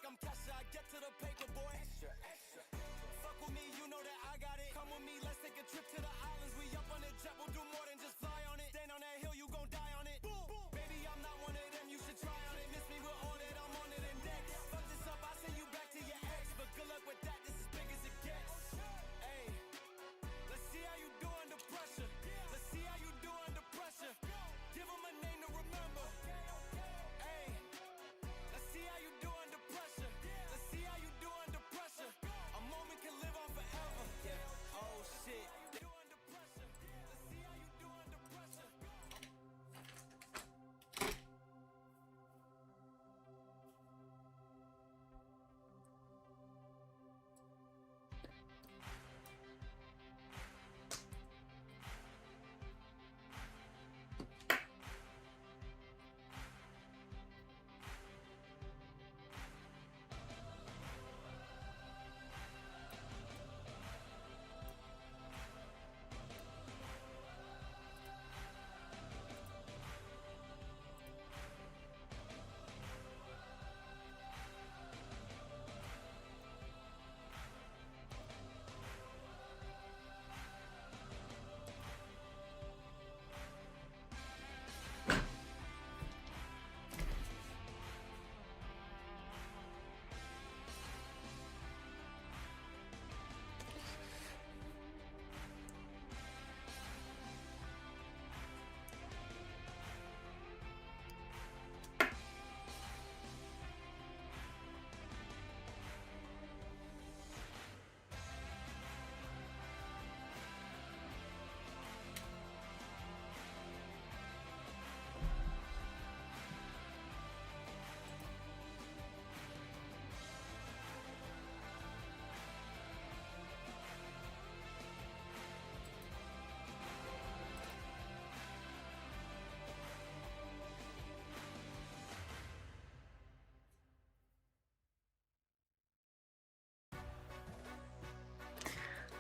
like I'm Kesha, I get to the paper, boy. Extra, extra. Fuck with me, you know that I got it. Come with me, let's take a trip to the islands. We up on the jet, we'll do more than just fly on it. Stand on that hill, you gon' die on it. Boom, boom. Baby, I'm not one of them, you should try on it. Miss me with all that, I'm on it and next. Fuck this up, I send you back to your ex. But good luck with that, this is big as it gets. Hey, let's see how you do under pressure. Let's see how you do under pressure. Give them a name to remember. Hey, let's see how you do under pressure. Let's see how you do under pressure. A moment can live on forever. Yeah. Oh shit. Do under pressure. Let's see how you do under pressure.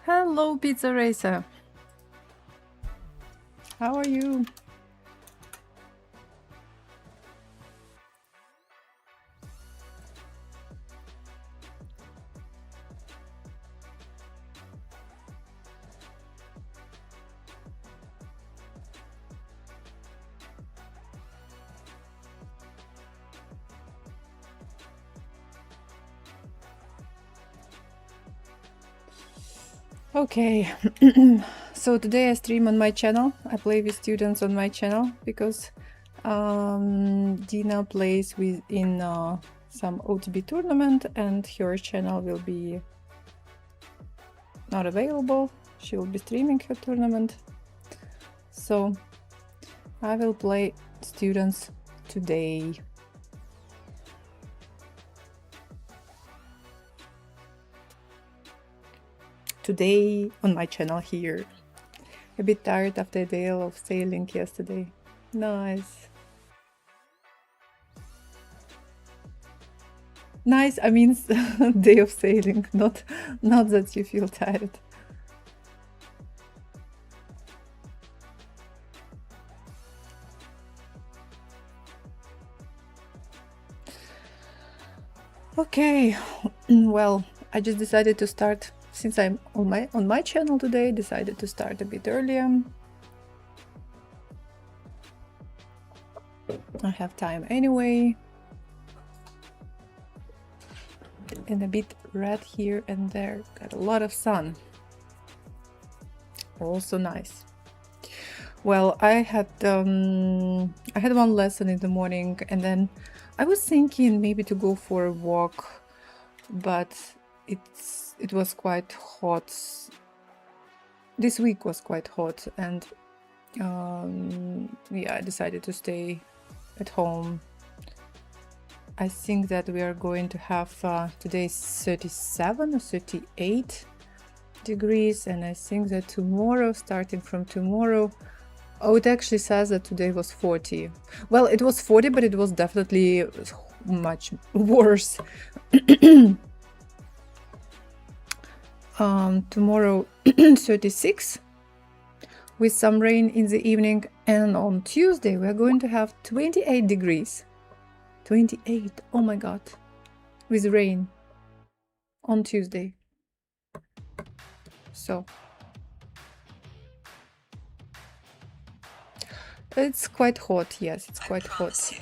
Hello, Pizza Racer. How are you? Okay, so today I stream on my channel. I play with students on my channel because Dina plays in some OTB tournament and her channel will be not available. She will be streaming her tournament. So I will play students today. Today on my channel here. A bit tired after a day of sailing yesterday. Nice. Nice, I mean day of sailing, not that you feel tired. Okay, well, I just decided to start, since I'm on my channel today, decided to start a bit earlier. I have time anyway. And a bit red here and there. Got a lot of sun. Also nice. Well, I had one lesson in the morning, and then I was thinking maybe to go for a walk, but it was quite hot. This week was quite hot, and yeah, I decided to stay at home. I think that we are going to have today 37 or 38 degrees, and I think that tomorrow, starting from tomorrow, oh, it actually says that today was 40. Well, it was 40, but it was definitely much worse. Tomorrow 36 with some rain in the evening, and on Tuesday we are going to have 28 degrees. 28, oh my god, with rain on Tuesday. So it's quite hot. Yes, it's quite hot.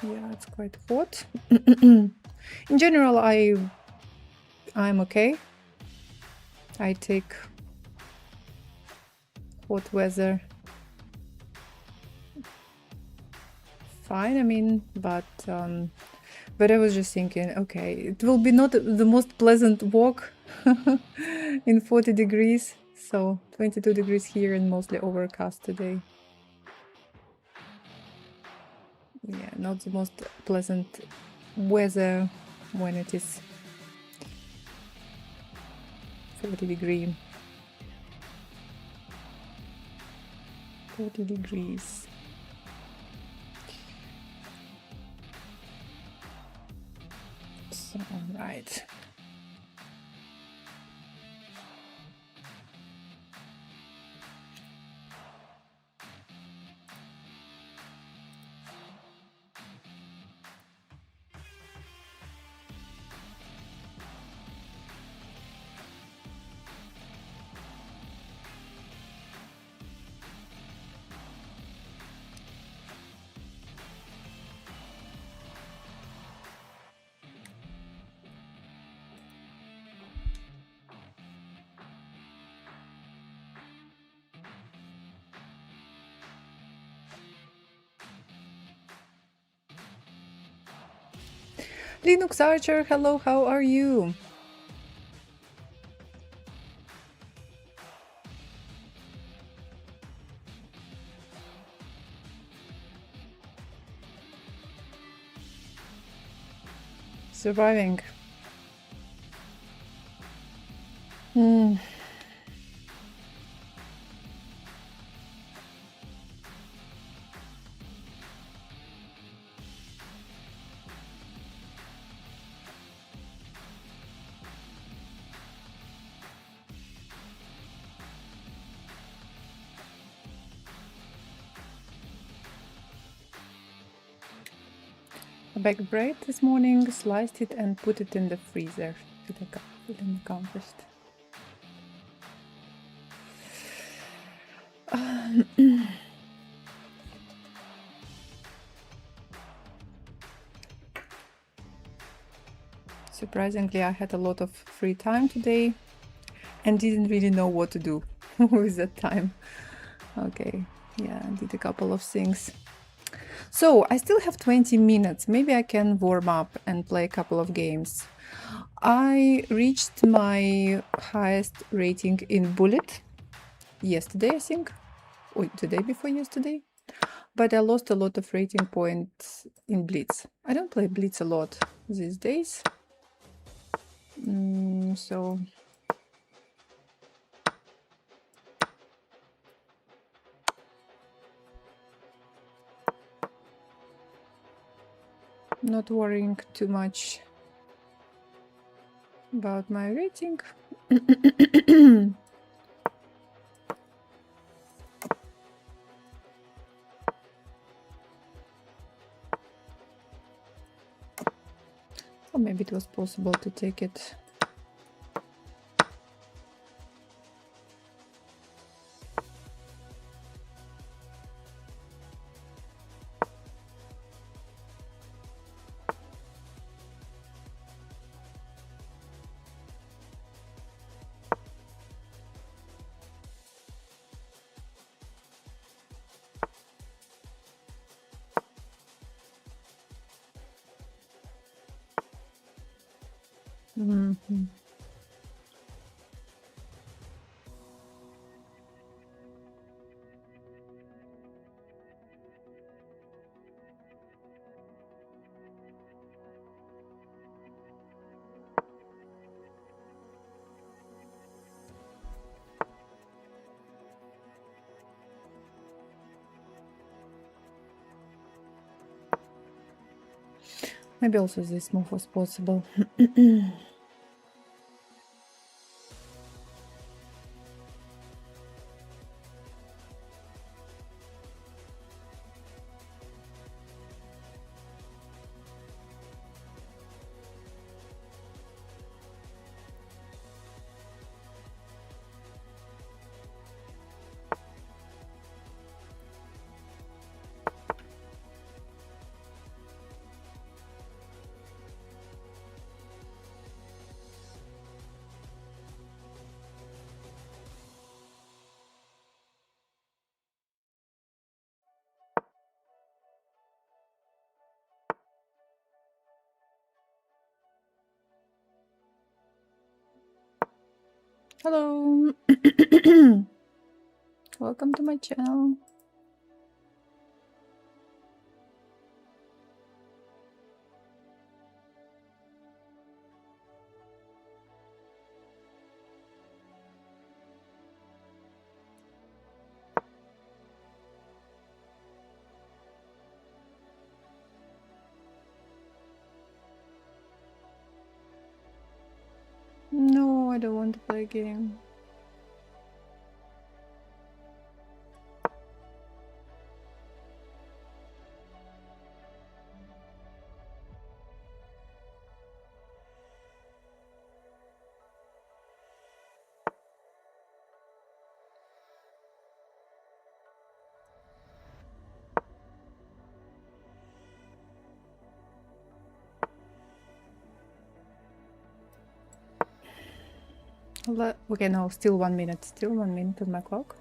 Yeah, it's quite hot. In general, I'm okay. I take hot weather fine. I mean, but I was just thinking, okay, it will be not the most pleasant walk in 40 degrees. So 22 degrees here and mostly overcast today. Yeah, not the most pleasant weather when it is 40 degree. 40 degrees. So, right. Linux Archer, hello, how are you? Surviving. I baked bread this morning, sliced it and put it in the freezer. Feeling accomplished. Surprisingly, I had a lot of free time today and didn't really know what to do with that time. Okay, yeah, I did a couple of things. So I still have 20 minutes. Maybe I can warm up and play a couple of games. I reached my highest rating in Bullet yesterday, I think, or the day before yesterday. But I lost a lot of rating points in Blitz. I don't play Blitz a lot these days. So not worrying too much about my rating. Or maybe it was possible to take it. Mm-hmm. Maybe also this move was possible. Hello. Welcome to my channel. No, I don't want to play a game. Okay, no, still 1 minute. Still 1 minute on my clock.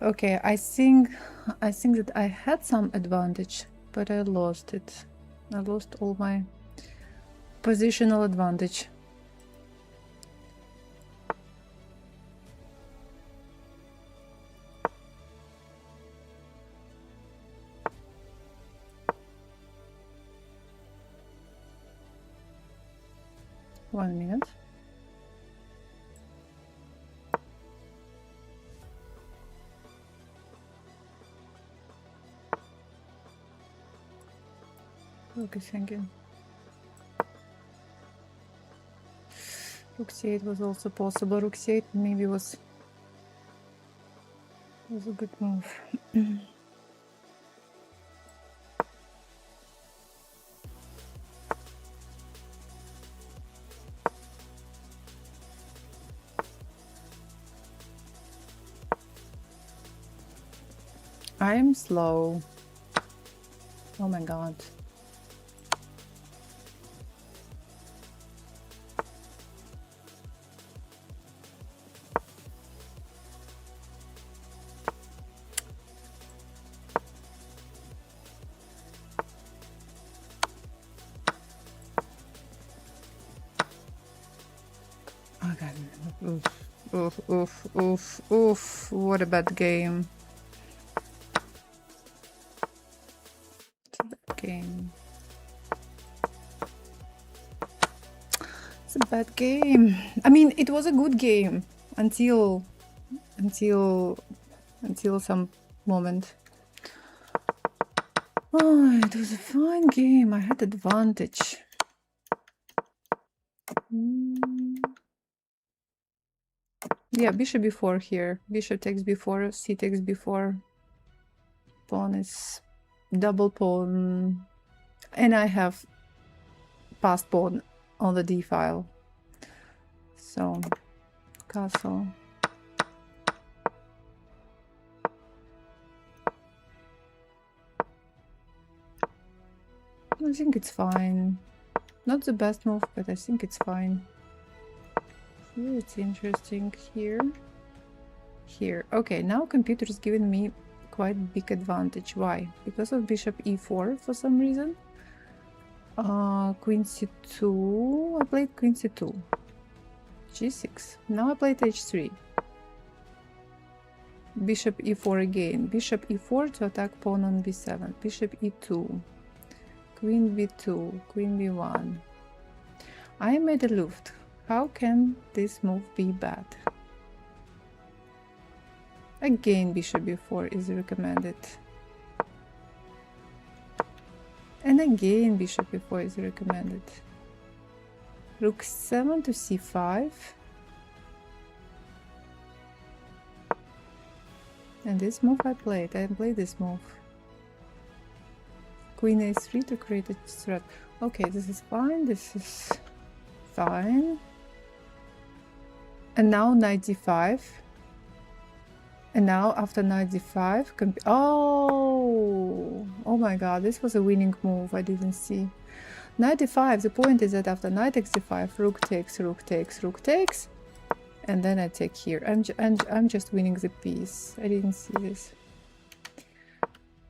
Okay, I think that I had some advantage, but I lost it. I lost all my positional advantage. One minute. Okay, thank you. Rook c8 was also possible. Rook c8 maybe was a good move. I'm slow. Oh my god. Okay. Oof. What a bad game. It's a bad game. It's a bad game. I mean, it was a good game until some moment. Oh, it was a fine game. I had advantage. Yeah, bishop b4 here. Bishop takes b4, c takes b4. Pawn is double pawn. And I have passed pawn on the d file. So, castle. I think it's fine. Not the best move, but I think it's fine. Here it's interesting. Here. Okay, now computer is giving me quite big advantage. Why? Because of bishop e4 for some reason. Queen c2. I played queen c2. g6. Now I played h3. Bishop e4 again. Bishop e4 to attack pawn on b7. Bishop e2. Queen b2. Queen b1. I made a luft. How can this move be bad? Again, bishop b4 is recommended. And again, bishop b4 is recommended. Rook 7 to c5. And this move I played this move. Queen a3 to create a threat. Okay, this is fine, this is fine. And now knight d5. And now after knight d5, oh my god, this was a winning move, I didn't see. Knight d5, the point is that after knight takes d5, rook takes, And then I take here. I'm just winning the piece. I didn't see this.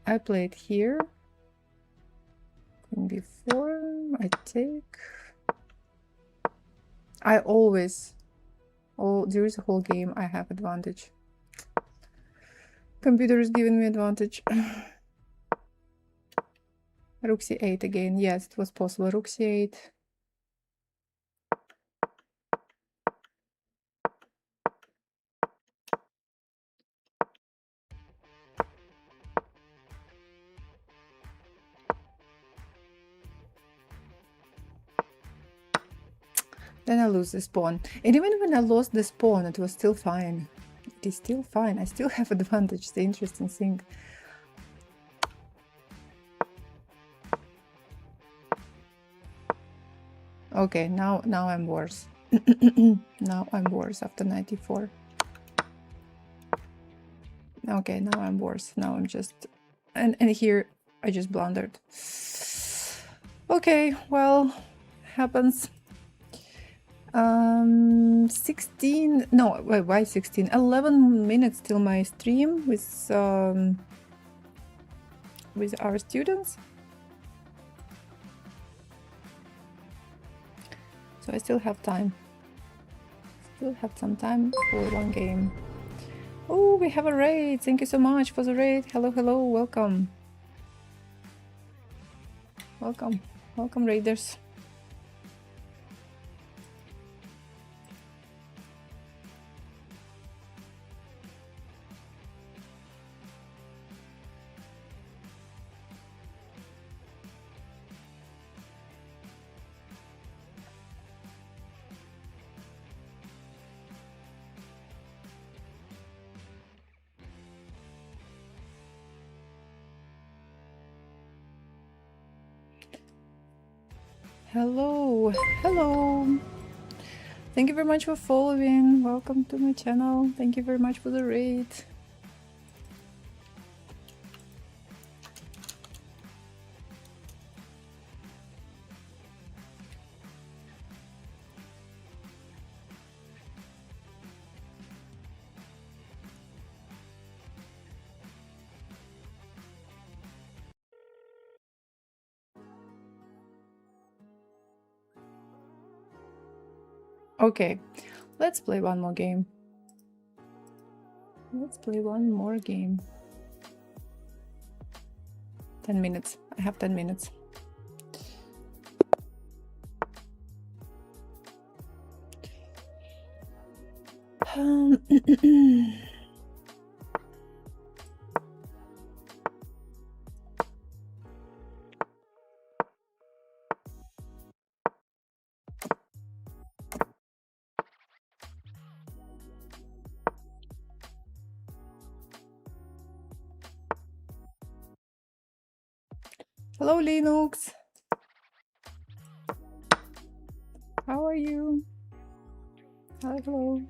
I played here. Queen b4. I take. I always. There is a whole game I have advantage. Computer is giving me advantage. Rook c8 again. Yes, it was possible. Rook c8. Then I lose this pawn. And even when I lost this pawn, it was still fine. It is still fine. I still have advantage. The interesting thing. Okay, now I'm worse. Now I'm worse after 94. Okay, now I'm worse. Now I'm just... And here I just blundered. Okay, well, happens. 16... No, wait, why 16? 11 minutes till my stream with our students. So I still have time. Still have some time for one game. Oh, we have a raid. Thank you so much for the raid. Hello, hello, welcome. Welcome. Welcome, raiders. Hello, hello. Thank you very much for following. Welcome to my channel. Thank you very much for the raid. Okay, let's play one more game. Let's play one more game. 10 minutes. I have 10 minutes. Hello, Linux. How are you? Hello, hello.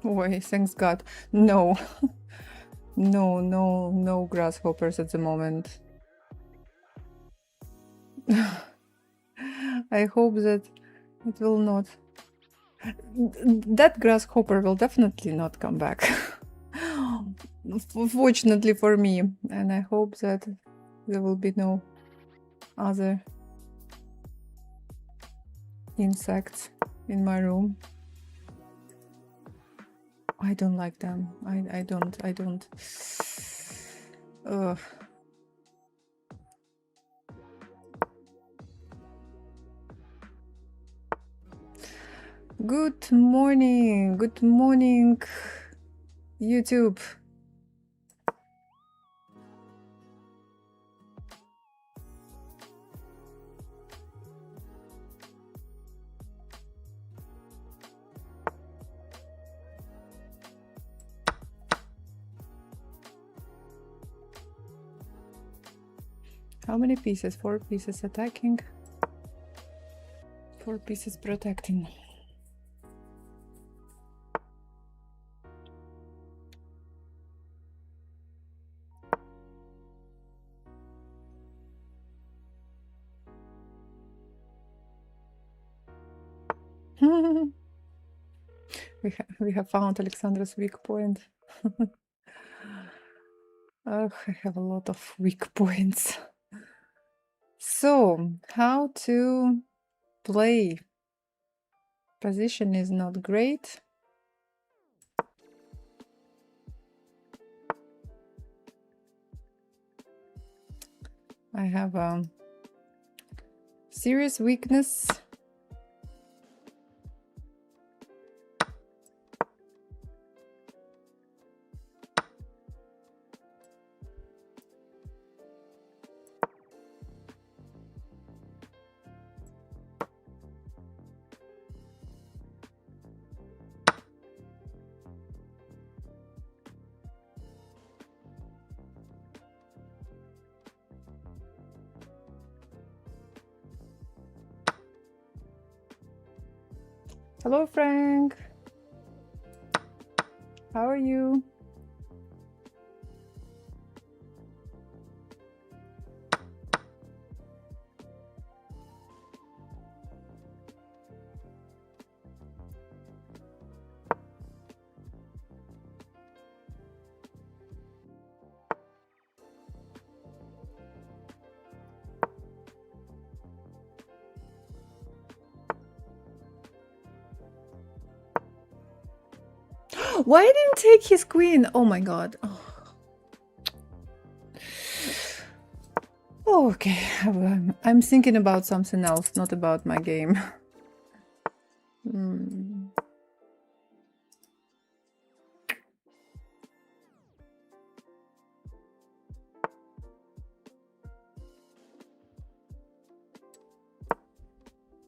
Why, thanks God. No. No grasshoppers at the moment. I hope that it will not. That grasshopper will definitely not come back. Fortunately for me. And I hope that there will be no other insects in my room. I don't like them. I don't. Ugh. Good morning, YouTube. How many pieces? 4 pieces attacking, 4 pieces protecting. We have found Alexandra's weak point. Oh, I have a lot of weak points. So, how to play? Position is not great. I have a serious weakness. Hello, Frank. How are you? Why didn't take his queen? Oh my god. Oh, okay, I'm thinking about something else, not about my game.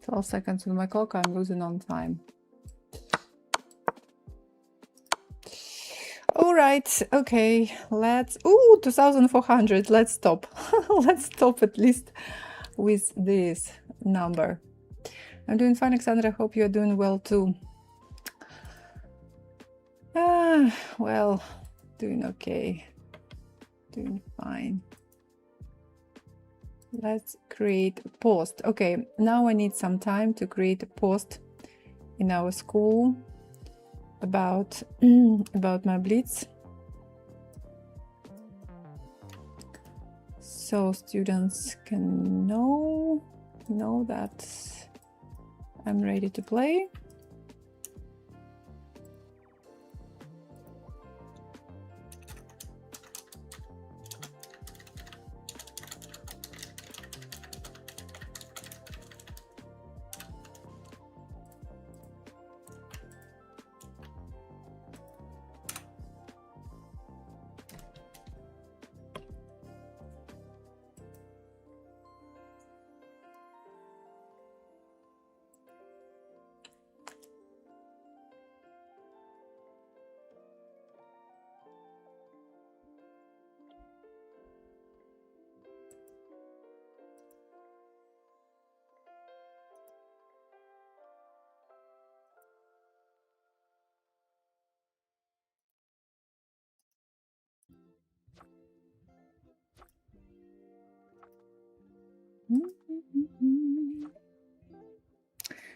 "12 seconds with my clock, I'm losing on time." All right, okay, let's... Ooh, 2,400, let's stop. Let's stop at least with this number. I'm doing fine, Alexandra, I hope you're doing well too. Well, doing okay. Doing fine. Let's create a post. Okay, now I need some time to create a post in our school about my Blitz, so students can know that I'm ready to play.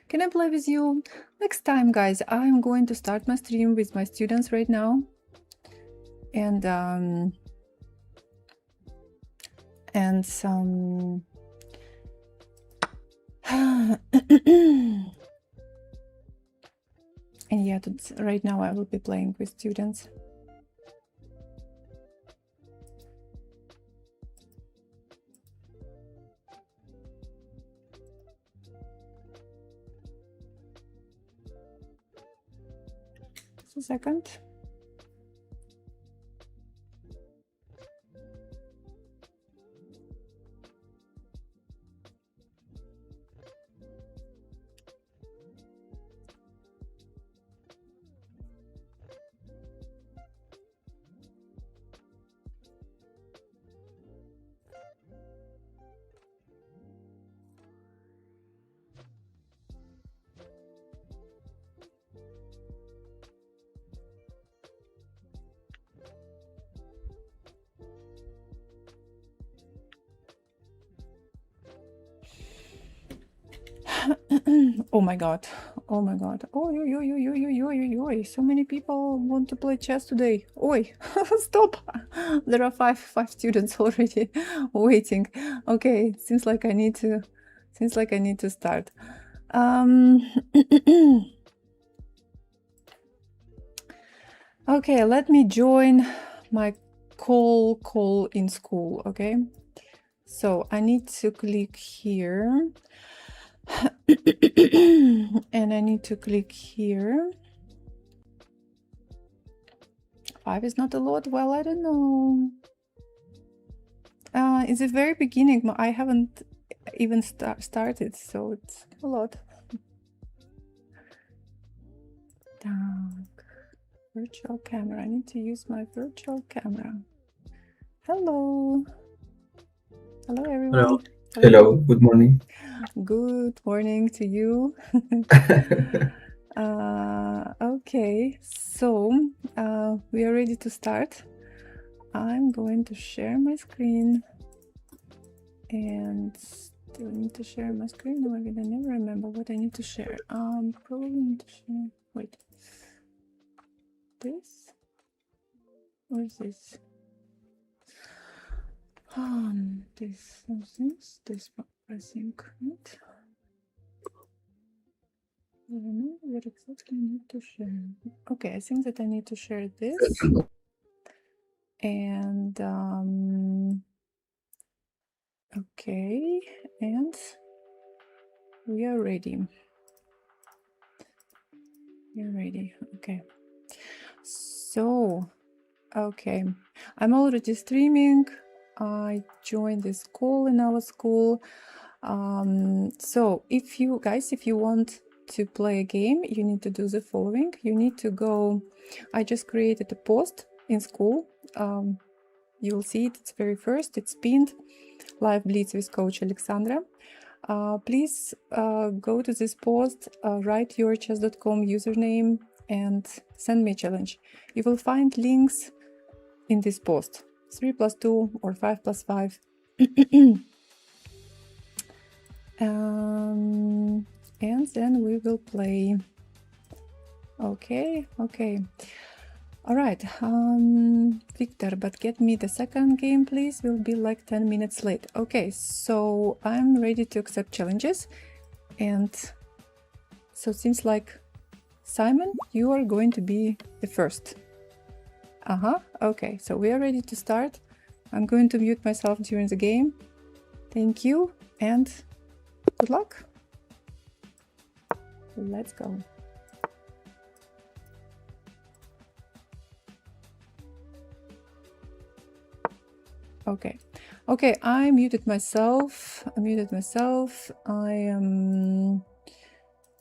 Can I play with you next time, guys? I'm going to start my stream with my students right now, and some and yeah, right now I will be playing with students. Just a second. Oh my god. Oh my god. Oh, yo. So many people want to play chess today. Oi, stop. There are five students already waiting. Okay, seems like I need to start. Okay, let me join my call in school, okay? So I need to click here. And I need to click here. 5 is not a lot. Well, I don't know. It's the very beginning. I haven't even started, so it's a lot. Virtual camera. I need to use my virtual camera. Hello. Hello, everyone. Hello. Good morning. Good morning to you. Okay, so we are ready to start. I'm going to share my screen. And do I need to share my screen? No, I never remember what I need to share. Probably need to share. Wait. This? Or is this? This things. This one, I think, right? I don't know what exactly I need to share. Okay, I think that I need to share this. And okay, and we are ready. We're ready. Okay. So, okay, I'm already streaming. I joined this call in our school. So if you guys, if you want to play a game, you need to do the following. You need to go, I just created a post in school. You'll see it, it's very first, it's pinned, live Blitz with coach Alexandra. Please go to this post, write your chess.com username and send me a challenge. You will find links in this post, 3+2 or 5+5. And then we will play. Okay. All right, Victor, but get me the second game, please. We'll be like 10 minutes late. Okay, so I'm ready to accept challenges. And so it seems like, Simon, you are going to be the first. Okay, so we are ready to start. I'm going to mute myself during the game. Thank you, and good luck. Let's go. Okay, I muted myself. I am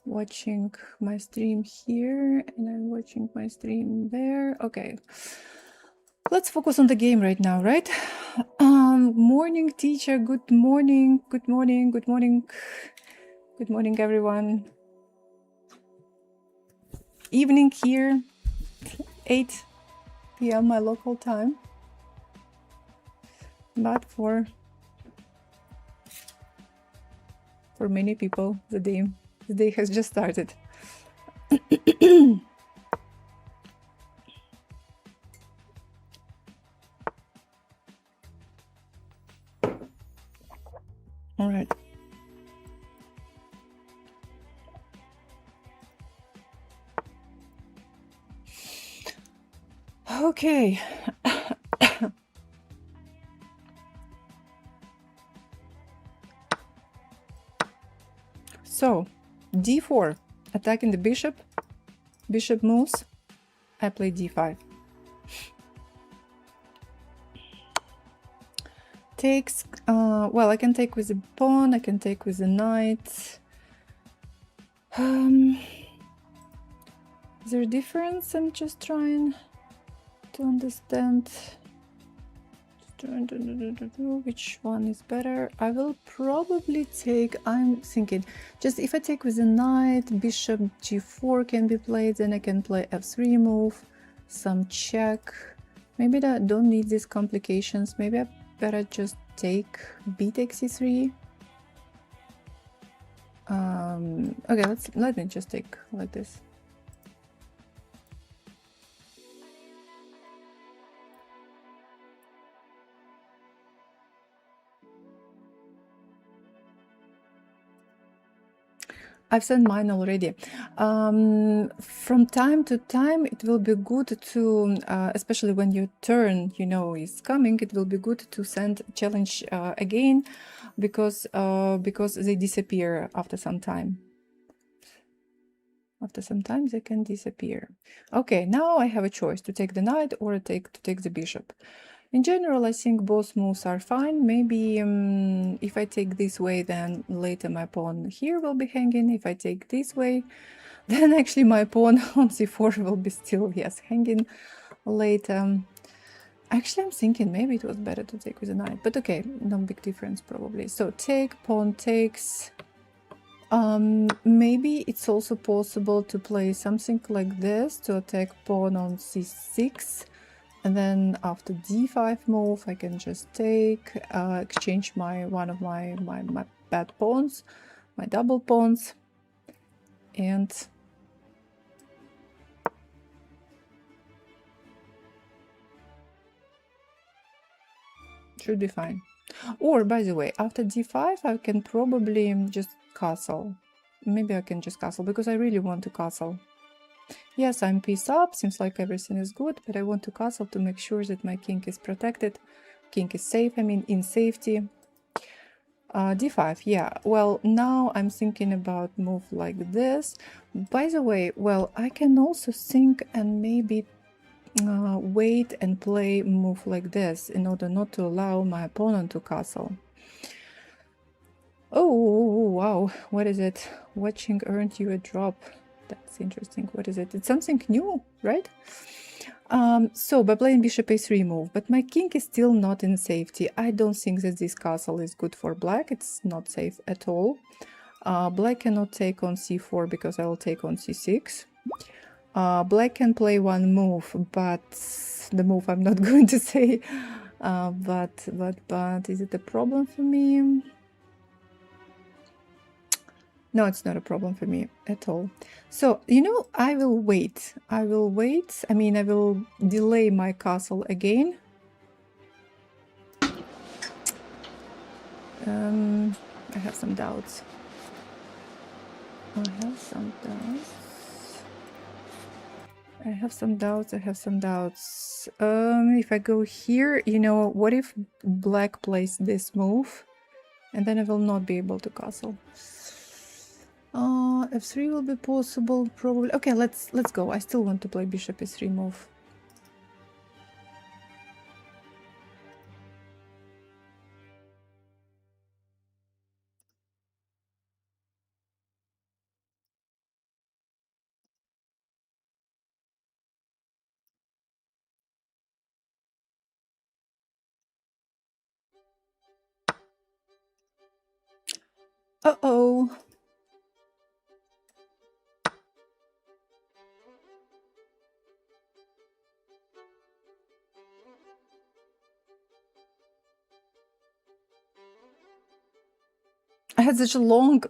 watching my stream here and I'm watching my stream there. Okay, let's focus on the game right now, right? Morning, teacher. Good morning, everyone. Evening here, 8 p.m. my local time. But for many people, the day has just started. All right. Okay. So, d4, attacking the bishop. Bishop moves. I play d5. Takes, well, I can take with a pawn, I can take with a knight. Is there a difference? I'm just trying to understand. Which one is better. I will probably take, I'm thinking, just if I take with a knight, bishop g4 can be played, then I can play f3 move, some check. Maybe I don't need these complications. Maybe I better just take b takes c3. Okay, let me just take like this. I've sent mine already. From time to time, it will be good to, especially when your turn, you know, is coming, it will be good to send challenge again, because they disappear after some time. After some time, they can disappear. Okay, now I have a choice to take the knight or to take the bishop. In general, I think both moves are fine. Maybe if I take this way, then later my pawn here will be hanging. If I take this way, then actually my pawn on c4 will be still, yes, hanging later. Actually, I'm thinking maybe it was better to take with a knight. But okay, no big difference probably. So take, pawn takes. Maybe it's also possible to play something like this to attack pawn on c6, and then after d5 move I can just take, exchange one of my bad pawns, my double pawns, and should be fine. Or, by the way, after d5 I can probably just castle. Maybe I can just castle, because I really want to castle. Yes, I'm pieced up, seems like everything is good, but I want to castle to make sure that my king is protected. King is safe, I mean, in safety. D5, yeah. Well, now I'm thinking about move like this. By the way, well, I can also think and maybe wait and play move like this in order not to allow my opponent to castle. Oh, wow, what is it? Watching earned you a drop. That's interesting. What is it? It's something new, right? So by playing bishop a3 move, but my king is still not in safety. I don't think that this castle is good for black. It's not safe at all. Black cannot take on c4 because I will take on c6. Black can play one move, but the move I'm not going to say. But is it a problem for me? No, it's not a problem for me at all. So, you know, I will wait. I mean, I will delay my castle again. I have some doubts. I have some doubts. If I go here, you know, what if black plays this move? And then I will not be able to castle. F3 will be possible, probably. Okay, let's go. I still want to play bishop e3 move. Uh-oh. I had such a long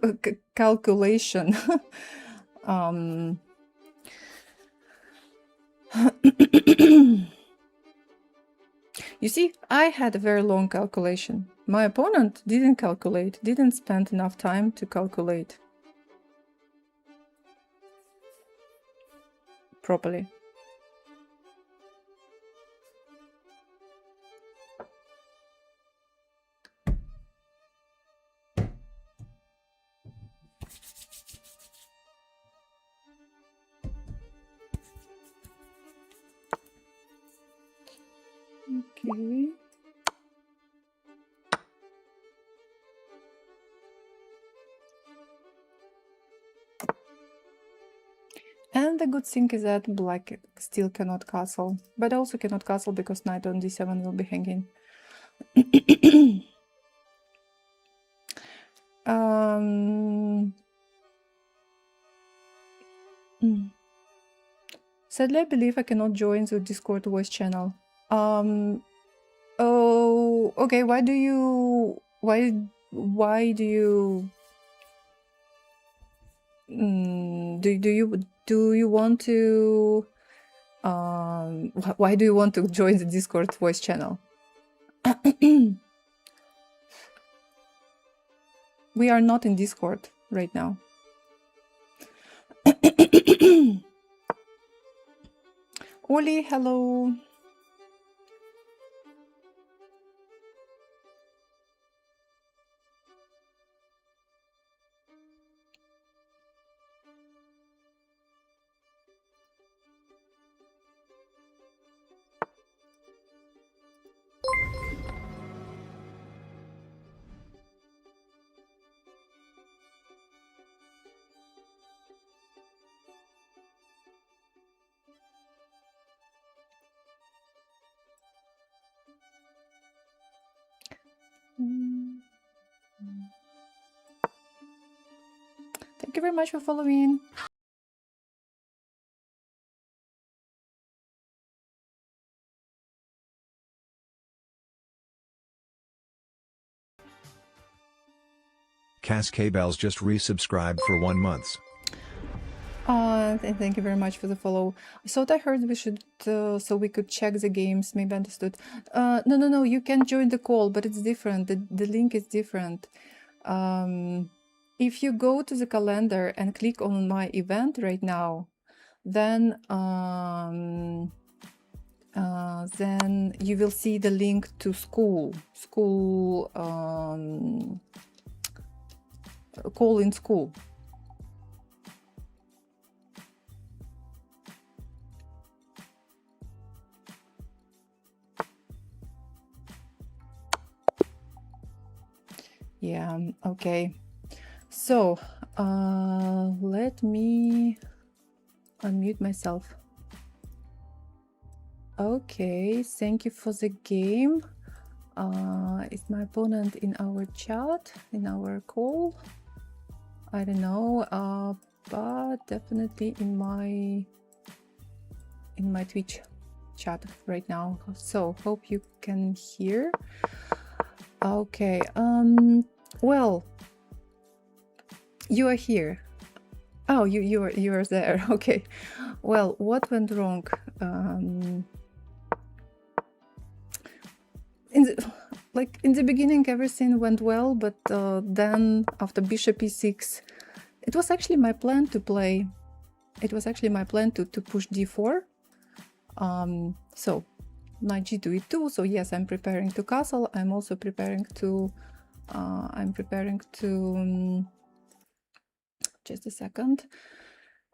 calculation. You see, I had a very long calculation. My opponent didn't calculate, didn't spend enough time to calculate properly. Okay. And the good thing is that black still cannot castle, but also cannot castle because knight on d7 will be hanging. Sadly, I believe I cannot join the Discord voice channel. Oh, okay. Why do you Do you want to why do you want to join the Discord voice channel? We are not in Discord right now. Oli, hello. Thank you very much for following. Cascade Bells just resubscribed for 1 month. Thank you very much for the follow. I thought I heard we should, so we could check the games. Maybe I understood. No. You can join the call, but it's different. The link is different. If you go to the calendar and click on my event right now, then you will see the link to school call in school. Yeah, okay. So let me unmute myself. Okay, thank you for the game. Is my opponent in our chat, in our call? I don't know, but definitely in my Twitch chat right now. So hope you can hear. Okay, well, you are here. Oh, you are there. Okay. Well, what went wrong? In the beginning, everything went well, but then after bishop e6, it was actually my plan to play. It was actually my plan to push d4. So knight g2 e2. So yes, I'm preparing to castle. I'm also preparing to. Just a second.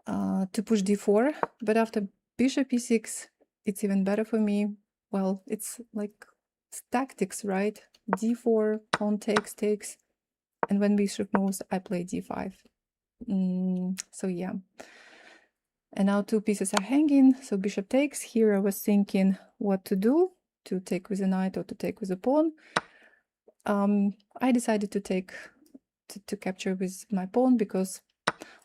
To push d4, but after bishop e6, it's even better for me. Well, it's like tactics, right? d4, pawn takes, and when bishop moves, I play d5. So yeah. And now two pieces are hanging, so bishop takes. Here I was thinking what to do, to take with a knight or to take with a pawn. I decided to take, to capture with my pawn because,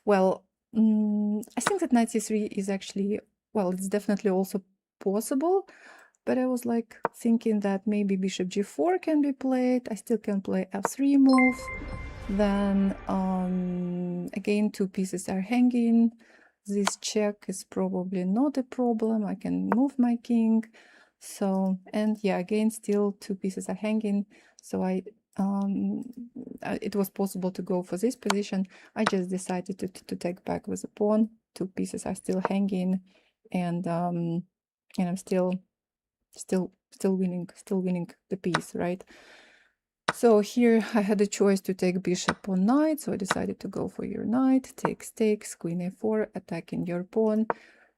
well, I think that knight c3 is actually, well, it's definitely also possible, but I was like thinking that maybe bishop g4 can be played. I still can play f3 move. Then again, two pieces are hanging. This check is probably not a problem. I can move my king. So, and yeah, again, still two pieces are hanging. So it was possible to go for this position. I just decided to take back with a pawn. Two pieces are still hanging, and I'm still winning the piece, right? So here I had a choice to take bishop on knight, so I decided to go for your knight. Takes, queen a4, attacking your pawn,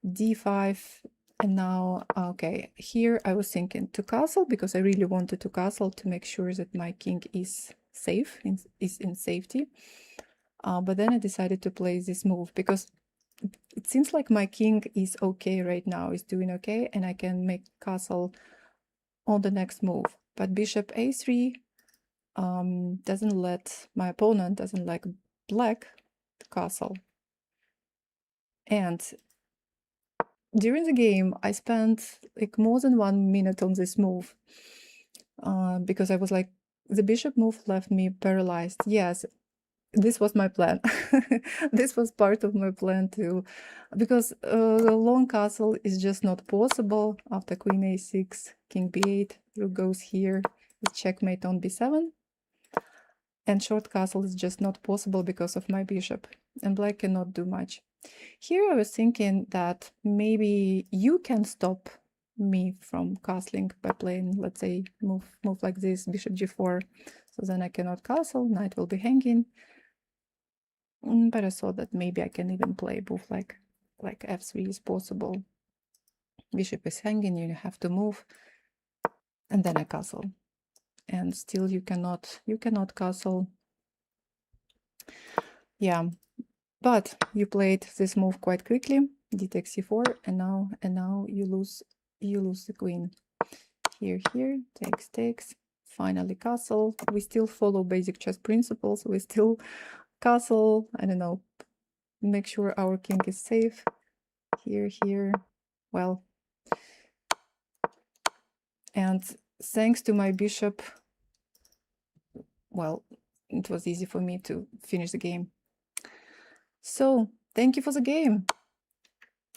d5, and now, okay, here I was thinking to castle because I really wanted to castle to make sure that my king is safe, is in safety. But then I decided to play this move because it seems like my king is okay right now, is doing okay, and I can make castle on the next move. But bishop a3 doesn't let, my opponent doesn't like black to castle. And during the game, I spent like more than 1 minute on this move because I was like, the bishop move left me paralyzed. Yes, this was my plan. This was part of my plan too, because the long castle is just not possible after queen a6, king b8, rook goes here, with checkmate on b7, and short castle is just not possible because of my bishop, and black cannot do much. Here I was thinking that maybe you can stop me from castling by playing, let's say, move like this, bishop g4, so then I cannot castle, knight will be hanging. But I saw that maybe I can even play move like f3 is possible. Bishop is hanging, you have to move, and then I castle. And still you cannot castle. Yeah, but you played this move quite quickly, d takes c4, and now you lose the queen. Here, takes, finally castle. We still follow basic chess principles, we still castle, I don't know, make sure our king is safe. Here, well, and thanks to my bishop, well, it was easy for me to finish the game. So thank you for the game.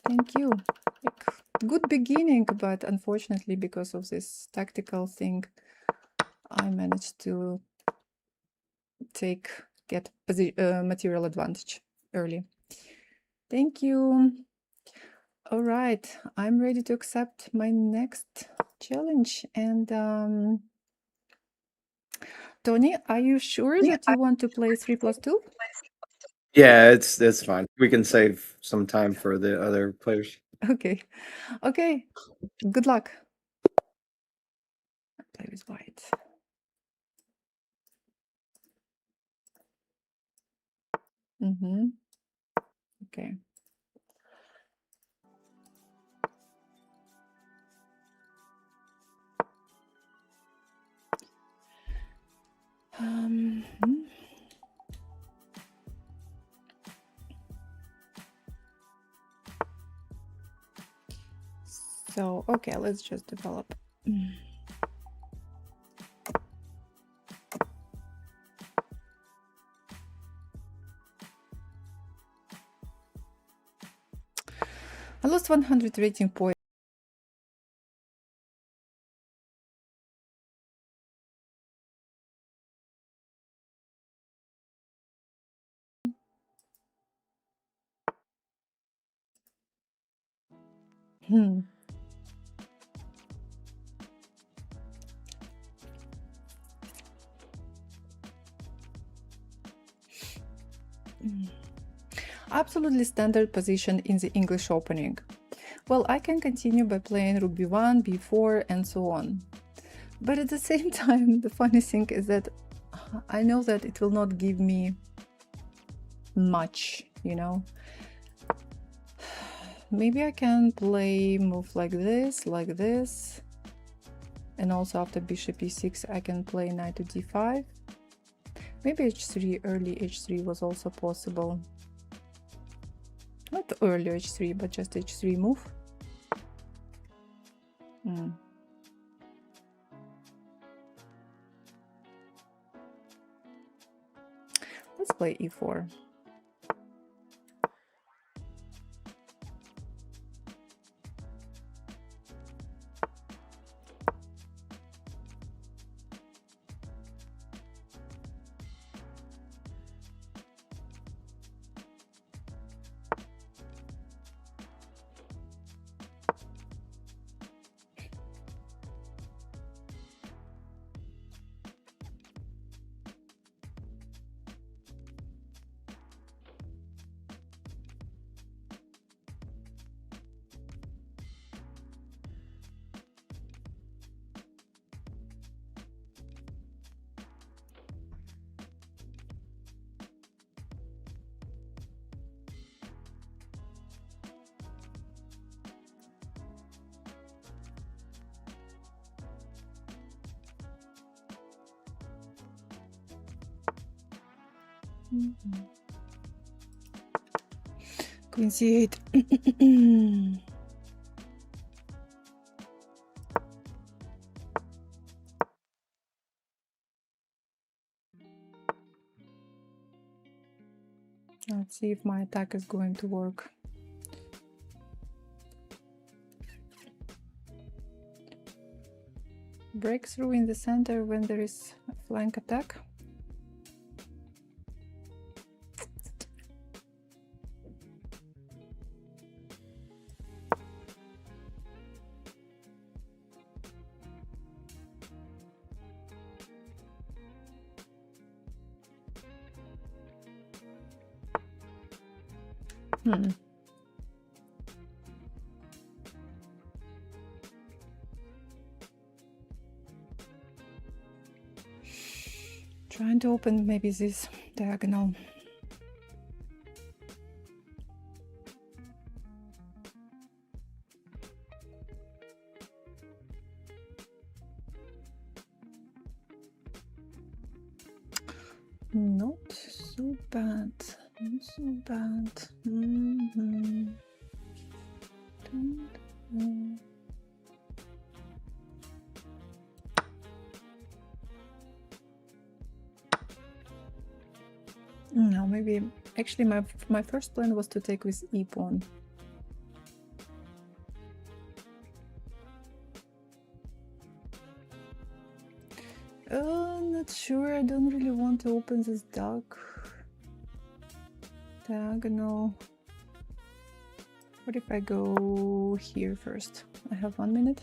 Thank you. Like, good beginning, but unfortunately because of this tactical thing, I managed to get material advantage early. Thank you. All right, I'm ready to accept my next challenge. And Tony, are you sure that you want to play 3+2? Yeah, it's fine. We can save some time for the other players. Okay. Good luck. Play with white. Okay. So, okay, let's just develop. I lost 100 rating points. Absolutely standard position in the English opening. Well, I can continue by playing rook b1, b4, and so on. But at the same time, the funny thing is that I know that it will not give me much, you know. Maybe I can play move like this, and also after bishop e6 I can play knight to d5. Maybe h3, early h3 was also possible. Not early h3, but just h3 move. Let's play e4. Queen c8. Let's see if my attack is going to work. Breakthrough in the center when there is a flank attack. Trying to open maybe this diagonal. Not so bad. Not so bad. No, maybe actually my first plan was to take with e pawn. Not sure. I don't really want to open this dark diagonal. What if I go here first? I have 1 minute.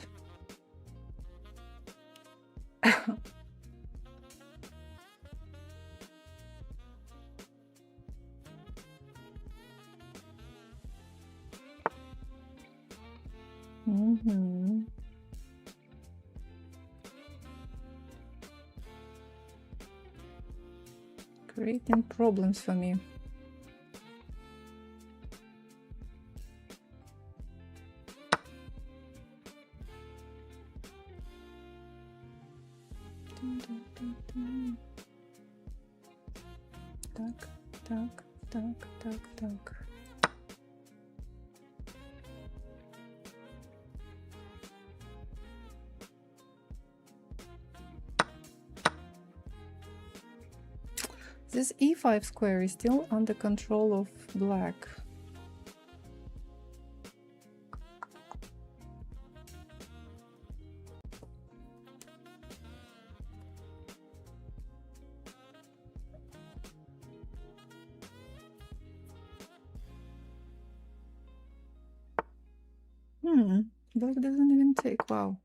Creating problems for me. Так, так, так, так, так. This e5 square is still under control of black. Black doesn't even take. Wow.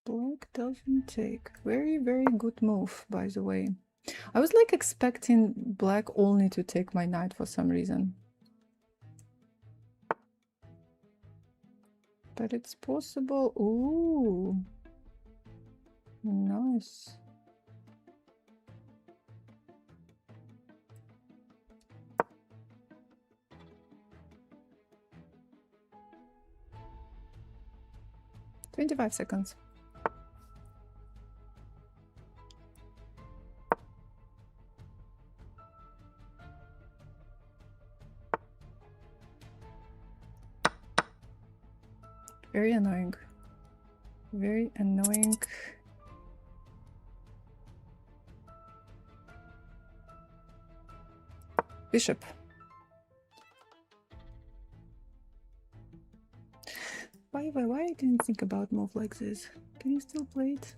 Black doesn't take. Very, very good move, by the way. I was like expecting black only to take my knight for some reason. But it's possible. Ooh. Nice. $25 seconds. Very annoying. Very annoying. Bishop. Why I didn't think about move like this? Can you still play it?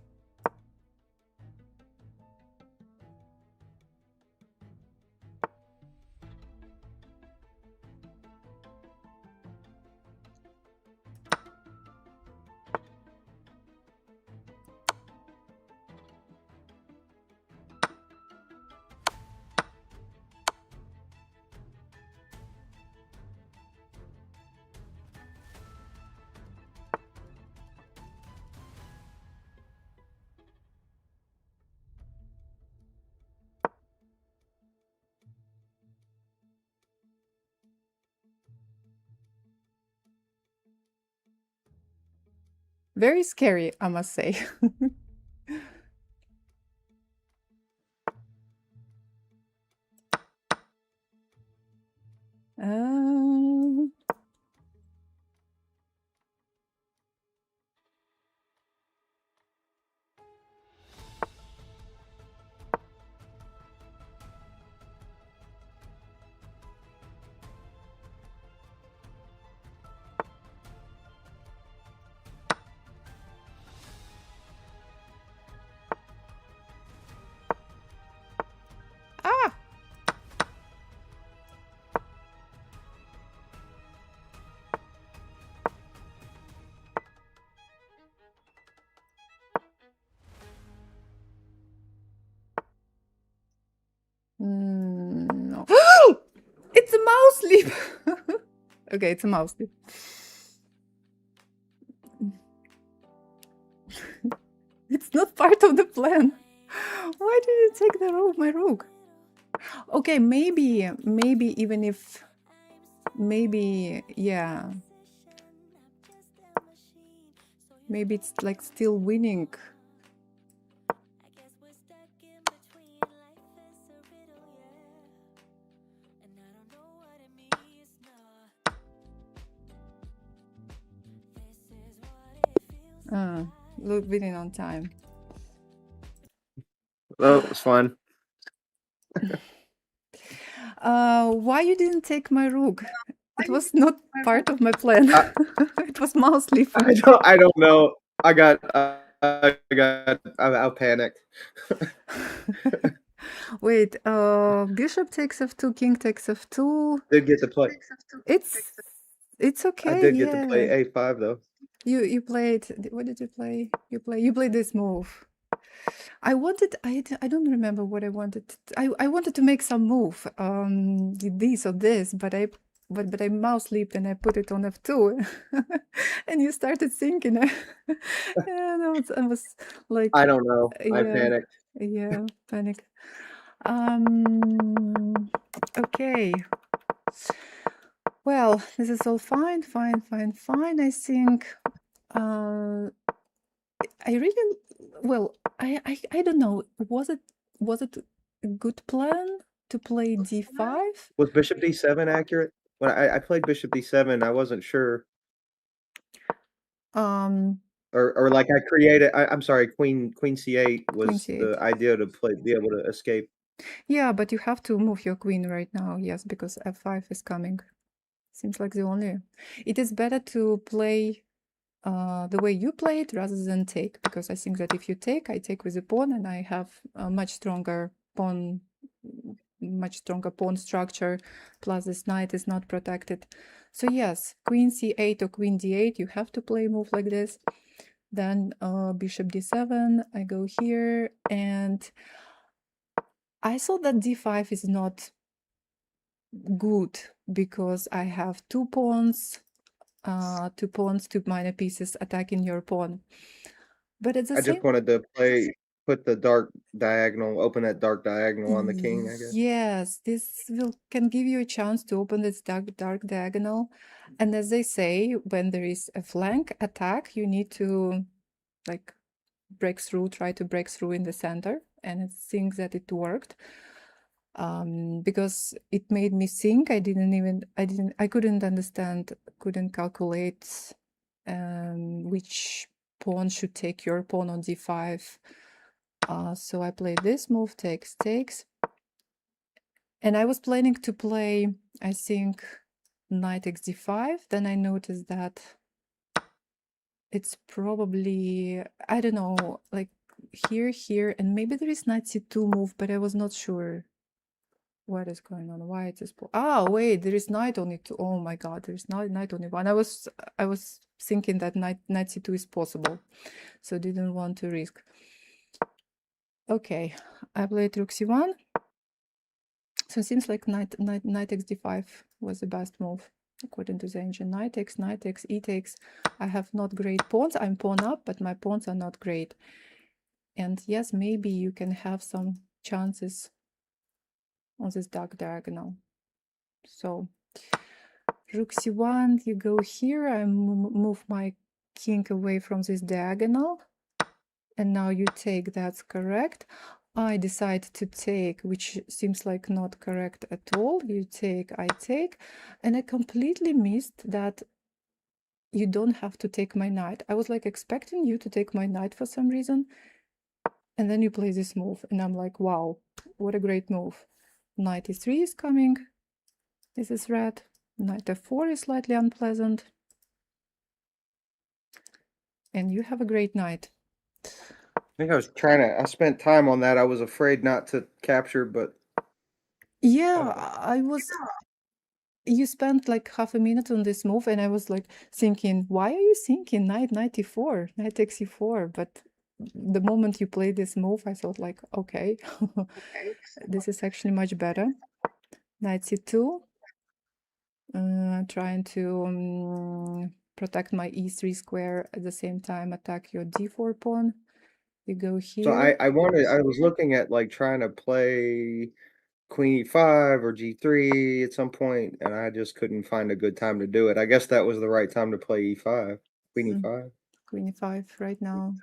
Very scary, I must say. sleep. Okay, it's a mouse sleep. It's not part of the plan. Why did you take the rook, my rook? Okay, maybe even if, maybe, yeah. Maybe it's like still winning. Look, winning on time. Oh, it's fine. Why you didn't take my rook? It was not part of my plan. It was mouse leaf. I don't know. I panicked. Wait, bishop takes f2, king takes f2. Did get to play. It's okay. I did get to play a5 though. You played. What did you play? You played this move. I don't remember what I wanted. I wanted to make some move, this or this, but I mouse leaped and I put it on f2, and you started thinking. And I was like, I don't know. I yeah, panicked. yeah, panic. Okay. Well, this is all fine. I think. I really, well, I don't know. Was it a good plan to play d5? Was bishop d7 accurate? When I played bishop d7, I wasn't sure. Or like I created. I'm sorry, queen c8 was C8. the idea to be able to escape. Yeah, but you have to move your queen right now. Yes, because f5 is coming. Seems like the only. It is better to play the way you play it rather than take, because I think that if you take, I take with the pawn, and I have a much stronger pawn structure, plus this knight is not protected. So yes, queen c8 or queen d8, you have to play a move like this. Then bishop d7, I go here, and I saw that d5 is not good because I have two pawns, two minor pieces attacking your pawn. But at the I same, just wanted to put the dark diagonal, open that dark diagonal on the king, I guess. yes, this can give you a chance to open this dark diagonal. And as they say, when there is a flank attack, you need to like try to break through in the center. And it seems that it worked. Because it made me think. I couldn't understand, couldn't calculate which pawn should take your pawn on d5. So I played this move, takes. And I was planning to play, I think, knight takes d5. Then I noticed that it's probably, I don't know, like here, and maybe there is knight c2 move, but I was not sure what is going on. Why it is? Wait, there is knight only two. Oh my god, there is knight only one. I was thinking that knight c2 is possible, so didn't want to risk. Okay, I played rook c1. So it seems like knight takes d5 was the best move according to the engine. Knight takes, e takes. I have not great pawns. I'm pawn up, but my pawns are not great. And yes, maybe you can have some chances on this dark diagonal. So rook c1, you go here. I move my king away from this diagonal, and now you take. That's correct. I decide to take, which seems like not correct at all. You take, I take, and I completely missed that you don't have to take my knight. I was like expecting you to take my knight for some reason, and then you play this move, and I'm like, wow, what a great move. Knight e3 is coming. This is red. Knight f4 is slightly unpleasant, and you have a great knight. I think I spent time on that. I was afraid not to capture, but yeah, I was. You spent like half a minute on this move, and I was like thinking, why are you thinking knight e4, knight takes e4? But the moment you play this move, I thought like, okay, this is actually much better. Knight c2. trying to protect my e3 square at the same time attack your d4 pawn. You go here. So I was looking at like trying to play Queen E5 or G3 at some point, and I just couldn't find a good time to do it. I guess that was the right time to play E5, Queen E5. Queen e5 right now.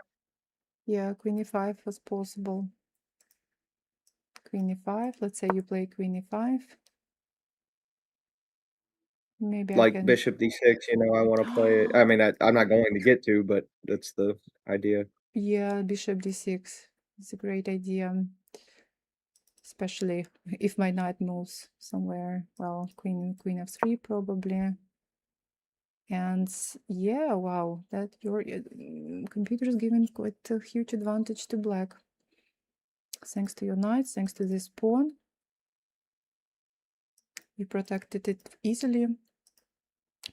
Yeah, Queen e5 was possible. Queen e5. Let's say you play Queen e5. Maybe Like I can. Bishop D6, you know, I want to play it. I mean, I'm not going to get to, but that's the idea. Yeah, Bishop d6 is a great idea, especially if my knight moves somewhere. Well, Queen f3 probably. And yeah, wow, that your computer is giving quite a huge advantage to black. Thanks to your knight, thanks to this pawn. You protected it easily.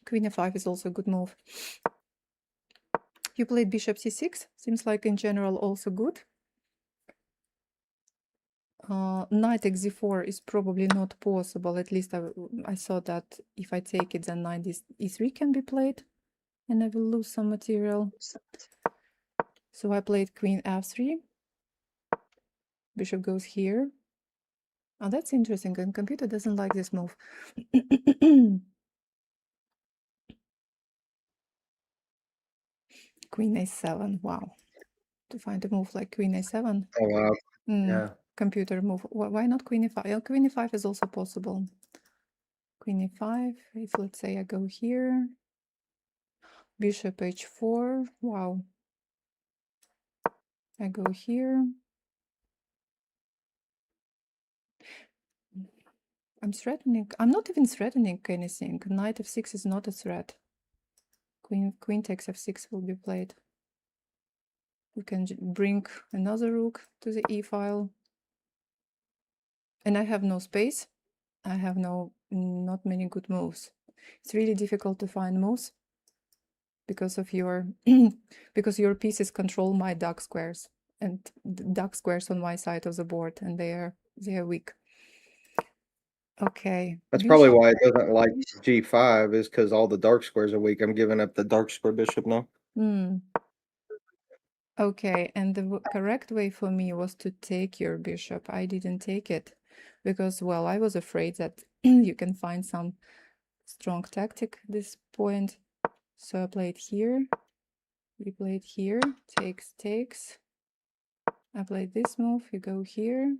Queen f5 is also a good move. You played bishop c6. Seems like in general also good. Knight xd4 is probably not possible. At least I thought that if I take it, then knight e3 can be played, and I will lose some material. So I played queen f3. Bishop goes here. Oh, that's interesting. And computer doesn't like this move. Queen a7. Wow. To find a move like queen a7. Oh, wow. Yeah. Computer move. Why not queen e5? Yeah, queen e5 is also possible. Queen e5. If let's say I go here. Bishop h4. Wow. I go here. I'm threatening. I'm not even threatening anything. Knight f6 is not a threat. Queen takes f6 will be played. You can bring another rook to the e file. And I have no space. I have not many good moves. It's really difficult to find moves because of your because your pieces control my dark squares, and the dark squares on my side of the board, and they are weak. Okay. That's probably why it doesn't like G5 is because all the dark squares are weak. I'm giving up the dark square bishop now. Okay, and the correct way for me was to take your bishop. I didn't take it because, well, I was afraid that you can find some strong tactic at this point. So I played here. You played here. Takes, takes. I played this move. You go here.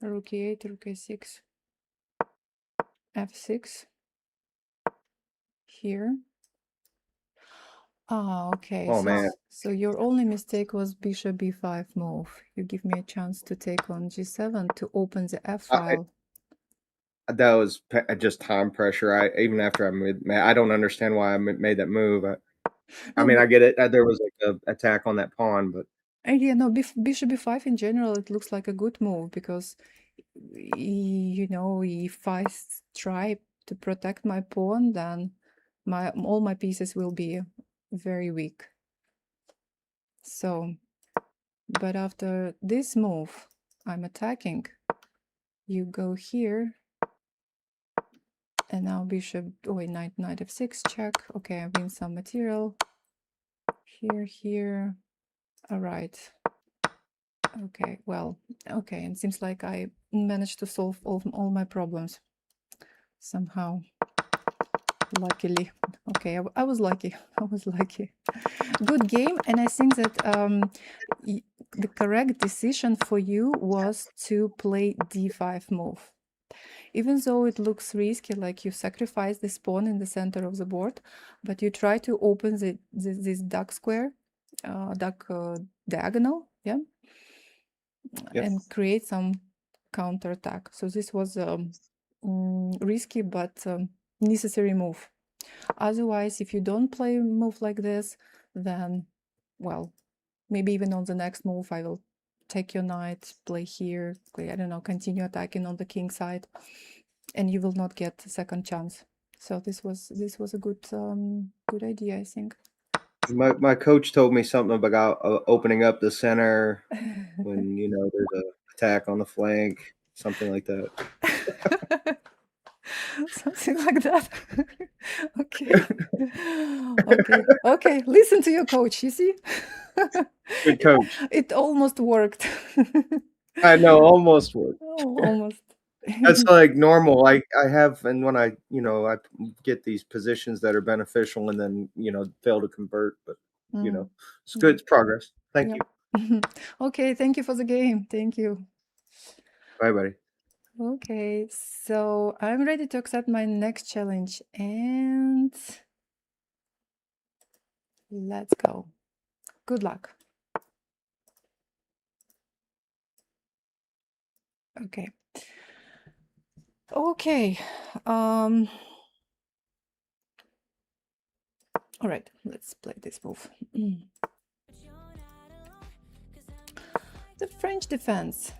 Rook e8, rook a6. f6. Here. Ah, okay. Oh, man. So your only mistake was bishop b5 move. You give me a chance to take on g7 to open the f file. That was just time pressure. Even after I don't understand why I made that move. I mean, I get it. There was like an attack on that pawn, but yeah, no, bishop b5 in general, it looks like a good move because, you know, if I try to protect my pawn, then all my pieces will be very weak. So, but after this move, I'm attacking. You go here. And now bishop, knight f6 check. Okay, I win some material. Here. All right. Okay, well, okay, and seems like I managed to solve all my problems somehow. Luckily. Okay, I was lucky. I was lucky. Good game, and I think that the correct decision for you was to play d5 move. Even though it looks risky, like you sacrifice the pawn in the center of the board, but you try to open this dark square, diagonal, yeah, yes. And create some counterattack. So this was risky but necessary move. Otherwise, if you don't play a move like this, then, well, maybe even on the next move, I will take your knight, play here, I don't know, continue attacking on the king side, and you will not get a second chance. So this was a good idea, I think. My coach told me something about opening up the center when, you know, there's an attack on the flank, something like that. Something like that. Okay. Okay. Listen to your coach, you see? Good coach. It almost worked. I know, almost worked. Oh, almost. That's like normal. I have, and when I get these positions that are beneficial and then fail to convert, but it's good. It's progress. Thank you. Okay, thank you for the game. Thank you. Bye, buddy. Okay, so I'm ready to accept my next challenge and let's go. Good luck. Okay. Okay. All right, let's play this move. The French defense.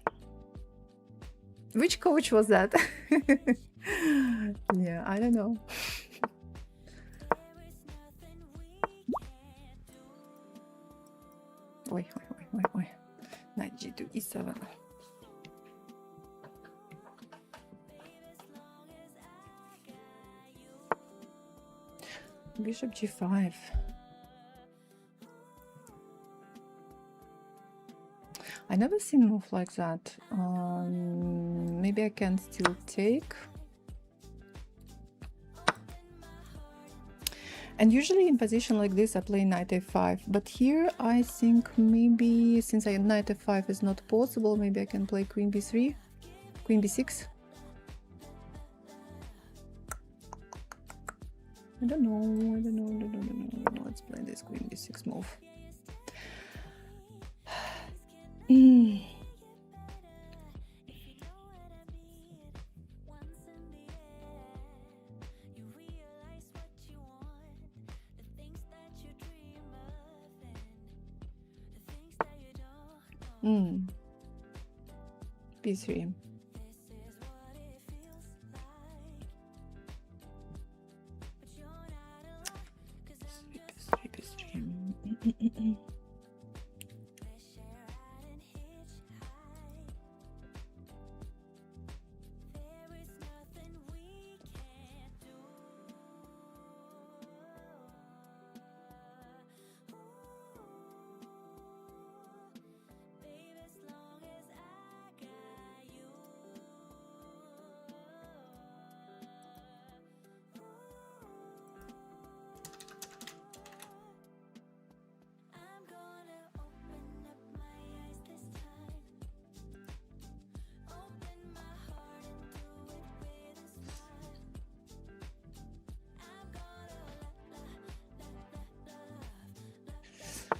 Which coach was that? Yeah, I don't know. Wait. Knight g2 e7. Bishop g5. I never seen a move like that. Maybe I can still take. And usually in position like this, I play knight a5. But here, I think maybe since knight a5 is not possible, maybe I can play queen b3, queen b6. I don't know. Let's play this queen b6 move. b3. b3.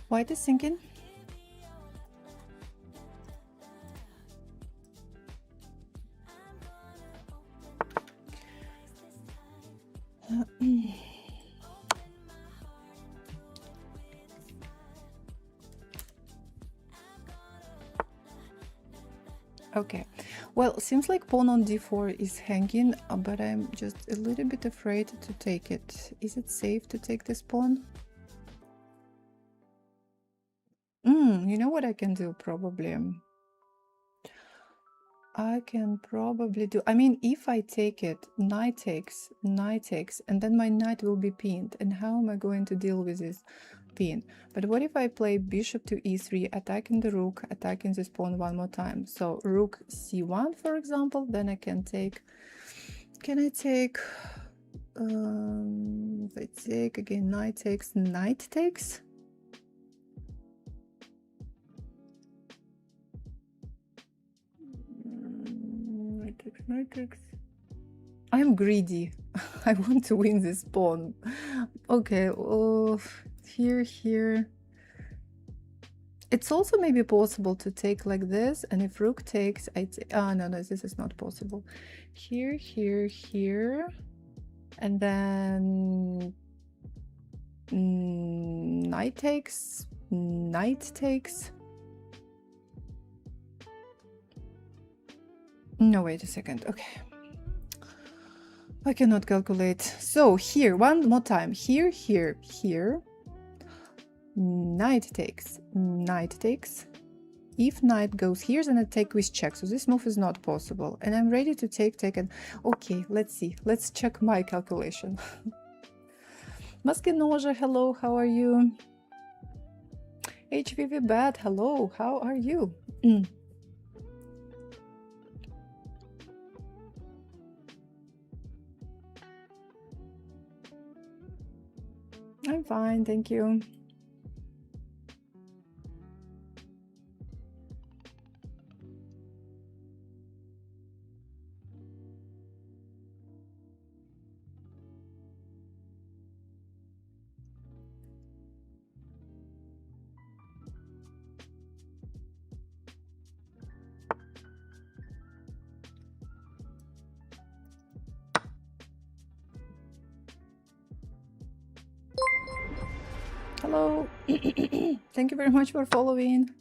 White is sinking. Okay, well, seems like pawn on d4 is hanging, but I'm just a little bit afraid to take it. Is it safe to take this pawn? You know what I can do? Probably. I can probably do. I mean, if I take it, knight takes, and then my knight will be pinned. And how am I going to deal with this pin? But what if I play bishop to e3, attacking the rook, attacking this pawn one more time? So rook c1, for example, then I can take. Can I take? If I take again, knight takes, knight takes. I'm greedy. I want to win this pawn. Okay, here. It's also maybe possible to take like this, and if rook takes, I take. Oh, no, this is not possible. Here, and then knight takes. No, wait a second. Okay. I cannot calculate. So here, one more time. Here. Knight takes. if knight goes here, then I take with check. So this move is not possible. And I'm ready to take and okay, let's see. Let's check my calculation. Maskinoja, hello, how are you? HVV Bad, hello, how are you? I'm fine, thank you. Hello. Thank you very much for following.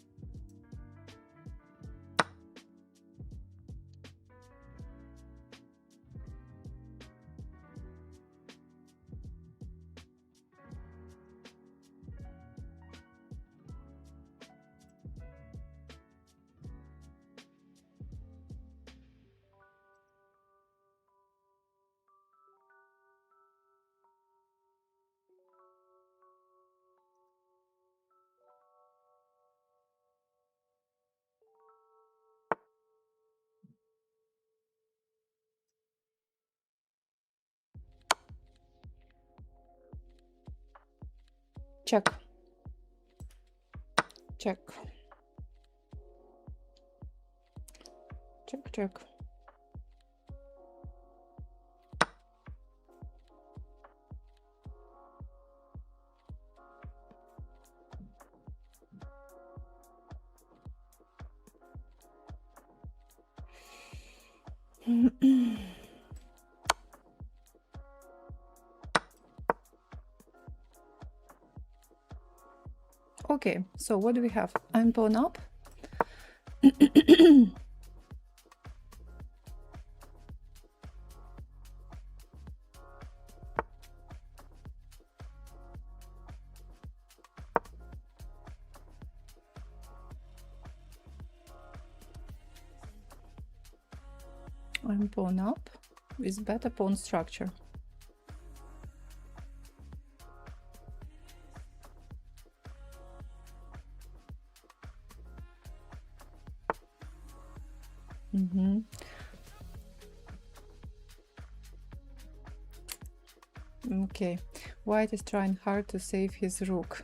Check. Check. Check, check. Okay, so what do we have? I'm pawn up. I'm pawn up with better pawn structure. Okay, white is trying hard to save his rook.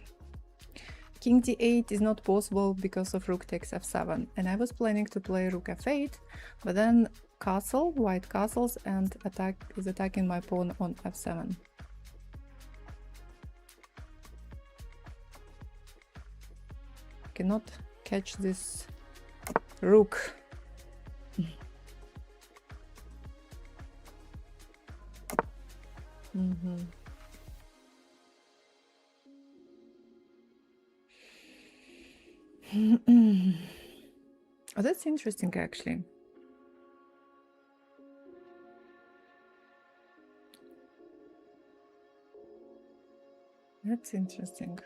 King d8 is not possible because of rook takes f7, and I was planning to play rook f8, but then castle, white castles, and is attacking my pawn on f7. Cannot catch this rook. Oh, that's interesting, actually. That's interesting.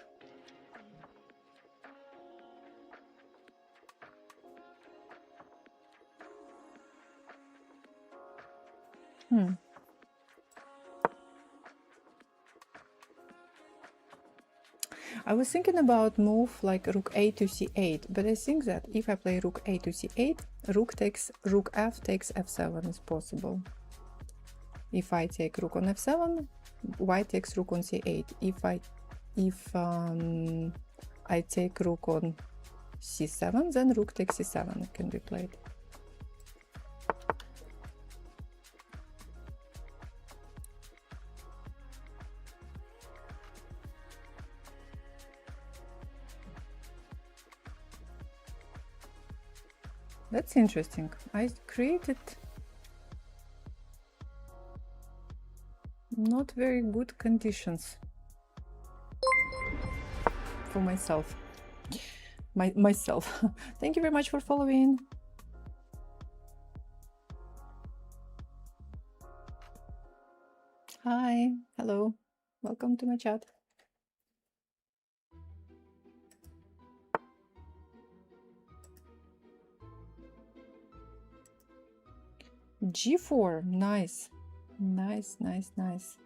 I was thinking about move like rook a to c8, but I think that if I play rook a to c8, rook f takes f7 is possible. If I take rook on f7, white takes rook on c8. If I take rook on c7, then rook takes c7 can be played. That's interesting. I created not very good conditions for myself. Myself. Thank you very much for following. Hi, hello, welcome to my chat. G4, nice. Nice, nice, nice.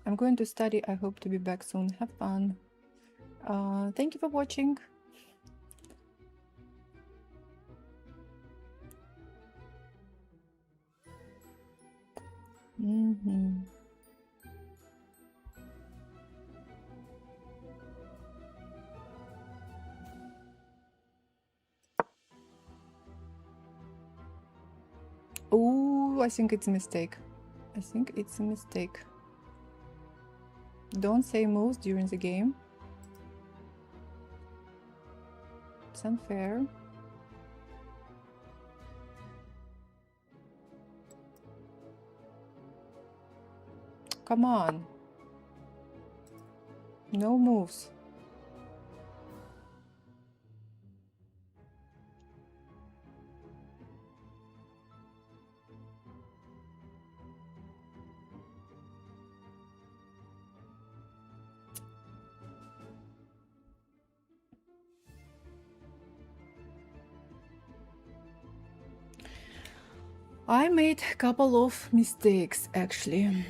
I'm going to study. I hope to be back soon. Have fun. Thank you for watching. Oh, I think it's a mistake. I think it's a mistake. Don't say moves during the game. It's unfair. Come on. No moves. I made a couple of mistakes actually.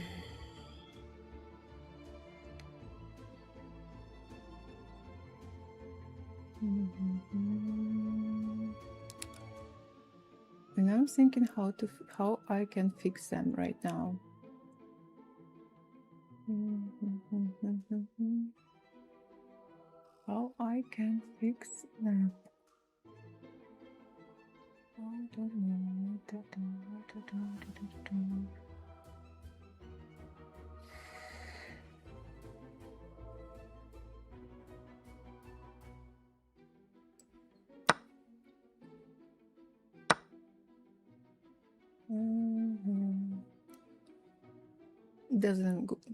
And I'm thinking how I can fix them right now. How I can fix them. I don't know.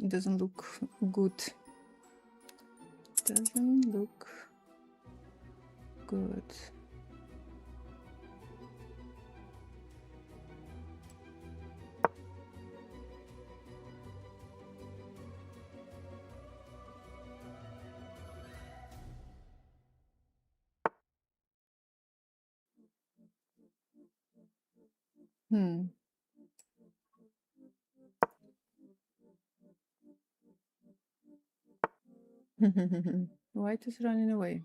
Doesn't look good. Doesn't look good. White is running away.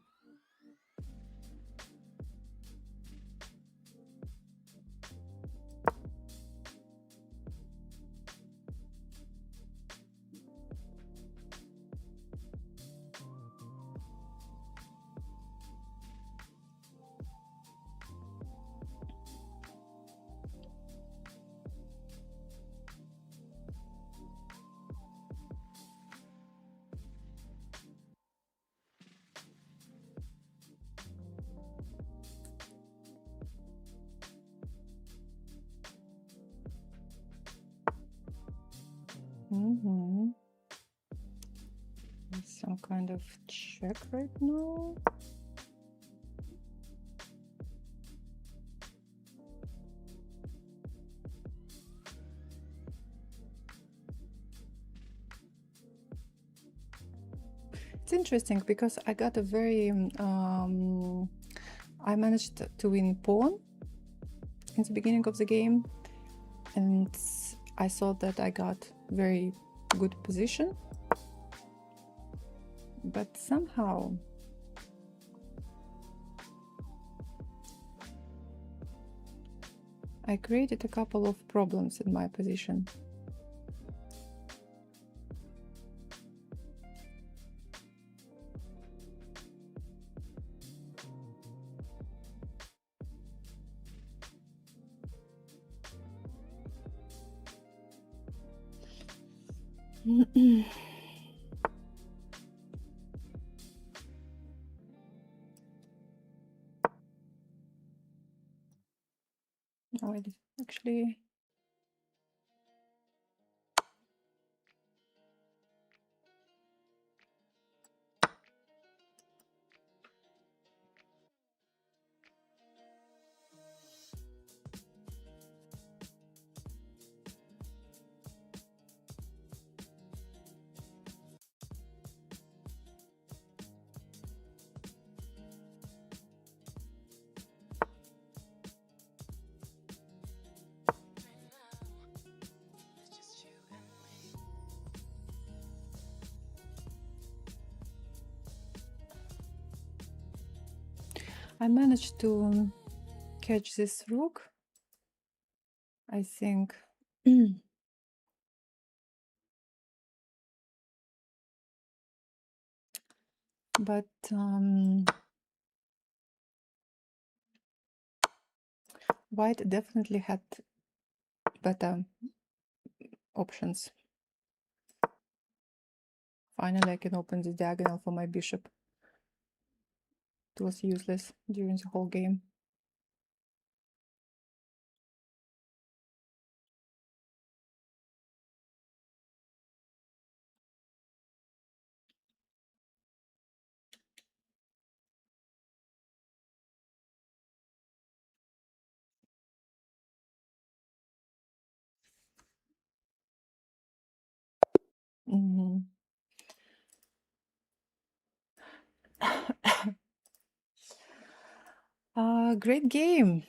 Some kind of check right now. It's interesting because I got a very I managed to win pawn in the beginning of the game, and I thought that I got very good position, but somehow I created a couple of problems in my position. Oh, it is actually I managed to catch this rook, I think. But white definitely had better options. Finally, I can open the diagonal for my bishop. It was useless during the whole game. Great game.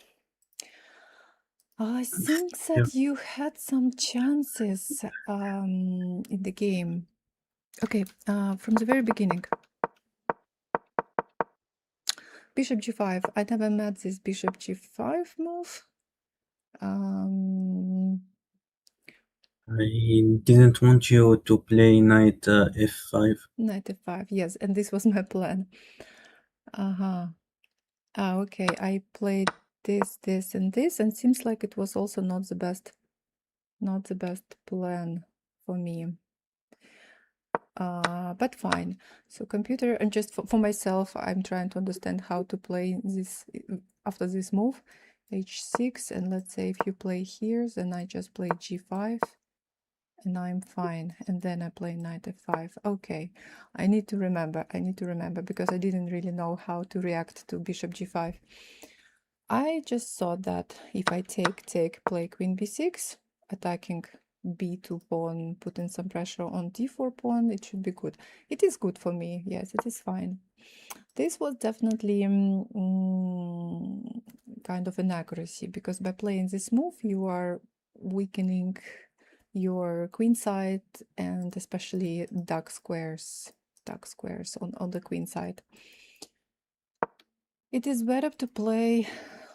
I think that you had some chances in the game. Okay, from the very beginning. Bishop g5. I never met this bishop g5 move. I didn't want you to play knight f5. Knight f5, yes, and this was my plan. Okay, I played this, this, and this, and seems like it was also not the best plan for me. But fine. So computer, and just for myself, I'm trying to understand how to play this after this move, h6, and let's say if you play here, then I just play g5, and I'm fine. And then I play knight f5. Okay, I need to remember because I didn't really know how to react to bishop g5. I just thought that if I take, play queen b6, attacking b2 pawn, putting some pressure on d4 pawn, it should be good. It is good for me. Yes, it is fine. This was definitely kind of inaccuracy, because by playing this move, you are weakening your queen side and especially dark squares on the queen side. It is better to play.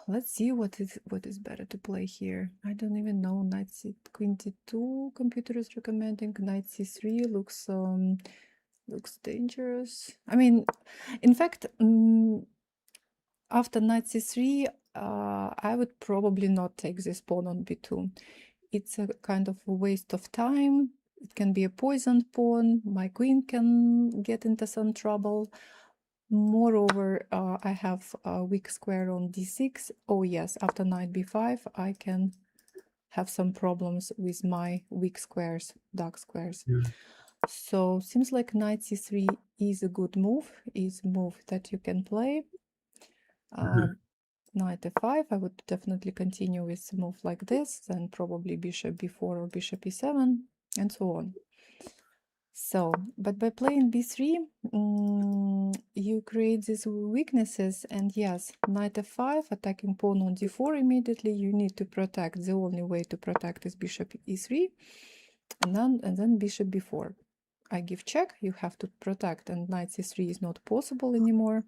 Let's see what is better to play here. I don't even know. Knight c, queen d2. Computer is recommending knight c3. Looks dangerous. I mean, in fact, after knight c3, I would probably not take this pawn on b2. It's a kind of a waste of time. It can be a poisoned pawn. My queen can get into some trouble. Moreover, I have a weak square on d6. Oh yes, after knight b5, I can have some problems with my weak squares, dark squares. So seems like knight c3 is a good move, is a move that you can play. Knight f5, I would definitely continue with a move like this, then probably bishop b4 or bishop e7, and so on. So, but by playing b3, you create these weaknesses, and yes, knight f5, attacking pawn on d4 immediately, you need to protect. The only way to protect is bishop e3, and then bishop b4. I give check, you have to protect, and knight c3 is not possible anymore,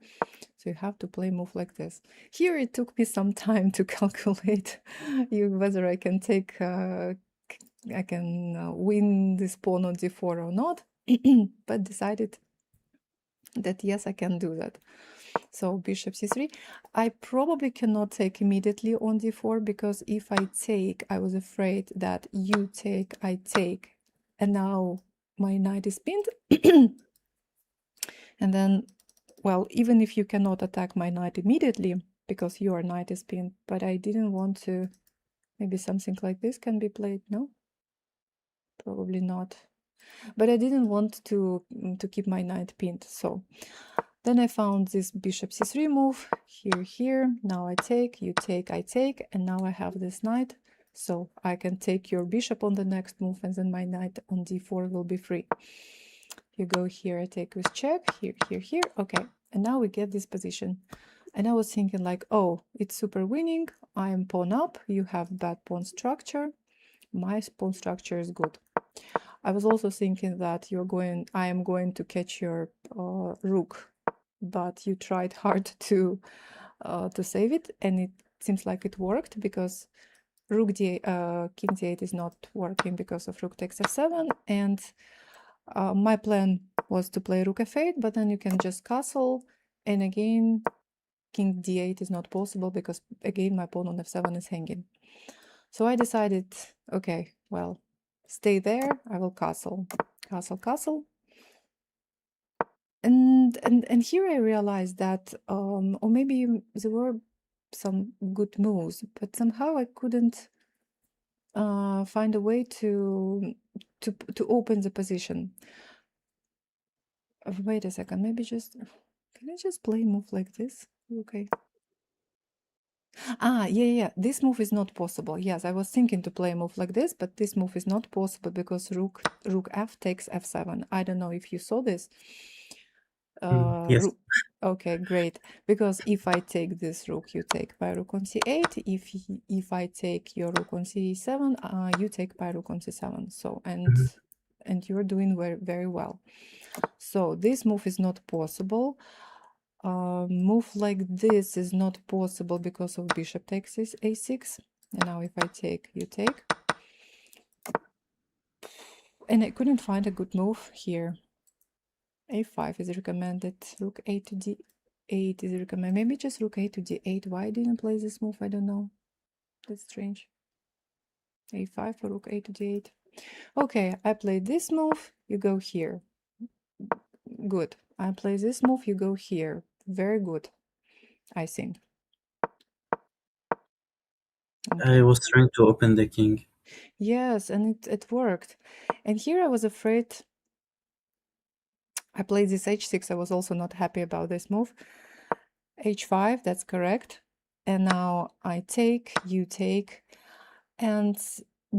so you have to play a move like this. Here it took me some time to calculate whether I can take I can win this pawn on d4 or not, but decided that yes, I can do that. So bishop c3. I probably cannot take immediately on d4, because if I take, I was afraid that you take, I take, and now my knight is pinned. And then, well, even if you cannot attack my knight immediately, because your knight is pinned, but I didn't want to, maybe something like this can be played, no? Probably not. But I didn't want to keep my knight pinned, so then I found this bishop c3 move, here, now I take, you take, I take, and now I have this knight, so I can take your bishop on the next move, and then my knight on d4 will be free. You go here, I take with check, here, okay, and now we get this position. And I was thinking like, oh, it's super winning, I am pawn up, you have bad pawn structure, my pawn structure is good. I was also thinking that I am going to catch your rook, but you tried hard to to save it, and it seems like it worked because rook d king d8 is not working because of rook takes f7, and my plan was to play rook f8, but then you can just castle, and again king d8 is not possible because again my pawn on f7 is hanging. So I decided, okay, well, stay there, I will castle, castle. And here I realized that, or maybe there were some good moves, but somehow I couldn't find a way to open the position. Wait a second, maybe just, can I just play a move like this? Okay. Yeah, this move is not possible. Yes, I was thinking to play a move like this, but this move is not possible because rook f takes f7. I don't know if you saw this. Yes. Okay, great. Because if I take this rook, you take my rook on c8. If I take your rook on c7, you take my rook on c7. So and you're doing very well. So this move is not possible. Move like this is not possible because of bishop takes a6. And now if I take, you take. And I couldn't find a good move here. a5 is recommended. Rook a to d8 is recommended. Maybe just rook a to d8. Why I didn't play this move? I don't know. That's strange. a5 for rook a to d8. Okay, I play this move. You go here. Good. I play this move. You go here. Very good, I think. I was trying to open the king. Yes, and it worked. And here I was afraid. I played this h6. I was also not happy about this move. h5, that's correct. And now I take, you take. And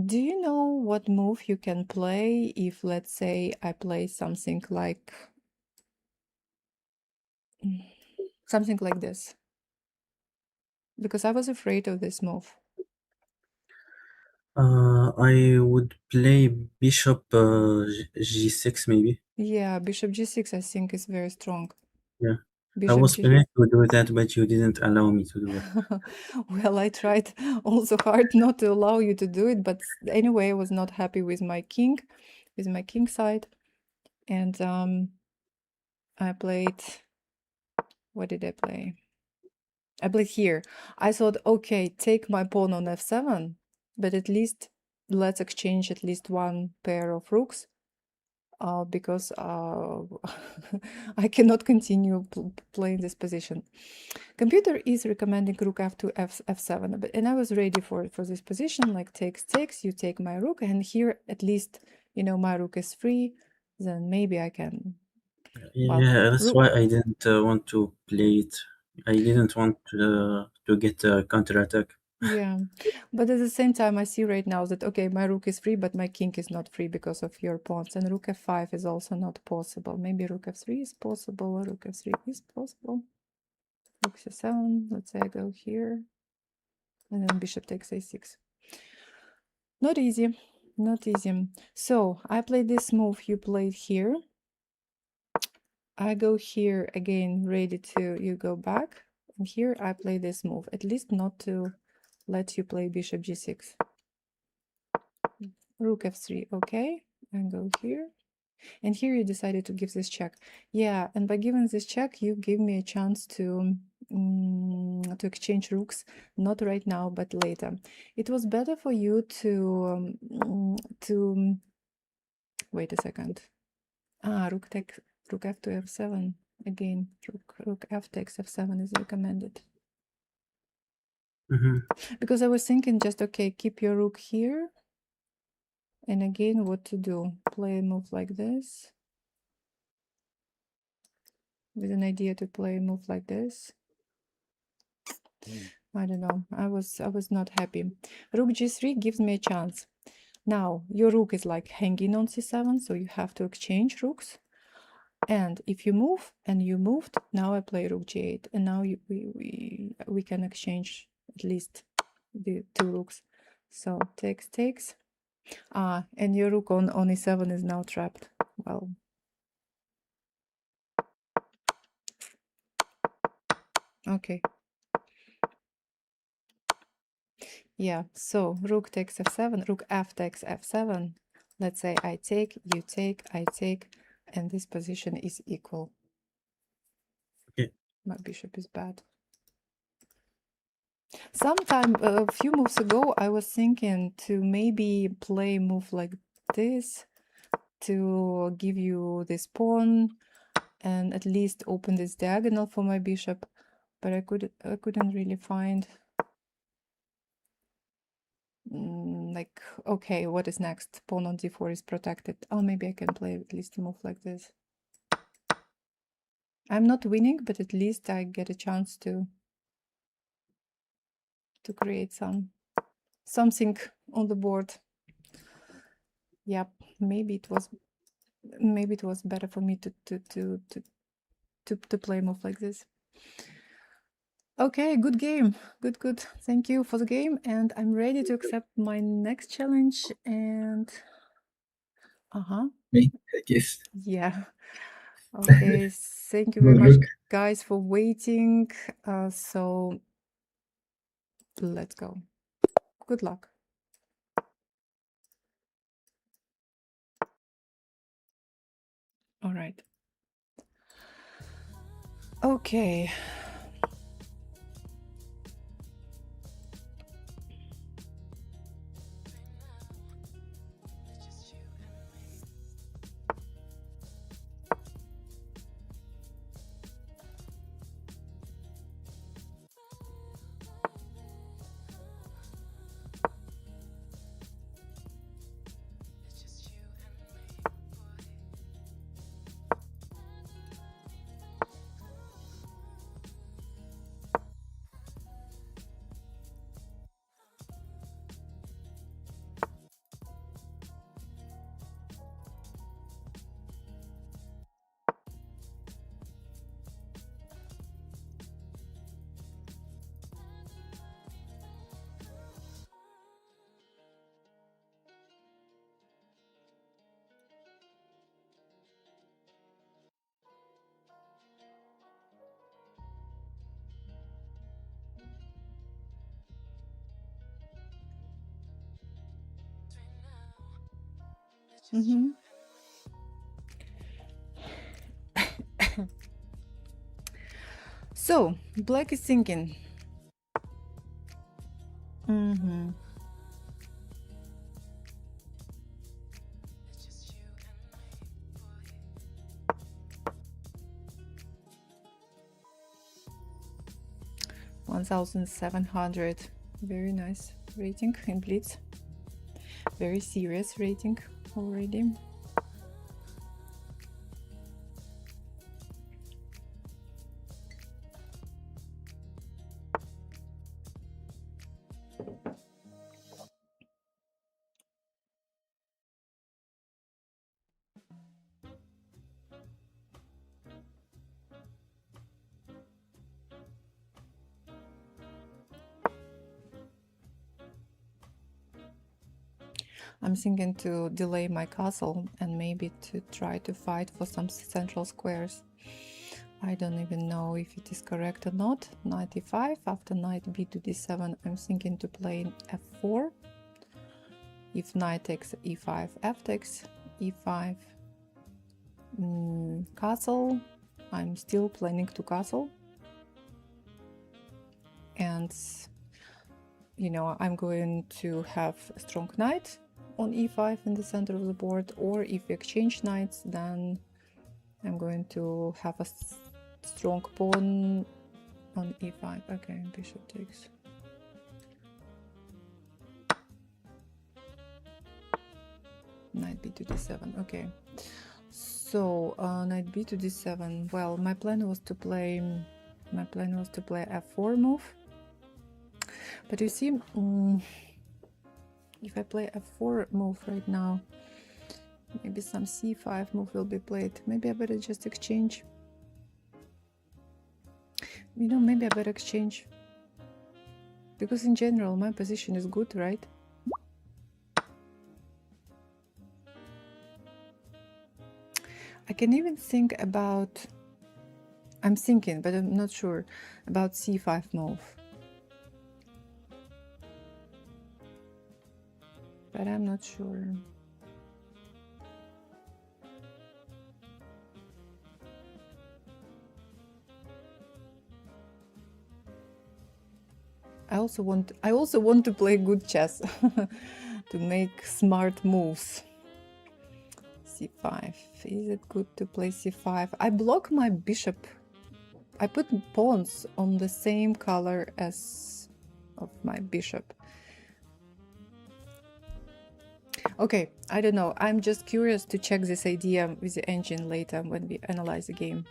do you know what move you can play if, let's say, I play something like this? Because I was afraid of this move. I would play bishop g6 maybe. Yeah, bishop g6 I think is very strong. Yeah. I Bishop was g. planning to do that, but you didn't allow me to do it. Well, I tried also hard not to allow you to do it, but anyway, I was not happy with my king side. And I played, what did I play? I played here. I thought, okay, take my pawn on f7, but at least let's exchange at least one pair of rooks, because I cannot continue playing this position. Computer is recommending rook f2 f7, and I was ready for this position, like takes, you take my rook, and here at least, you know, my rook is free, then maybe I can. Well, Yeah, that's why I didn't want to play it. I didn't want to get a counterattack. yeah, but at the same time, I see right now that, okay, my rook is free, but my king is not free because of your pawns, and rook f5 is also not possible. Maybe rook f3 is possible, or rook f3 is possible. Rook c7, let's say I go here, and then bishop takes a6. Not easy, not easy. So I played this move, you played here. I go here again, ready to, you go back. And here I play this move, at least not to let you play bishop g6. Rook f3, okay, and go here. And here you decided to give this check. Yeah, and by giving this check, you give me a chance to exchange rooks, not right now, but later. It was better for you to wait a second. Rook f to f7 again. Rook f takes f7 is recommended. Because I was thinking just, okay, keep your rook here. And again, what to do? Play a move like this. With an idea to play a move like this. I don't know. I was not happy. Rook g3 gives me a chance. Now, your rook is like hanging on c7, so you have to exchange rooks. And if you move, and you moved, now I play rook g8, and now we can exchange at least the two rooks. So takes. And your rook on e7 is now trapped. Well, okay. Yeah, so rook takes f7, rook f takes f7. Let's say I take, you take, I take, and this position is equal. Okay. My bishop is bad. Sometime, a few moves ago, I was thinking to maybe play a move like this to give you this pawn and at least open this diagonal for my bishop, but I couldn't really find like, okay, what is next? Pawn on d4 is protected. Oh, maybe I can play at least a move like this. I'm not winning, but at least I get a chance to create something on the board. Yep, maybe it was better for me to play a move like this. Okay, good game. Good. Thank you for the game, and I'm ready to accept my next challenge. And Me, I guess. yeah. Okay, thank you very Good much, luck. guys, for waiting. So let's go. Good luck. All right. Okay. So black is thinking. 1700. Very nice rating in Blitz. Very serious rating already. I'm thinking to delay my castle and maybe to try to fight for some central squares. I don't even know if it is correct or not. Knight e5, after knight b to d7, I'm thinking to play f4. If knight takes e5, f takes e5. Castle, I'm still planning to castle. And, you know, I'm going to have a strong knight on e5 in the center of the board, or if we exchange knights, then I'm going to have a strong pawn on e5. Okay, bishop takes. Knight b to d7. Okay, so knight b to d7. Well, my plan was to play f4 move, but you see, if I play f4 move right now, maybe some c5 move will be played. Maybe I better just exchange. You know, maybe I better exchange. Because in general, my position is good, right? I can even think about... I'm thinking, but I'm not sure about c5 move. but I'm not sure. I also want to play good chess to make smart moves. C5. Is it good to play C5? I block my bishop. I put pawns on the same color as of my bishop. Okay, I don't know. I'm just curious to check this idea with the engine later when we analyze the game.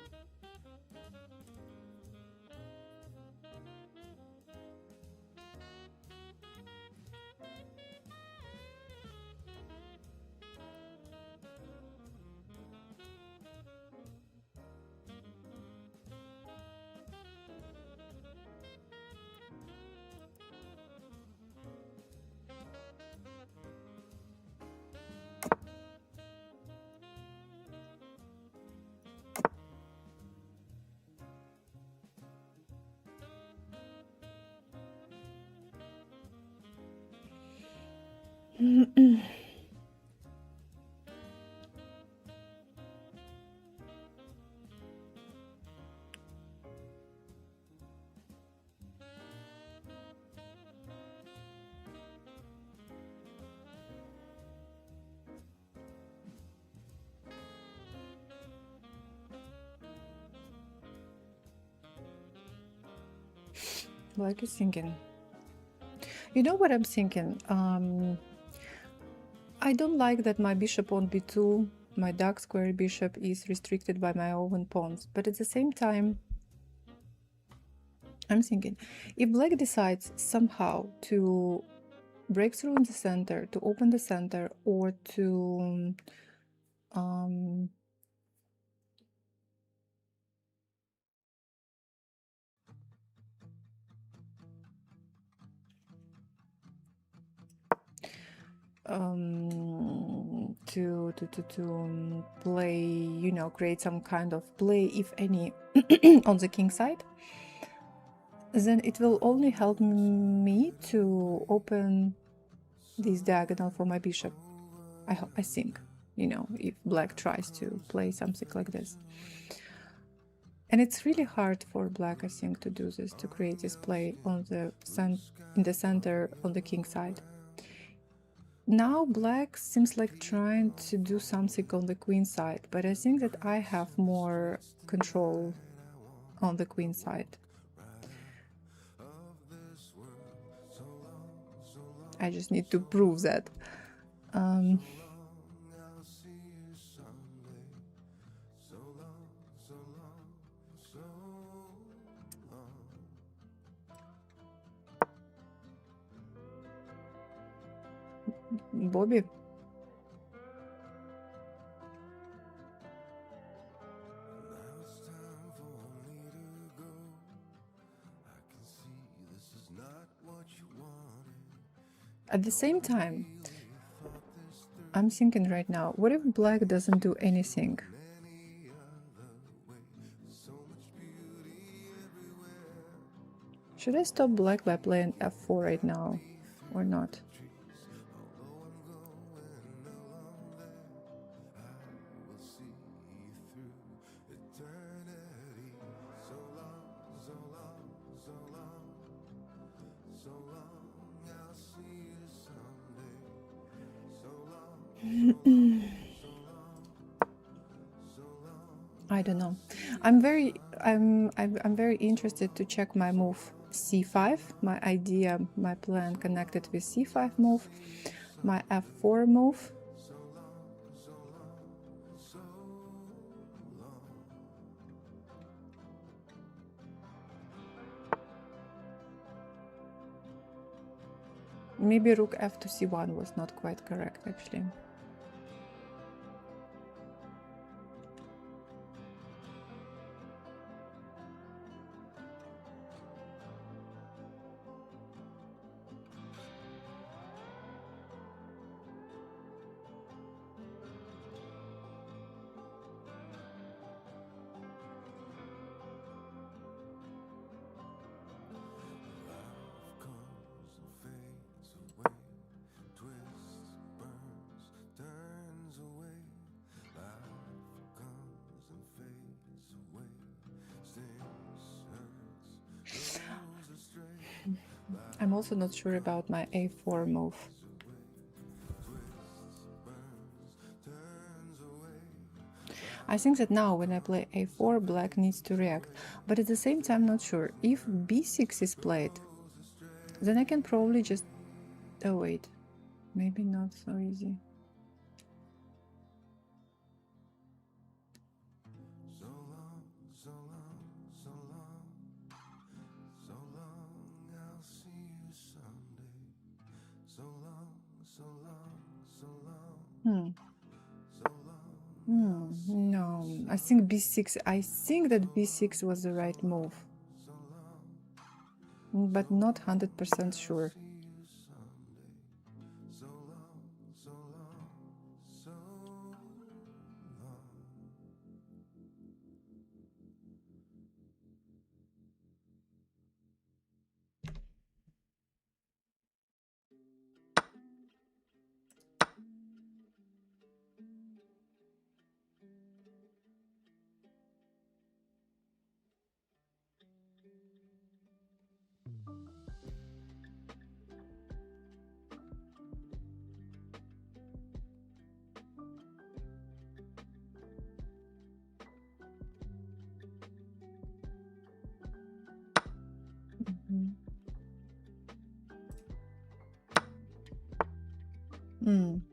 Like you're thinking. You know what I'm thinking? I don't like that my bishop on b2, my dark square bishop is restricted by my own pawns. But at the same time, I'm thinking, if black decides somehow to break through in the center, to open the center, or to play, you know, create some kind of play, if any, on the king side, then it will only help me to open this diagonal for my bishop. I think, you know, if black tries to play something like this. And it's really hard for black, I think, to do this, to create this play on the in the center on the king side. Now black seems like trying to do something on the queen side, but I think that I have more control on the queen side. I just need to prove that. Bobby. At the same time, I'm thinking right now, what if black doesn't do anything? Should I stop black by playing f4 right now or not? I don't know. I'm very interested to check my move c5, my idea, my plan connected with c5 move, my f4 move. Maybe rook f to c1 was not quite correct, actually. I'm also not sure about my a4 move. I think that now when I play a4, black needs to react, but at the same time not sure. If b6 is played, then I can probably just... Oh wait, maybe not so easy. No, I think b6. I think that b6 was the right move, but not 100% sure.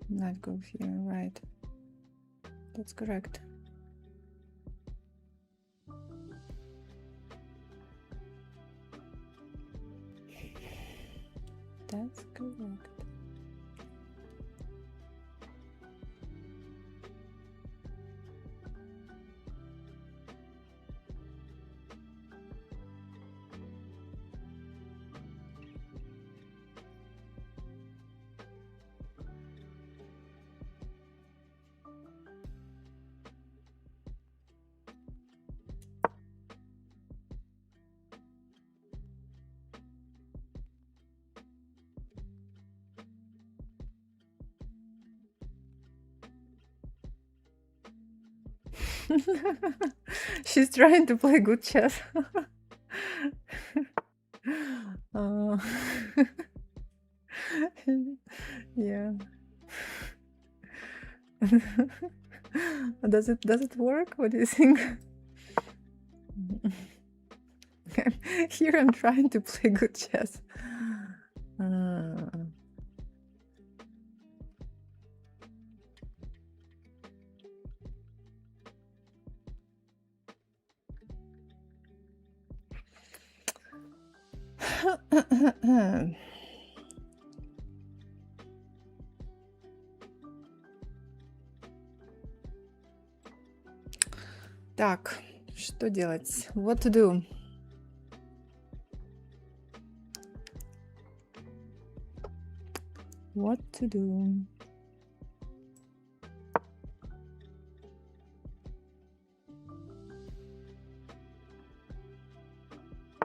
Not go here, right? That's correct. That's correct. She's trying to play good chess. Yeah. Does it work? What do you think? Here I'm trying to play good chess. Так, что делать? What to do? What to do?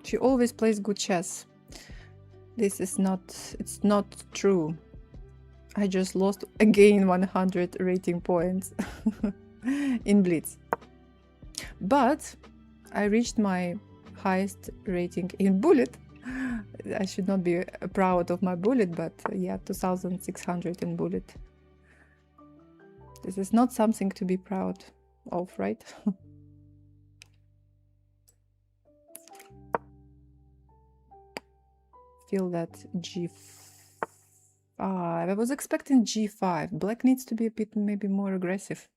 She always plays good chess. This is not, it's not true. I just lost again 100 rating points in Blitz. But I reached my highest rating in Bullet. I should not be proud of my Bullet, but yeah, 2600 in Bullet. This is not something to be proud of, right? Feel that G5. I was expecting G5. Black needs to be a bit maybe more aggressive.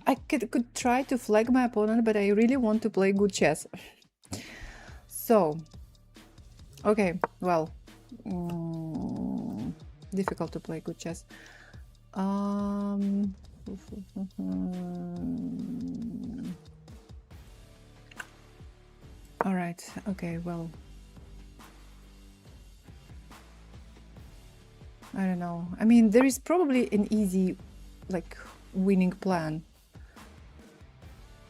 I could try to flag my opponent, but I really want to play good chess. So, okay, well, difficult to play good chess. All right. Okay. Well, I don't know. I mean, there is probably an easy, like, winning plan,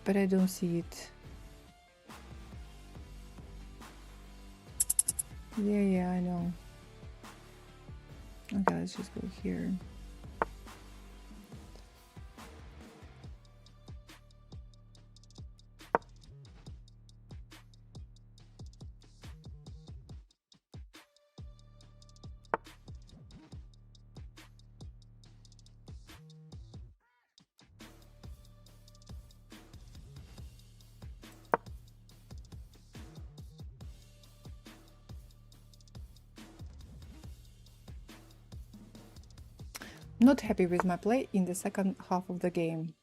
but I don't see it. Yeah, I know. Okay, let's just go here. Not happy with my play in the second half of the game.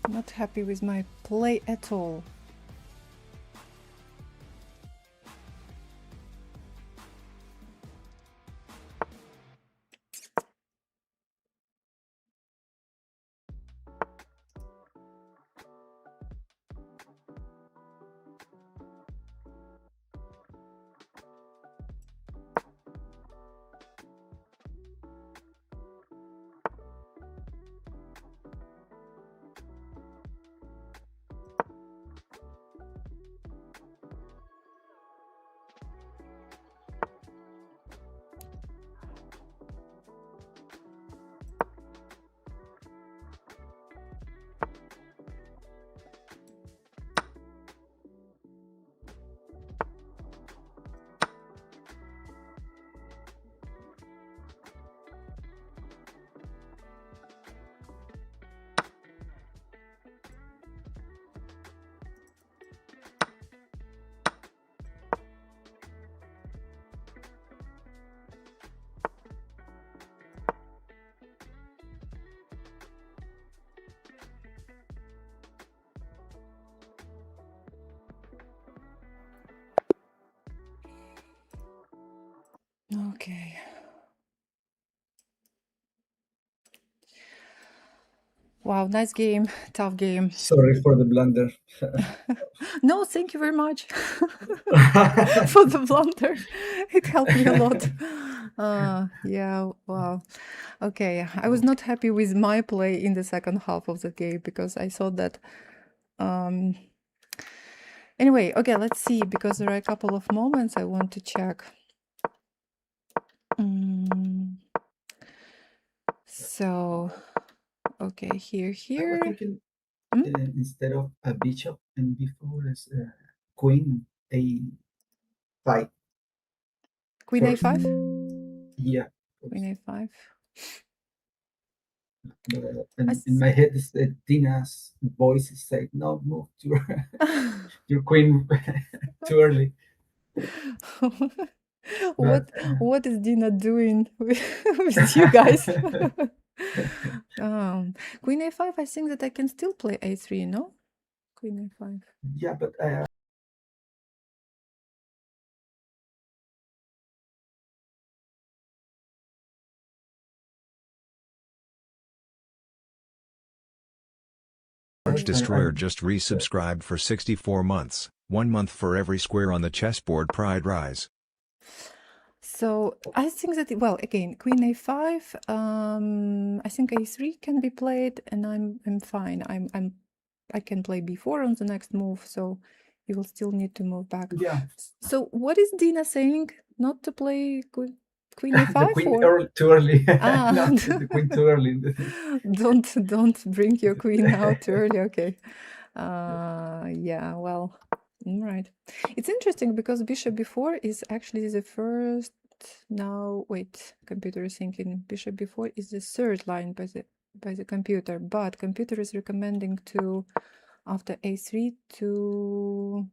Not happy with my play at all. Okay. Wow, nice game, tough game. Sorry for the blunder. No, thank you very much for the blunder. It helped me a lot. Yeah, wow. Okay, I was not happy with my play in the second half of the game because I thought that. Anyway, okay, let's see, because there are a couple of moments I want to check. So, okay, here. I was thinking Hmm? instead of a bishop and before is queen a5. Queen First. a5? Yeah. Queen a5. In my head, Dina's voice is saying, "No, move your queen too early." What is Dina doing with you guys? Queen a5, I think that I can still play a3, no? Queen a5. Yeah, but Destroyer just resubscribed for 64 months, 1 month for every square on the chessboard. Pride rise. So I think that, well, again, Queen a5. I think a3 can be played, and I'm fine. I can play b4 on the next move, so you will still need to move back. yeah. So what is Dina saying? Not to play Queen a5? The queen too early. Ah, No, the queen too early. don't bring your queen out too early. Okay. Yeah, well, all right. It's interesting because bishop b4 is actually the first. Now, wait, computer is thinking bishop b4 is the third line, but by the computer, but computer is recommending to after a3 to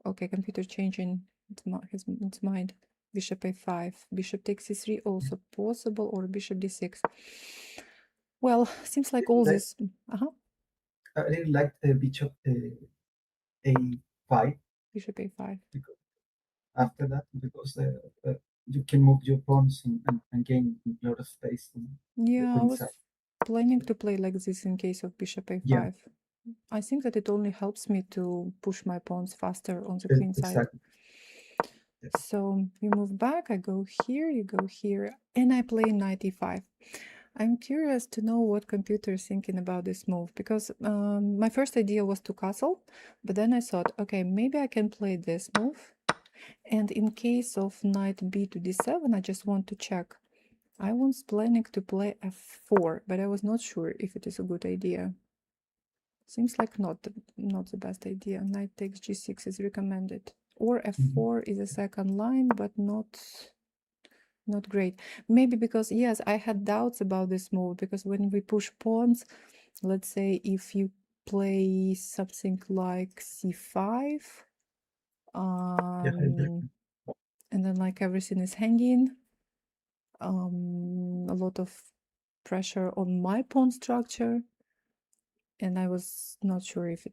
okay, computer changing its mind. Bishop a5, bishop takes c3 also possible, or bishop d6. Well, seems like all this. I really like the bishop a5. Bishop a5. After that, because you can move your pawns and gain a lot of space. Yeah, I was planning to play like this in case of bishop a5. Yeah. I think that it only helps me to push my pawns faster on the queen side. So you move back, I go here, you go here, and I play knight e5. I'm curious to know what computer is thinking about this move, because my first idea was to castle, but then I thought, okay, maybe I can play this move. And in case of knight b to d7, I just want to check. I was planning to play f4, but I was not sure if it is a good idea. Seems like not the best idea. Knight takes g6 is recommended. Or f4 is a second line, but not great. Maybe because, yes, I had doubts about this move, because when we push pawns, let's say if you play something like c5, and then like everything is hanging, a lot of pressure on my pawn structure, and I was not sure if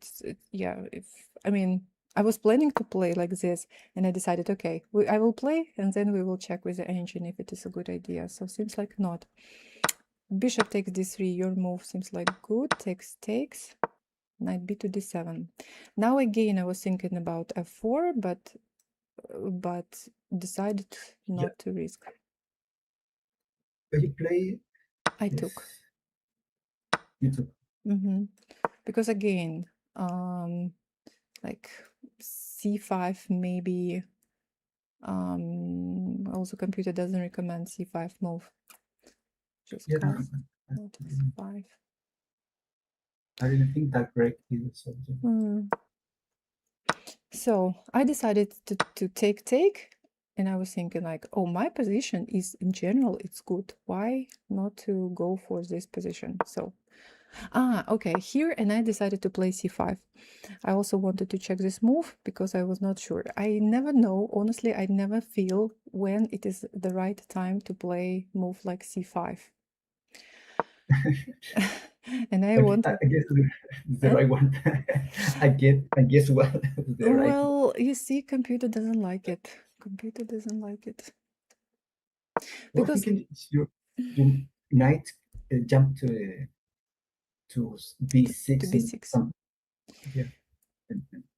I was planning to play like this, and I decided, okay, I will play, and then we will check with the engine if it is a good idea. So seems like not. Bishop takes d3, your move seems like good. Takes, knight b to d7. Now again, I was thinking about f4, but decided not to risk. But you play? I took. You took. Because again, like c5 maybe. Also, computer doesn't recommend c5 move. Just cast. F5. I didn't think that break either. So I decided to take, and I was thinking like, oh, my position is in general it's good. Why not to go for this position? So okay, here, and I decided to play c5. I also wanted to check this move because I was not sure. I never know, honestly, I never feel when it is the right time to play move like c5. And I wanted. I guess the right one. I guess well. Well, you see, computer doesn't like it. Computer doesn't like it. Because your knight jump to b6. To b6.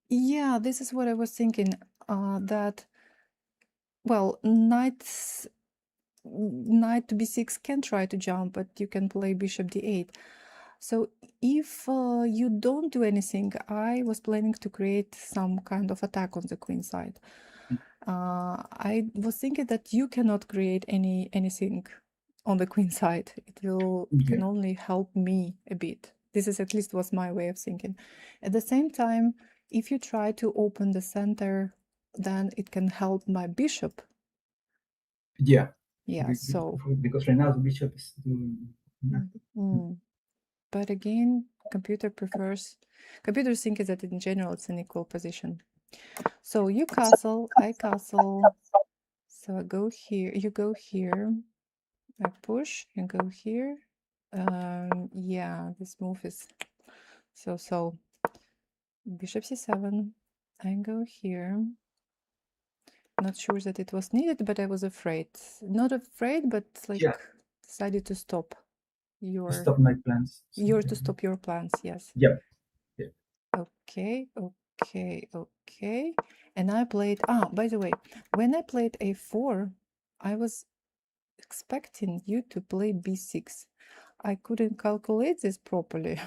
Yeah, this is what I was thinking. That, well, knight to b6 can try to jump, but you can play bishop d8. So if you don't do anything, I was planning to create some kind of attack on the queen side. I was thinking that you cannot create anything on the queen side. It can only help me a bit. This is at least was my way of thinking. At the same time, if you try to open the center, then it can help my bishop. Yeah. So because right now the bishop is doing nothing. But again, computer thinking that in general it's an equal position. So you castle, I castle. So I go here, you go here. I push and go here. Yeah, this move is so. Bishop c7. I go here. Not sure that it was needed, but I was afraid. Not afraid, but like decided to stop stop my plans. To stop your plans, yes. Yep. Okay. And I played, by the way, when I played a4, I was expecting you to play b6. I couldn't calculate this properly.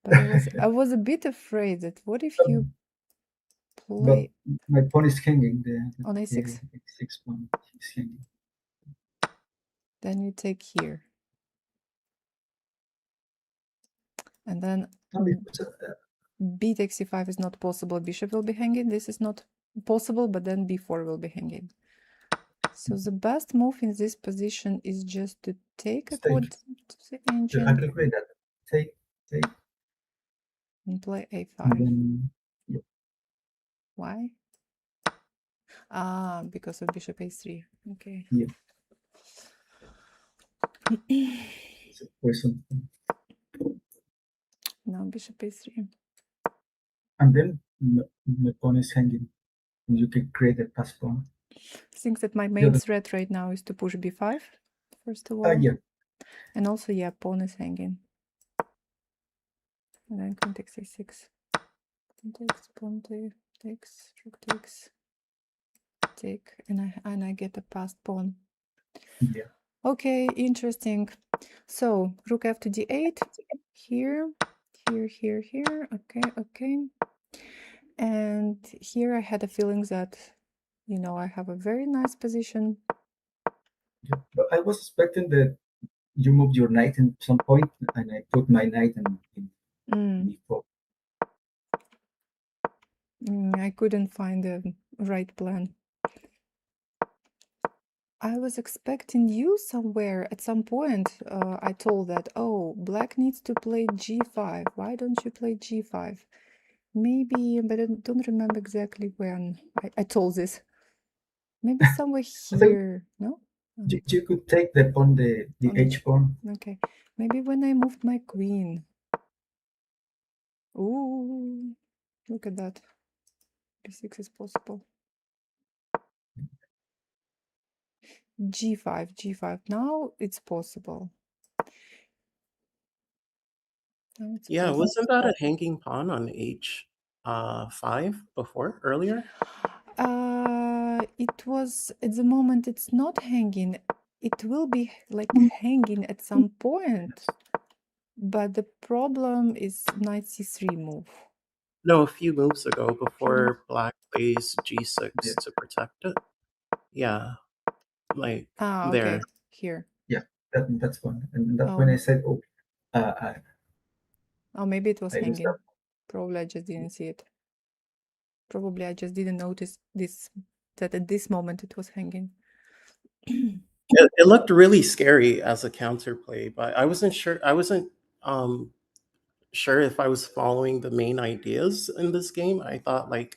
But I was a bit afraid that what if you play... But my pawn is hanging on a6. A6 pawn is hanging. Then you take here. And then b takes c5 is not possible. Bishop will be hanging. This is not possible, but then b4 will be hanging. So the best move in this position is just to take a Stay. pawn to the I engine calculate that. Take. and play And a5. then, yeah. Why? Because of bishop a3. Okay. Yeah. It's a poison. Now bishop a3. And then the pawn is hanging, and you can create a pass pawn. I think that my main threat right now is to push b5, first of all. Yeah. And also, yeah, pawn is hanging. And then queen takes a6. Pawn takes, rook takes, take, and I get a passed pawn. Yeah. Okay, interesting. So rook f to d8, here. Okay. And here I had a feeling that, you know, I have a very nice position. Yeah. But I was expecting that you moved your knight at some point, and I put my knight in e4. I couldn't find the right plan. I was expecting you somewhere at some point. I told that, oh, black needs to play g5. Why don't you play g5? Maybe, but I don't remember exactly when I told this. Maybe somewhere here, no? You could take the pawn, the h pawn. Okay, maybe when I moved my queen. Ooh, look at that. b6 is possible. g5. Now it's possible. Yeah, wasn't that a hanging pawn on h5 before, earlier? It was, at the moment, it's not hanging. It will be like hanging at some point. But the problem is knight c3 move. No, a few moves ago, before black plays g6 to protect it. Yeah, like okay. there. Here. Yeah, that's one. And that's when I said, oh, maybe it was hanging. Probably I just didn't see it. Probably I just didn't notice this, that at this moment it was hanging. It looked really scary as a counterplay, but I wasn't sure. I wasn't sure if I was following the main ideas in this game. I thought, like,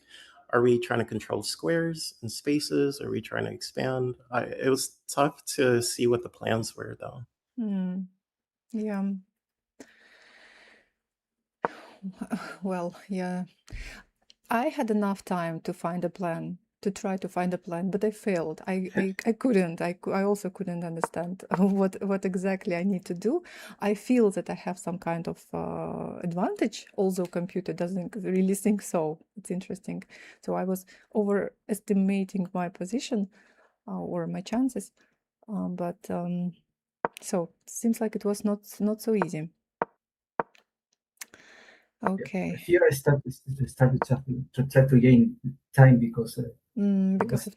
are we trying to control squares and spaces? Are we trying to expand? It was tough to see what the plans were, though. Yeah. Well, yeah. I had enough time to find a plan, to try to find a plan, but I failed. I couldn't. I also couldn't understand what exactly I need to do. I feel that I have some kind of advantage, although computer doesn't really think so. It's interesting. So I was overestimating my position or my chances, so it seems like it was not so easy. Okay. Here I started to try to gain time because of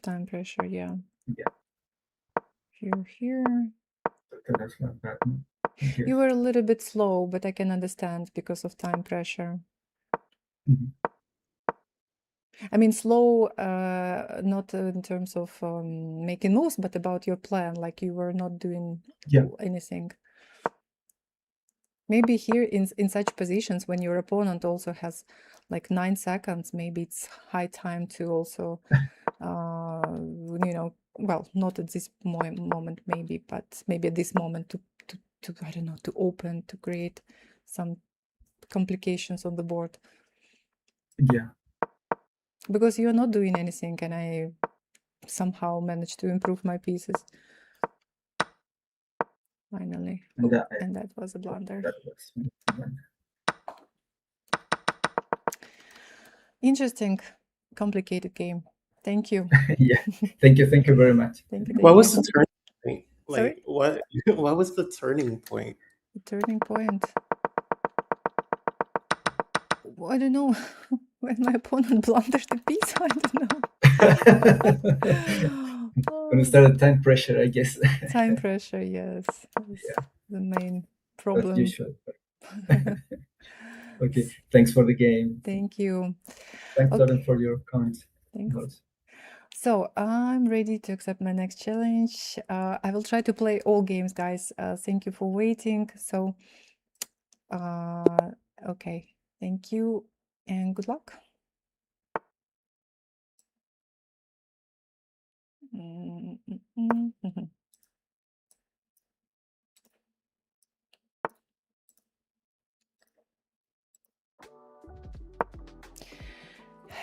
time pressure. Yeah. Here. That's not bad. You were a little bit slow, but I can understand because of time pressure. I mean, slow, not in terms of making moves, but about your plan, like you were not doing anything. Maybe here in such positions, when your opponent also has like 9 seconds, maybe it's high time to also, you know, well, not at this moment maybe, but maybe at this moment to I don't know, to open, to create some complications on the board. Yeah. Because you're not doing anything, and I somehow managed to improve my pieces. Finally. And that was a blunder. Interesting, complicated game. Thank you. Yeah. Thank you very much. Thank you. What was the turning point? Sorry? What was the turning point? The turning point. I don't know. When my opponent blundered the piece, I don't know. When it started time pressure, I guess. Time pressure, yes. That's the main problem. As usual. Okay, thanks for the game. Thank you. Thanks, Lauren, for your comments. Thanks. So I'm ready to accept my next challenge. I will try to play all games, guys. Thank you for waiting. So, okay, thank you and good luck.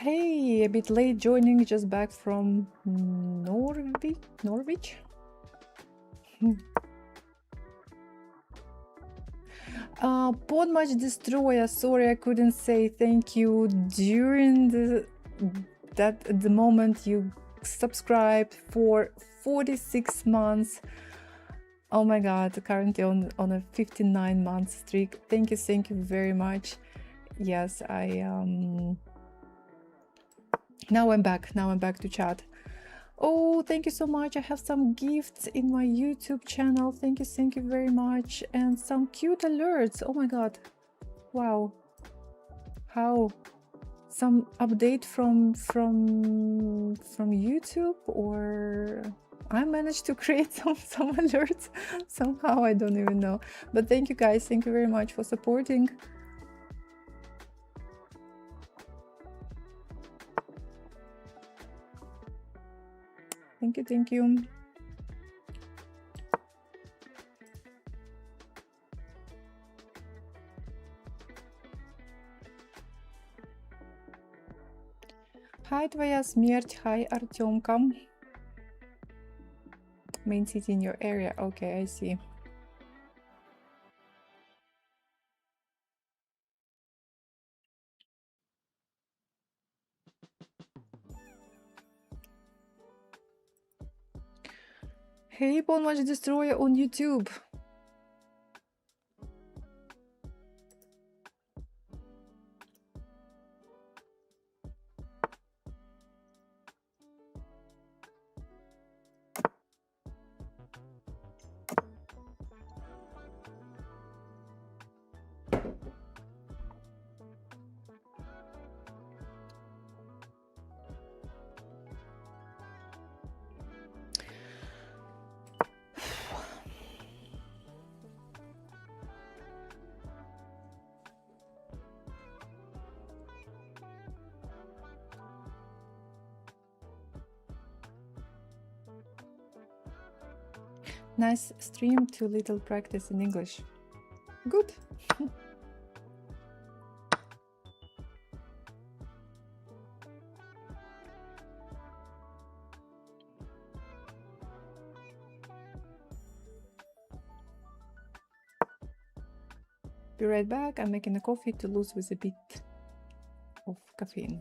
Hey, a bit late joining, just back from Norwich. Pawn Match Destroyer, sorry I couldn't say thank you during the moment you subscribed for 46 months. Oh my god, currently on a 59 month streak. Thank you very much. Yes, now I'm back to chat. Oh, thank you so much. I have some gifts in my YouTube channel. Thank you very much. And some cute alerts. Oh my god. Wow. How? Some update from YouTube, or I managed to create some alerts somehow. I don't even know. But thank you guys. Thank you very much for supporting. Thank you. Hi, твоя смерть. Hi, Артемка. Main city in your area. Okay, I see. Hey, Pawn Match Destroyer on YouTube. Nice stream, too little practice in English. Good. Be right back. I'm making a coffee to lose with a bit of caffeine.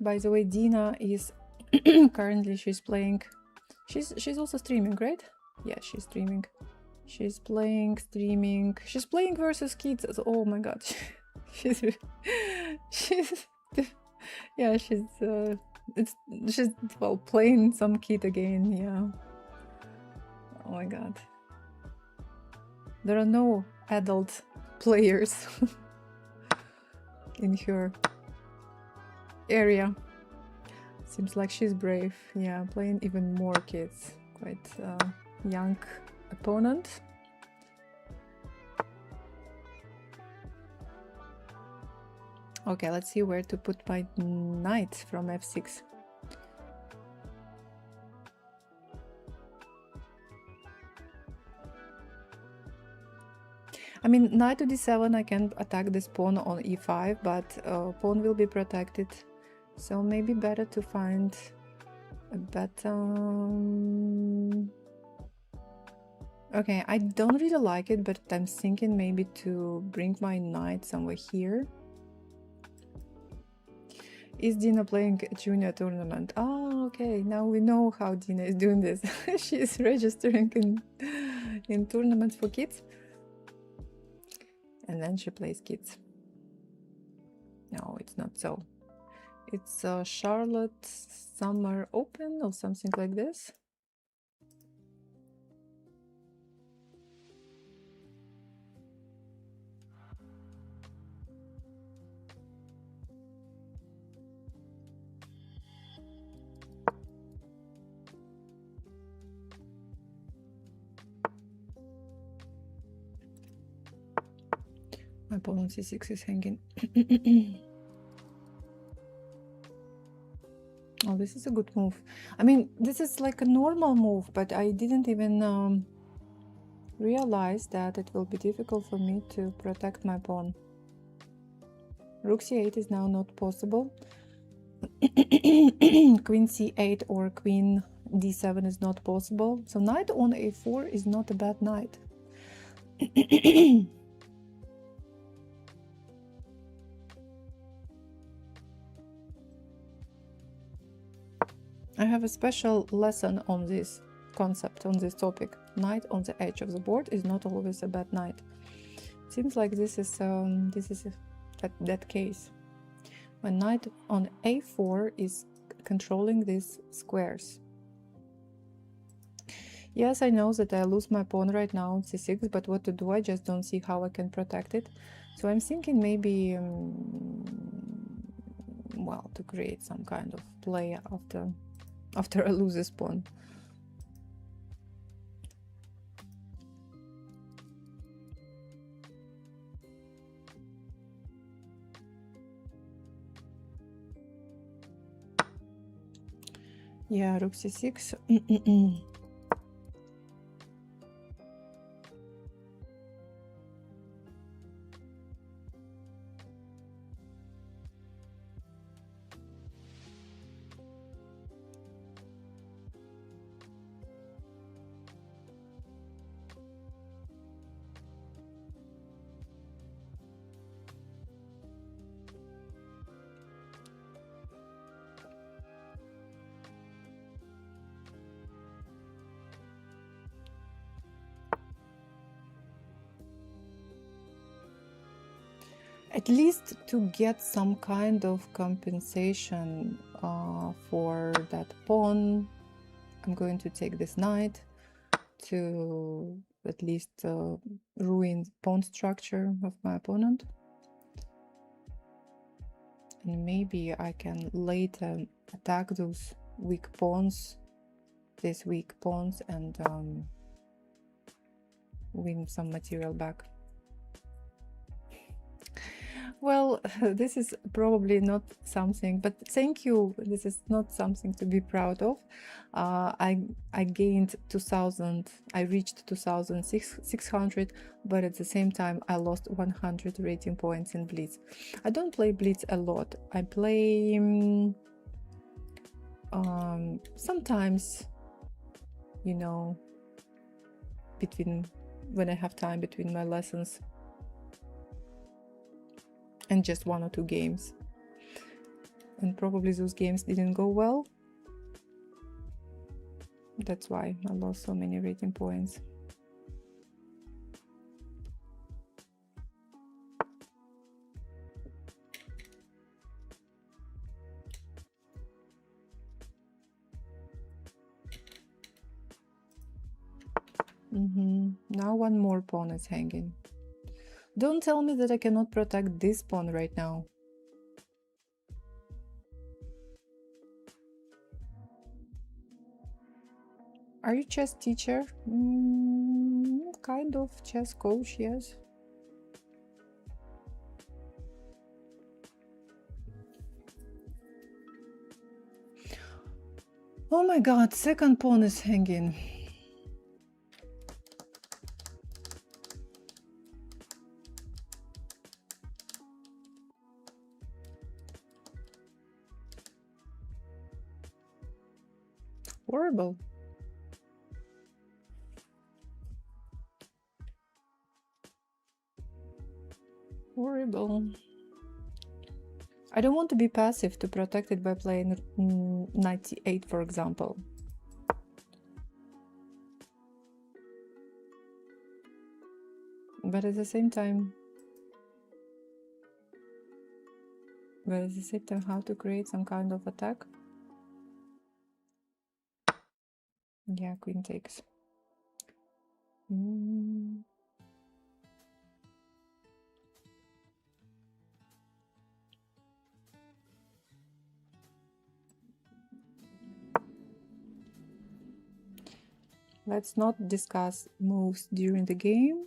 By the way, Dina is currently she's playing. She's also streaming, right? Yeah, she's streaming. She's streaming. She's playing versus kids. Oh my god, she's yeah, she's well playing some kid again. Yeah. Oh my god. There are no adult players in her area. Seems like she's brave. Yeah, playing even more kids. Quite young opponent. Okay, let's see where to put my knight from f6. I mean, knight to d7, I can attack this pawn on e5, but pawn will be protected. So maybe better to find a better... Okay, I don't really like it, but I'm thinking maybe to bring my knight somewhere here. Is Dina playing a junior tournament? Oh, okay, now we know how Dina is doing this. She's registering in tournaments for kids. And then she plays kids. No, it's not so. It's Charlotte Summer Open or something like this. My pawn c6 is hanging. Oh, this is a good move. I mean, this is like a normal move, but I didn't even realize that it will be difficult for me to protect my pawn. Rook c8 is now not possible. Queen c8 or queen d7 is not possible. So knight on a4 is not a bad knight. I have a special lesson on this concept, on this topic. Knight on the edge of the board is not always a bad knight. Seems like this is that case. When knight on a4 is controlling these squares. Yes, I know that I lose my pawn right now on c6, but what to do? I just don't see how I can protect it. So I'm thinking maybe, well, to create some kind of play after I lose this pawn. Yeah, rook c6. At least to get some kind of compensation for that pawn, I'm going to take this knight to at least ruin the pawn structure of my opponent. And maybe I can later attack those weak pawns, these weak pawns, and win some material back. Well, this is probably not something, but thank you. This is not something to be proud of. I gained 2000, I reached 2600, but at the same time I lost 100 rating points in Blitz. I don't play Blitz a lot. I play sometimes, you know, when I have time between my lessons. And just 1 or 2 games, and probably those games didn't go well. That's why I lost so many rating points. Now one more pawn is hanging. Don't tell me that I cannot protect this pawn right now. Are you chess teacher? Kind of chess coach, yes. Oh my god, second pawn is hanging. Horrible. Horrible. I don't want to be passive to protect it by playing knight c8, for example. But at the same time, but at the same time, how to create some kind of attack. Yeah, queen takes. Let's not discuss moves during the game.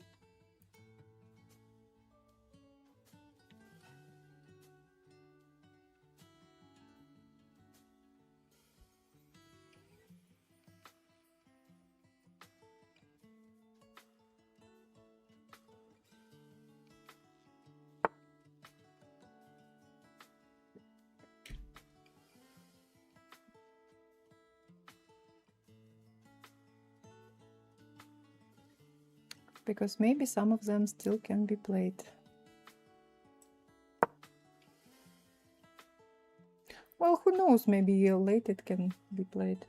Because maybe some of them still can be played. Well, who knows, maybe late it can be played.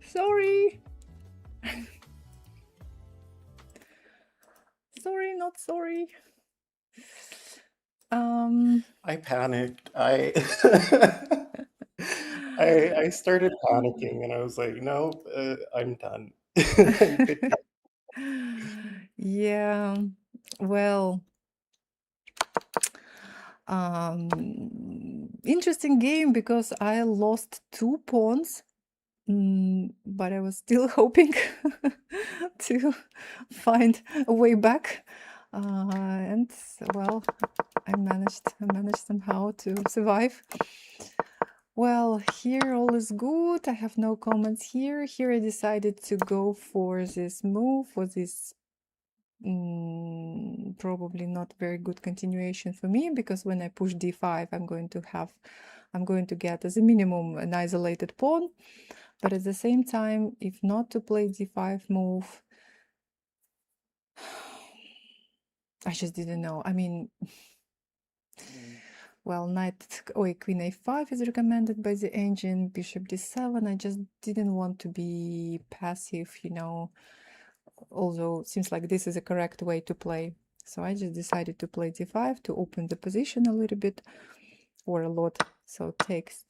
Sorry. Sorry, not sorry. I panicked. I started panicking, and I was like, "No, I'm done." Good Yeah, well, interesting game because I lost 2 pawns, but I was still hoping to find a way back, and well, I managed somehow to survive. Well, here all is good. I have no comments here. Here I decided to go for this move, for this probably not very good continuation for me, because when I push d5, I'm going to get as a minimum an isolated pawn. But at the same time, if not to play d5 move, I just didn't know. I mean, well, queen a5 is recommended by the engine, bishop d7. I just didn't want to be passive, you know, although it seems like this is a correct way to play. So I just decided to play d5 to open the position a little bit, or a lot. So takes.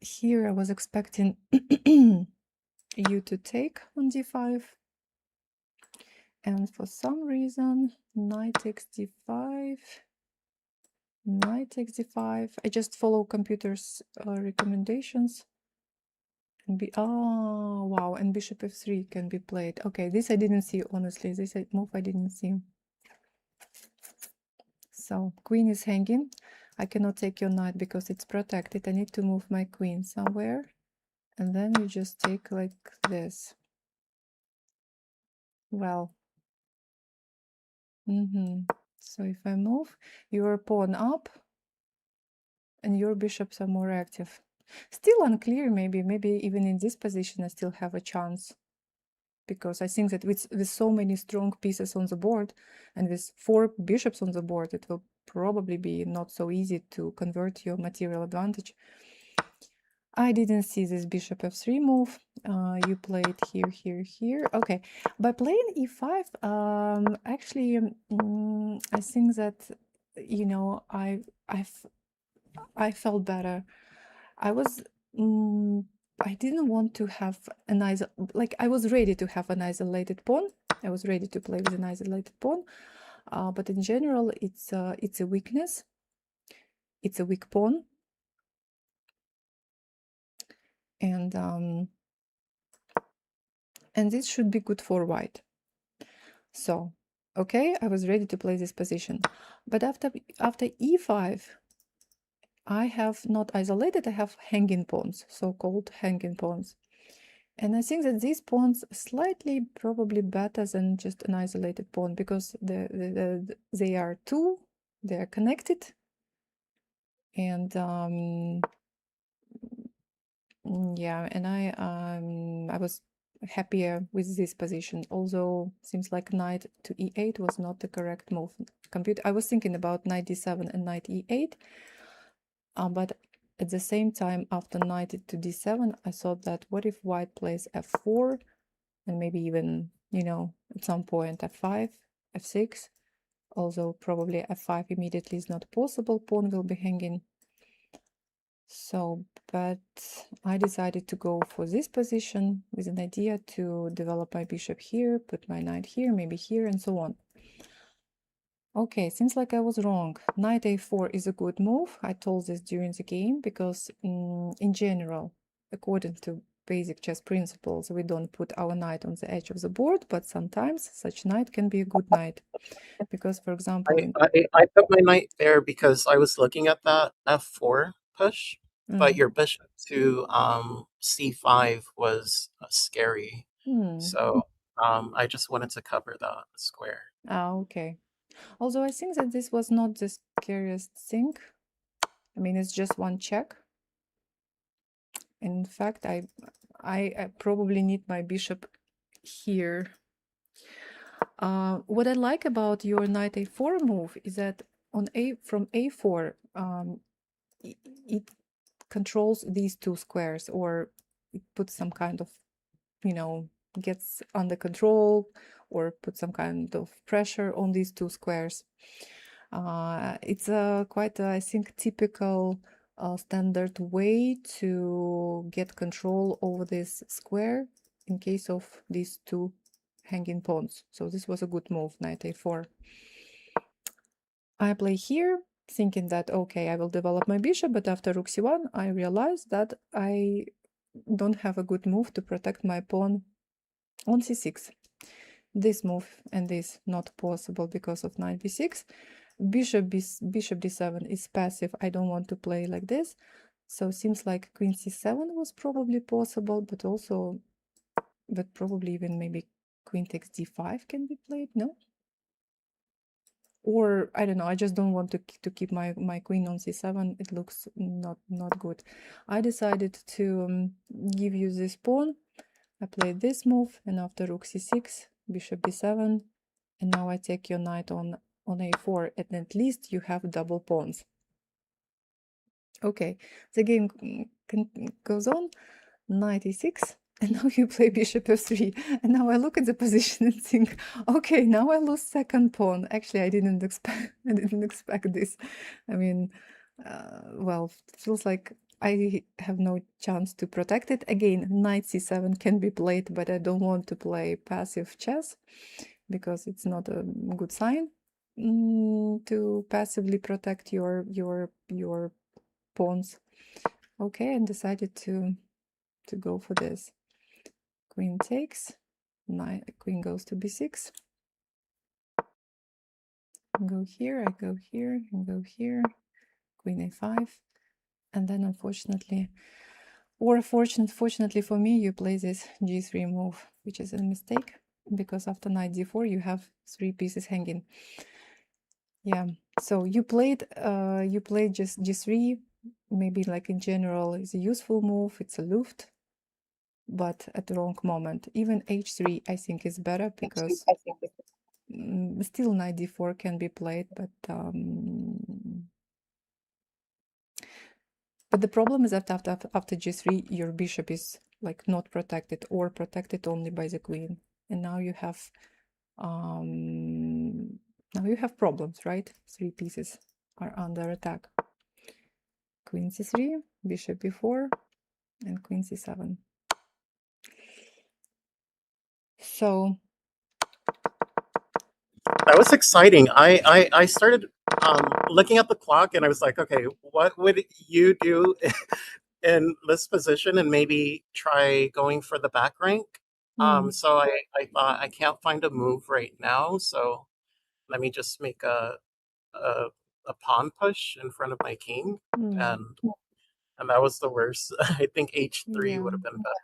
Here I was expecting you to take on d5. And for some reason, knight takes d5. Knight takes d5. I just follow computer's recommendations. And oh, wow, and bishop f3 can be played. Okay, this I didn't see, honestly. This move I didn't see. So queen is hanging. I cannot take your knight because it's protected. I need to move my queen somewhere. And then you just take like this. Well. So if I move your pawn up and your bishops are more active. Still unclear, maybe even in this position I still have a chance. Because I think that with so many strong pieces on the board and with 4 bishops on the board, it will probably be not so easy to convert your material advantage. I didn't see this bishop f3 move. You played here, here, here. Okay, by playing e5, actually, I think that, you know, I felt better. I was, I didn't want to have an I was ready to have an isolated pawn. I was ready to play with an isolated pawn, but in general, it's a weakness. It's a weak pawn, and this should be good for white. So, okay, I was ready to play this position, but after e5. I have not isolated, I have hanging pawns, so-called hanging pawns. And I think that these pawns are slightly probably better than just an isolated pawn because they are two, they are connected. And yeah, and I was happier with this position, although seems like knight to e8 was not the correct move. I was thinking about knight d7 and knight e8. But at the same time, after knight to d7, I thought that what if white plays f4 and maybe even, you know, at some point f5, f6, although probably f5 immediately is not possible, pawn will be hanging. So, but I decided to go for this position with an idea to develop my bishop here, put my knight here, maybe here, and so on. Okay, seems like I was wrong. Knight a4 is a good move. I told this during the game because in general, according to basic chess principles, we don't put our knight on the edge of the board, but sometimes such knight can be a good knight. Because, for example, I put my knight there because I was looking at that f4 push, but your bishop to c5 was scary. So I just wanted to cover that square. Okay. Although I think that this was not the scariest thing. I mean, it's just one check. In fact, I probably need my bishop here. What I like about your knight a4 move is that from a4, it controls these two squares, or it puts some kind of, you know, gets under control or put some kind of pressure on these two squares. It's quite, I think, typical standard way to get control over this square in case of these two hanging pawns. So this was a good move, knight a4. I play here, thinking that, okay, I will develop my bishop, but after rook c1, I realized that I don't have a good move to protect my pawn on c6. This move and this not possible because of knight b6. Bishop d7 is passive. I don't want to play like this. So seems like queen c7 was probably possible, but probably even maybe queen takes d5 can be played, no? Or I don't know, I just don't want to keep my queen on c7. It looks not good. I decided to give you this pawn. I played this move, and after rook c6, bishop d7, and now I take your knight on a4, and at least you have double pawns. Okay, the game goes on, knight e6, and now you play bishop f3, and now I look at the position and think, okay, now I lose second pawn. Actually, I didn't expect this. I mean, well, it feels like I have no chance to protect it. Again, knight c7 can be played, but I don't want to play passive chess because it's not a good sign to passively protect your pawns. Okay, and decided to go for this. Queen takes, queen goes to b6. Go here, I go here, and go here. queen a5, and then unfortunately, or fortunately for me, you play this g3 move, which is a mistake, because after knight d4 you have 3 pieces hanging. Yeah, so you played just g3, maybe like in general is a useful move, it's a luft, but at the wrong moment. Even h3 I think is better, because still knight d4 can be played, but the problem is that after g3 your bishop is like not protected, or protected only by the queen, and now you have problems, right? 3 pieces are under attack. Queen c3, bishop b4, and queen c7. So That was exciting. I started looking at the clock, and I was like, okay, what would you do in this position, and maybe try going for the back rank? So I thought, I can't find a move right now, so let me just make a pawn push in front of my king, and that was the worst. I think h3 would have been better.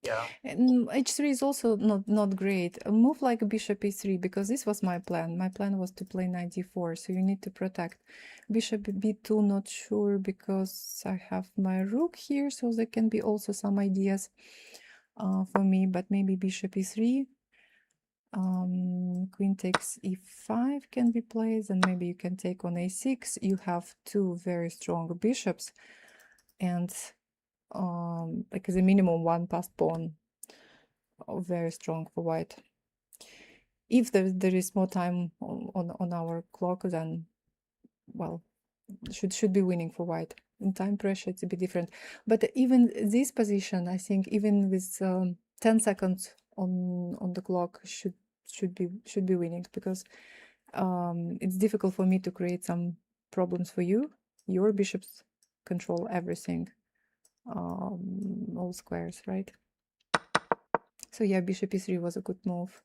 Yeah. And h3 is also not great. A move like bishop e3, because this was my plan. My plan was to play knight d4, so you need to protect. Bishop b2, not sure, because I have my rook here, so there can be also some ideas for me, but maybe bishop e3. Queen takes e5 can be played, and maybe you can take on a6. You have 2 very strong bishops, and like as a minimum 1 passed pawn, very strong for white. If there is more time on our clock, then, well, should be winning for white. In time pressure it's a bit different, but even this position, I think, even with 10 seconds on the clock, should be winning, because it's difficult for me to create some problems for you. Your bishops control everything, all squares, right? So yeah, bishop e3 was a good move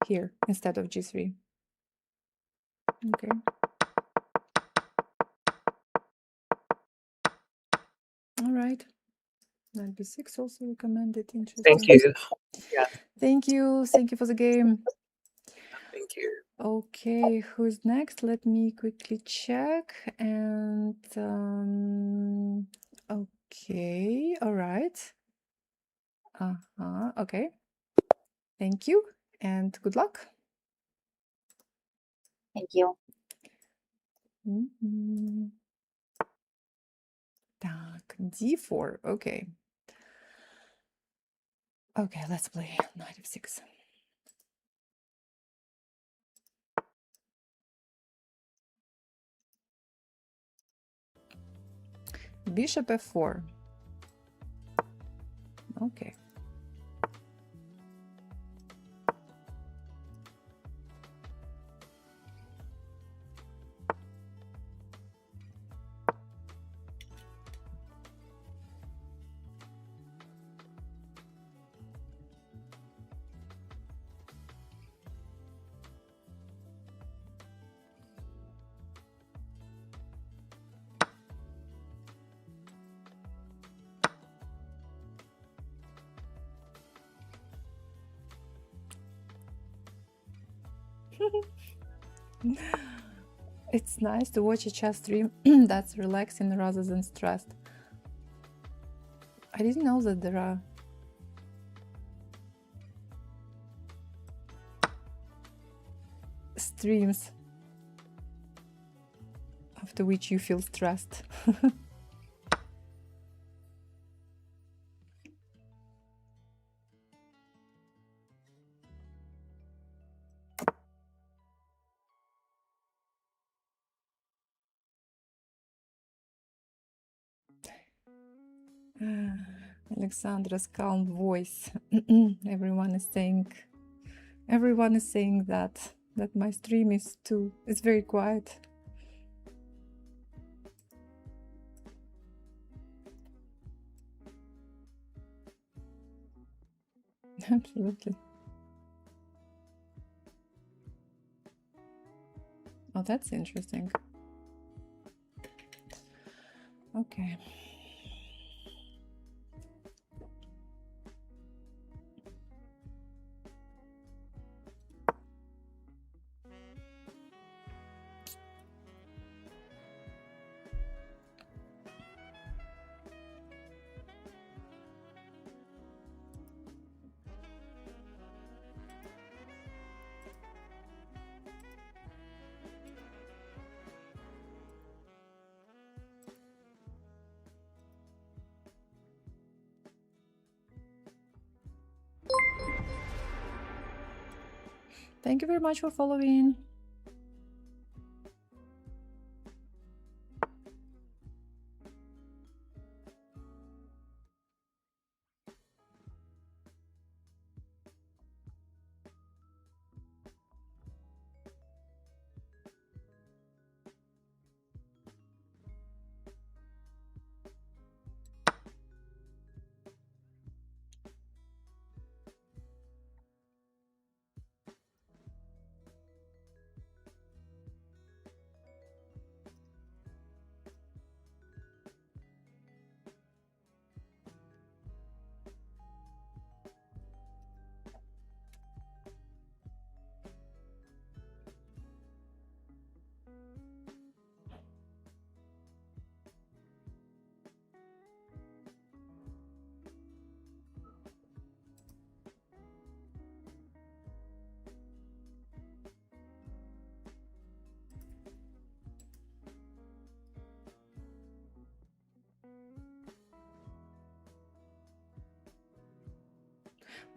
here instead of g3. Okay. All right. Knight b6 also recommended. Interesting. Thank you. Yeah. Thank you for the game. Thank you. Okay, who's next? Let me quickly check. And okay, all right. Okay. Thank you and good luck. Thank you. Так, d4. Okay. Okay, let's play knight f6. Bishop f4. Okay. It's nice to watch a chess stream that's relaxing rather than stressed. I didn't know that there are streams after which you feel stressed. Alexandra's calm voice. Everyone is saying that my stream is too, it's very quiet. Absolutely. Oh, that's interesting. Okay. Thank you very much for following.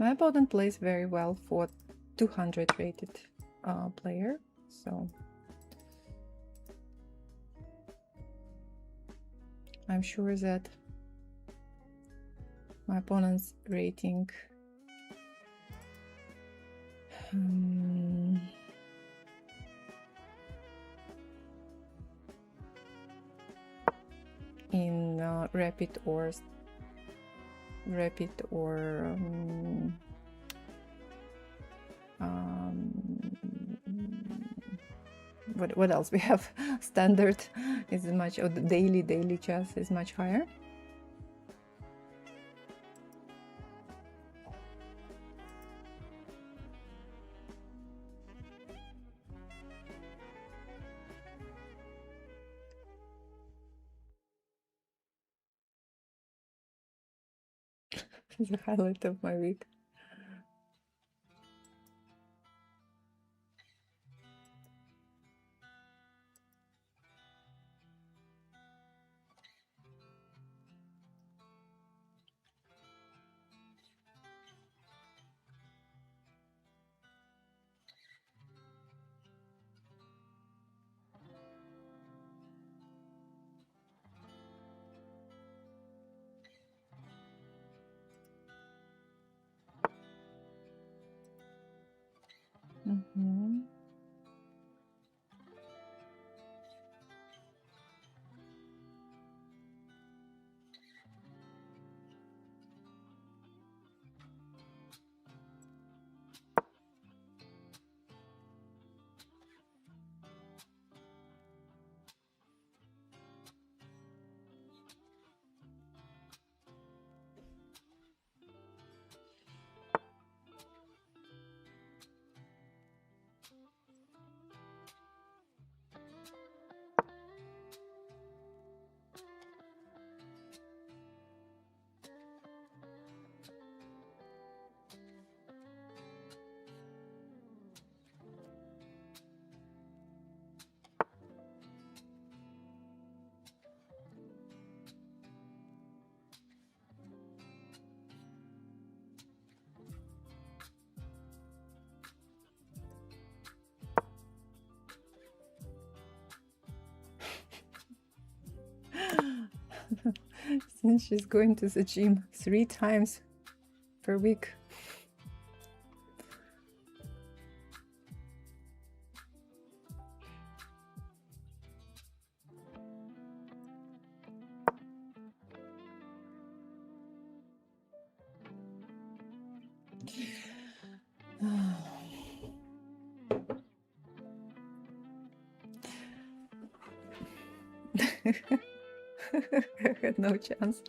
My opponent plays very well for 200 rated player, so I'm sure that my opponent's rating in rapid or what else we have, standard is much, or the daily chess is much higher. The highlight of my week. Since she's going to the gym 3 times per week. I had no chance.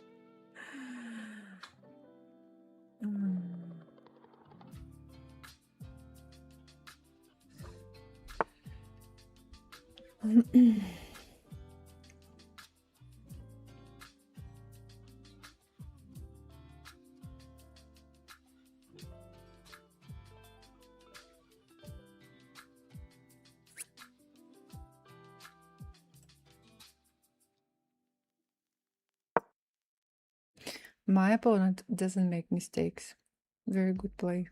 My opponent doesn't make mistakes. Very good play.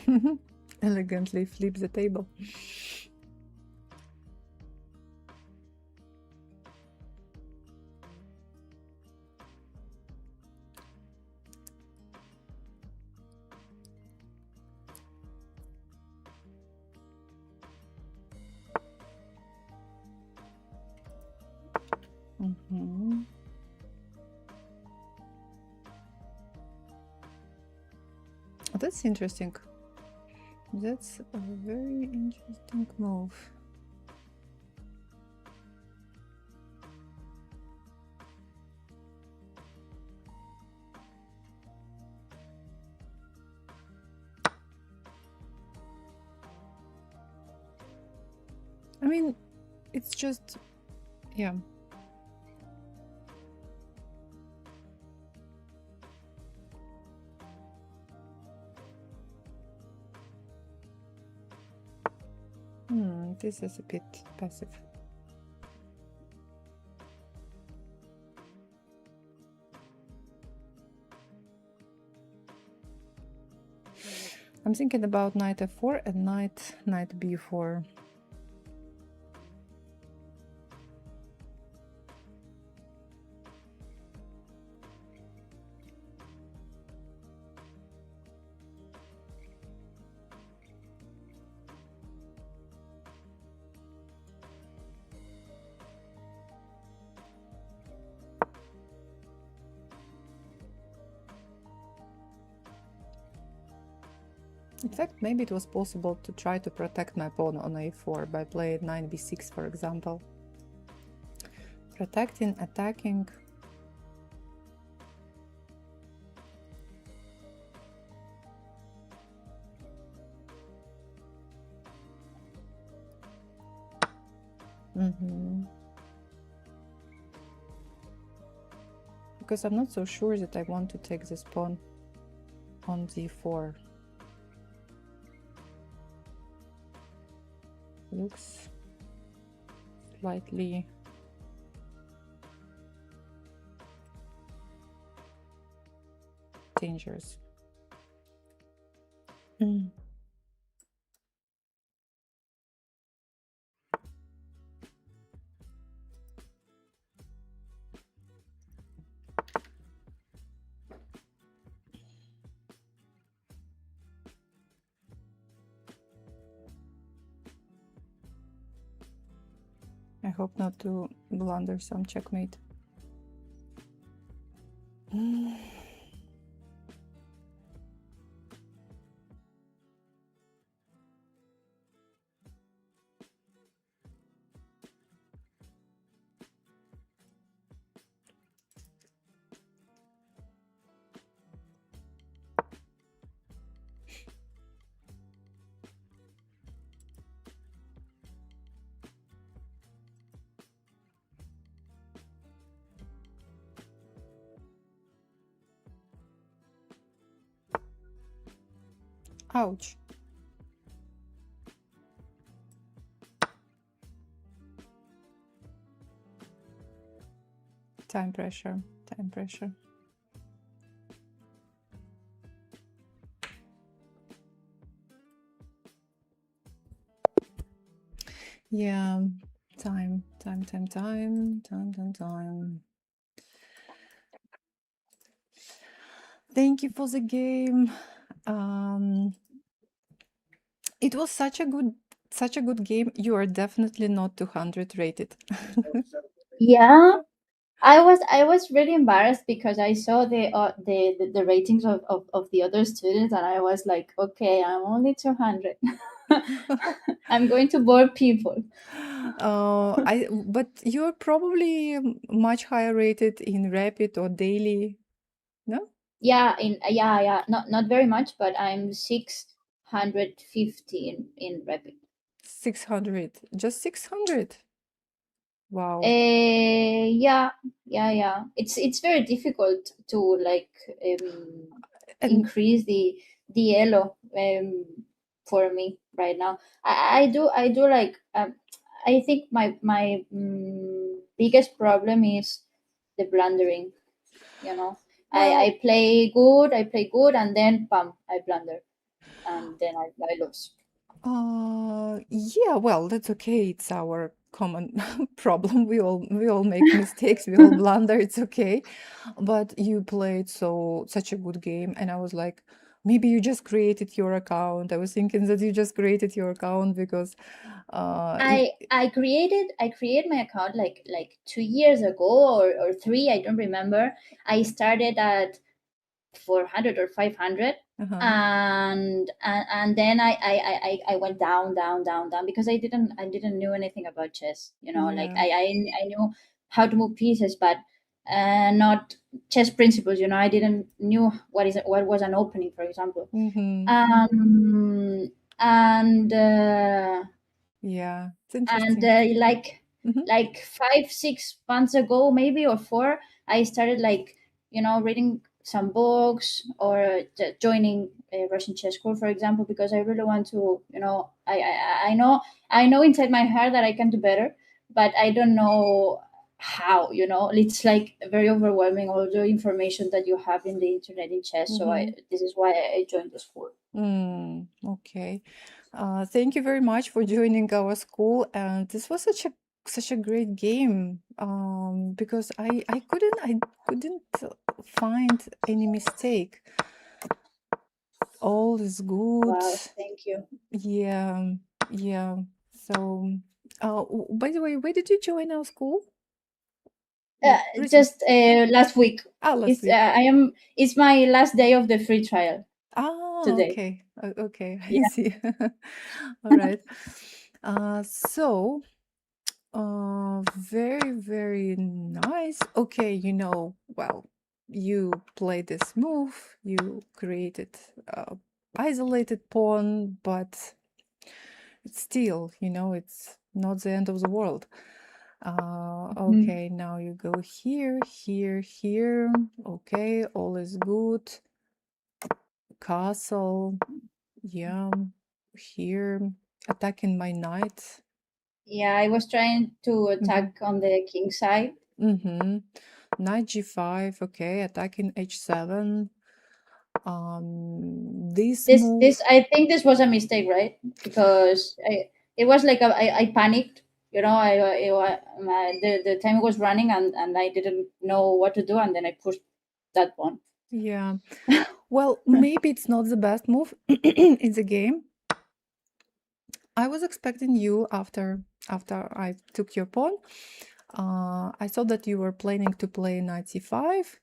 Mhm. Elegantly flip the table. Mhm. That's interesting. That's a very interesting move. I mean, it's just, yeah. This is a bit passive. I'm thinking about knight f4 and knight b4. In fact, maybe it was possible to try to protect my pawn on a4 by playing knight b6, for example. Protecting, attacking. Because I'm not so sure that I want to take this pawn on d4. Looks slightly dangerous. I hope not to blunder some checkmate. Ouch. Time pressure, time pressure. Yeah. Time. Thank you for the game. It was such a good game. You are definitely not 200 rated. Yeah, I was really embarrassed because I saw the ratings of the other students, and I was like, okay, I'm only 200. I'm going to bore people. But you're probably much higher rated in rapid or daily, no? Yeah, not very much, but I'm 650 in rapid. 600, just 600. Wow. Yeah. It's very difficult to like And increase the elo for me right now. I do like I think my biggest problem is the blundering. You know, well, I play good, and then bam, I blunder, and then I lose. yeah, well, that's okay. It's our common problem. We all make mistakes. We all blunder. It's okay. But you played such a good game, and I was like, maybe you just created your account. I was thinking that you just created your account because y- I created my account like 2 years ago or three, I don't remember. I started at 400 or 500, uh-huh. and then I went down because I didn't know anything about chess. Like Yeah. I knew how to move pieces, but not chess principles. I didn't knew what was an opening, for example. Mm-hmm. And Yeah, it's and interesting. Mm-hmm. like 5 6 months ago, maybe, or four, I started like reading some books, or joining a Russian chess school, for example, because I really want to. I know inside my heart that I can do better, but I don't know how. It's like very overwhelming, all the information that you have in the internet in chess. So Mm-hmm. this is why I joined the school. Okay. Thank you very much for joining our school, and this was such a great game. Because I couldn't find any mistake. All is good. Wow, thank you. Yeah, yeah. So, by the way, where did you join our school? Recent. Just last week. Last week. It's my last day of the free trial today. Okay. Okay, I Yeah. see. All right. So, very, very nice. Okay, well, you played this move, you created isolated pawn, but it's still, it's not the end of the world. Okay, now you go here, here, here. Okay, all is good. Castle, yeah, here, attacking my knight. Yeah, I was trying to attack on the king side. Mm-hmm. Knight g5, okay, attacking h7. This move. This I think this was a mistake, right? Because it was like I panicked. The time was running, and I didn't know what to do, and then I pushed that one. Yeah. Well, maybe it's not the best move in the game. I was expecting you after I took your pawn. I thought that you were planning to play knight c5,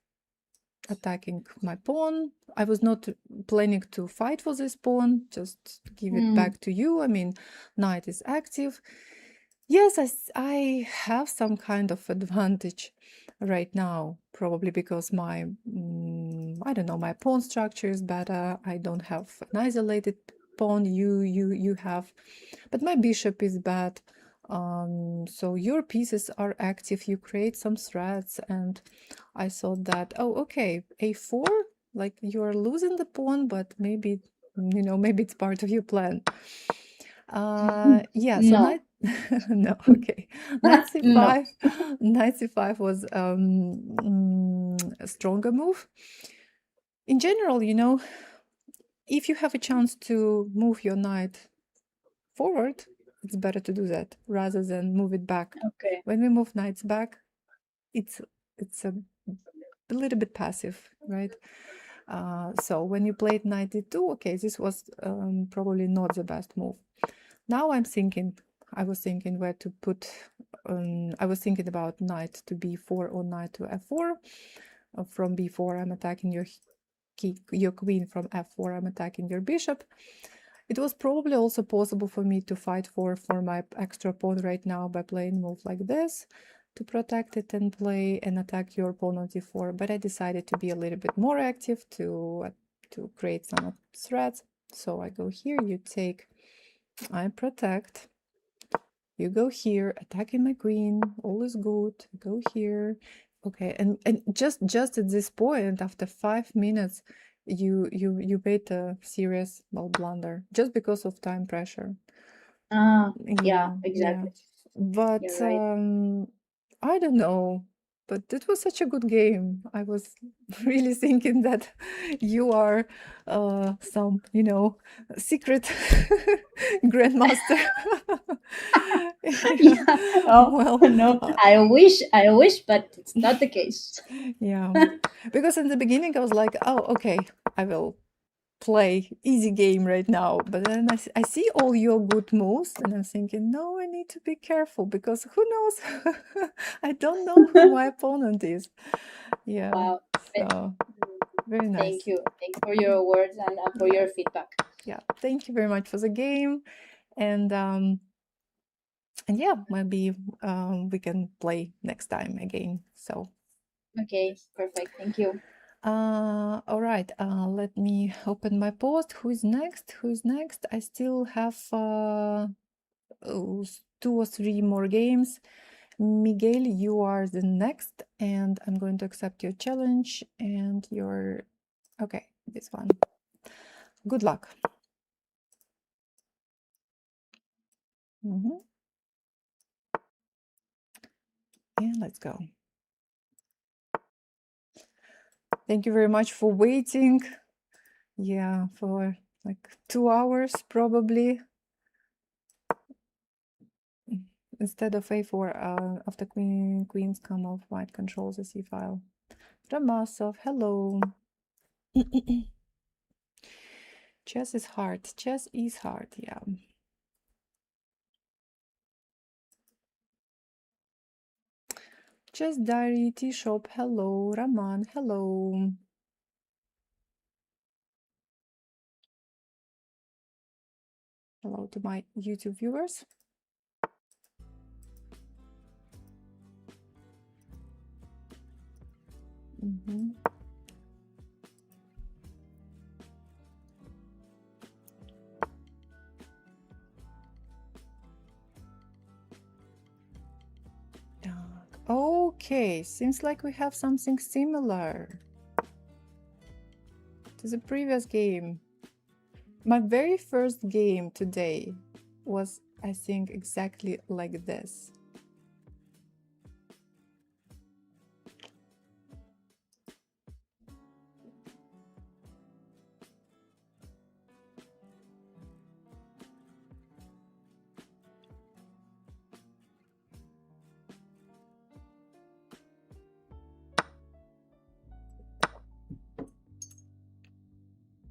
attacking my pawn. I was not planning to fight for this pawn, just give it back to you. I mean, knight is active. Yes, I have some kind of advantage right now, probably because my, I don't know, my pawn structure is better. I don't have an isolated pawn. You have, but my bishop is bad. So your pieces are active. You create some threats, and I thought that, oh, okay, a4, like you're losing the pawn, but maybe it's part of your plan. Yeah, so No. knight no, okay. Knight No. c5. Knight c5 was a stronger move. In general, if you have a chance to move your knight forward, it's better to do that rather than move it back. Okay. When we move knights back, it's a little bit passive, right? So when you played knight d2, okay, this was probably not the best move. Now I was thinking where to put, I was thinking about knight to b4 or knight to f4. From b4, I'm attacking your queen. From f4, I'm attacking your bishop. It was probably also possible for me to fight for my extra pawn right now by playing move like this to protect it and play and attack your pawn on d4. But I decided to be a little bit more active to create some threats. So I go here, you take, I protect. You go here, attacking my queen, all is good. Go here. Okay, and just at this point, after 5 minutes, you made a serious blunder just because of time pressure. Yeah, exactly. But You're right. I don't know. But it was such a good game. I was really thinking that you are some, secret grandmaster. Yeah. Oh, Well, no, I wish, but it's not the case. yeah, because in the beginning I was like, oh, okay, I will play easy game right now, but then I see all your good moves and I'm thinking, no, I need to be careful because who knows. I don't know who my opponent is. Yeah. Wow. So very nice. Thank you. Thanks for your words and for your feedback. Yeah, thank you very much for the game, and yeah, maybe we can play next time again. So Okay, perfect. Thank you. all right, let me open my post. Who is next? I still have 2 or 3 more games. Miguel, you are the next, and I'm going to accept your challenge and your, okay, this one. Good luck. And let's go. Thank you very much for waiting. Yeah, for like 2 hours probably. Instead of a4, after queens come off, white controls the c file. Ramasov, hello. Chess is hard. Chess is hard, yeah. Chess Diary, Tea Shop, hello. Raman, hello. Hello to my YouTube viewers. Okay, seems like we have something similar to the previous game. My very first game today was, I think, exactly like this.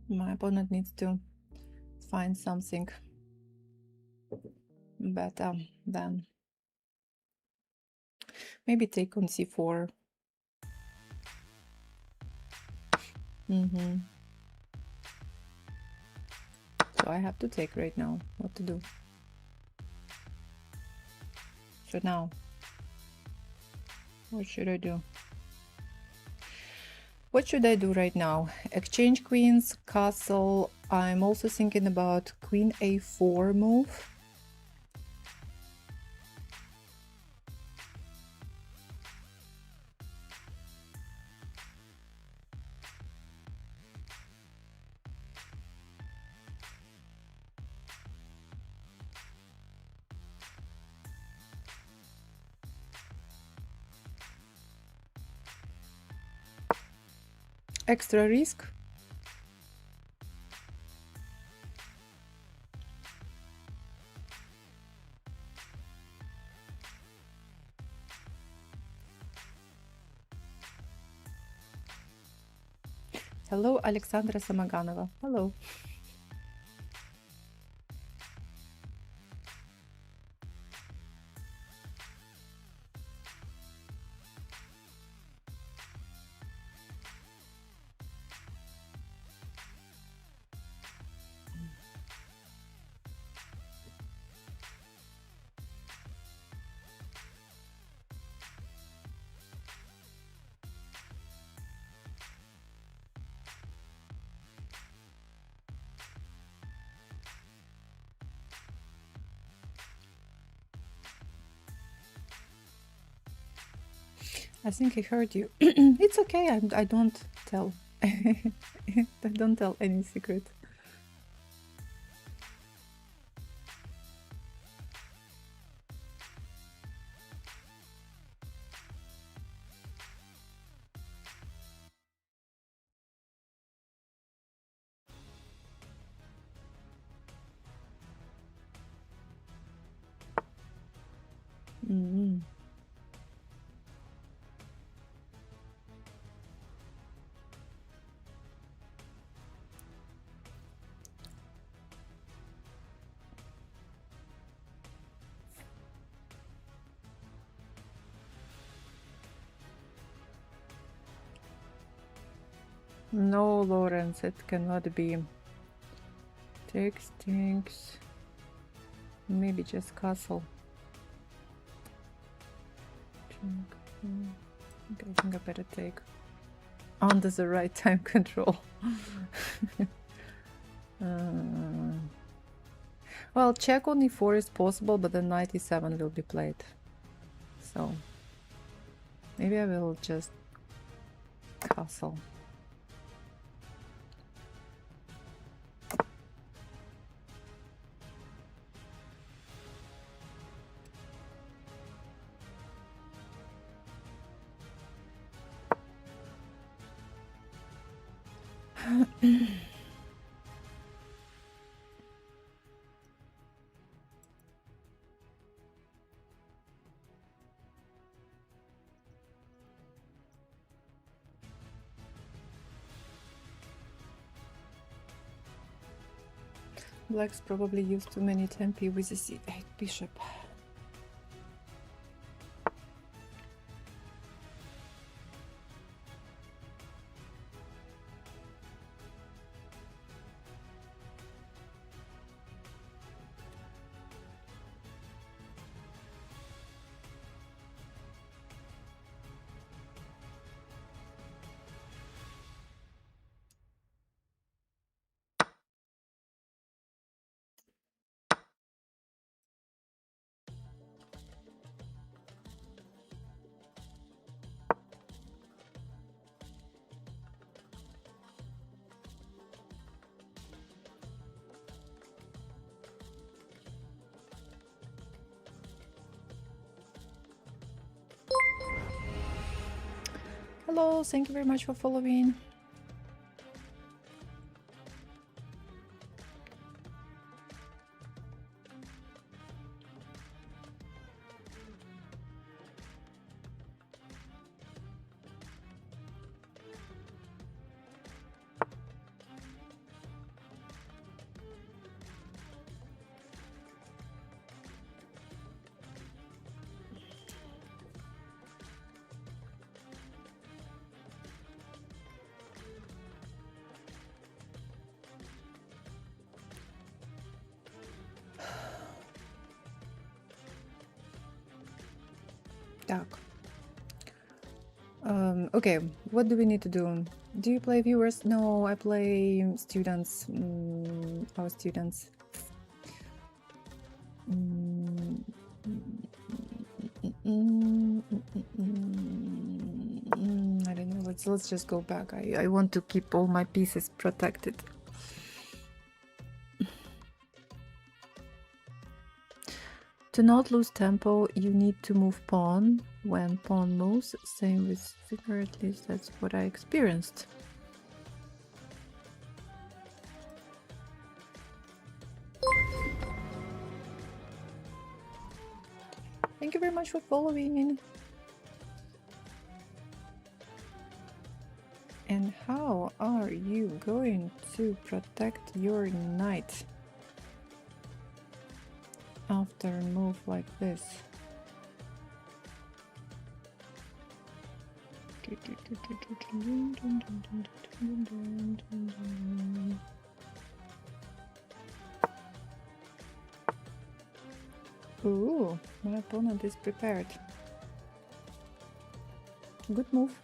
My opponent needs to find something better than maybe take on c4. So I have to take right now. What to do? So now, what should I do? What should I do right now? Exchange queens, castle. I'm also thinking about queen a4 move. Extra risk. Hello, Alexandra Samaganova. Hello. I think I heard you. It's okay. I don't tell. I don't tell any secret. Mm. No, Lawrence, it cannot be. Takes things. Maybe just castle. Okay, I think I better take under the right time control. Well, check on e4 is possible, but then knight e7 will be played. So maybe I will just castle. Black's probably used too many tempi with the c8 bishop. Hello, thank you very much for following. Так. Okay, what do we need to do? Do you play viewers? No, I play students. Our students. I don't know. Let's just go back. I want to keep all my pieces protected. To not lose tempo, you need to move pawn when pawn moves. Same with figure, at least that's what I experienced. Thank you very much for following. And how are you going to protect your knight after a move like this? Ooh, my opponent is prepared. Good move.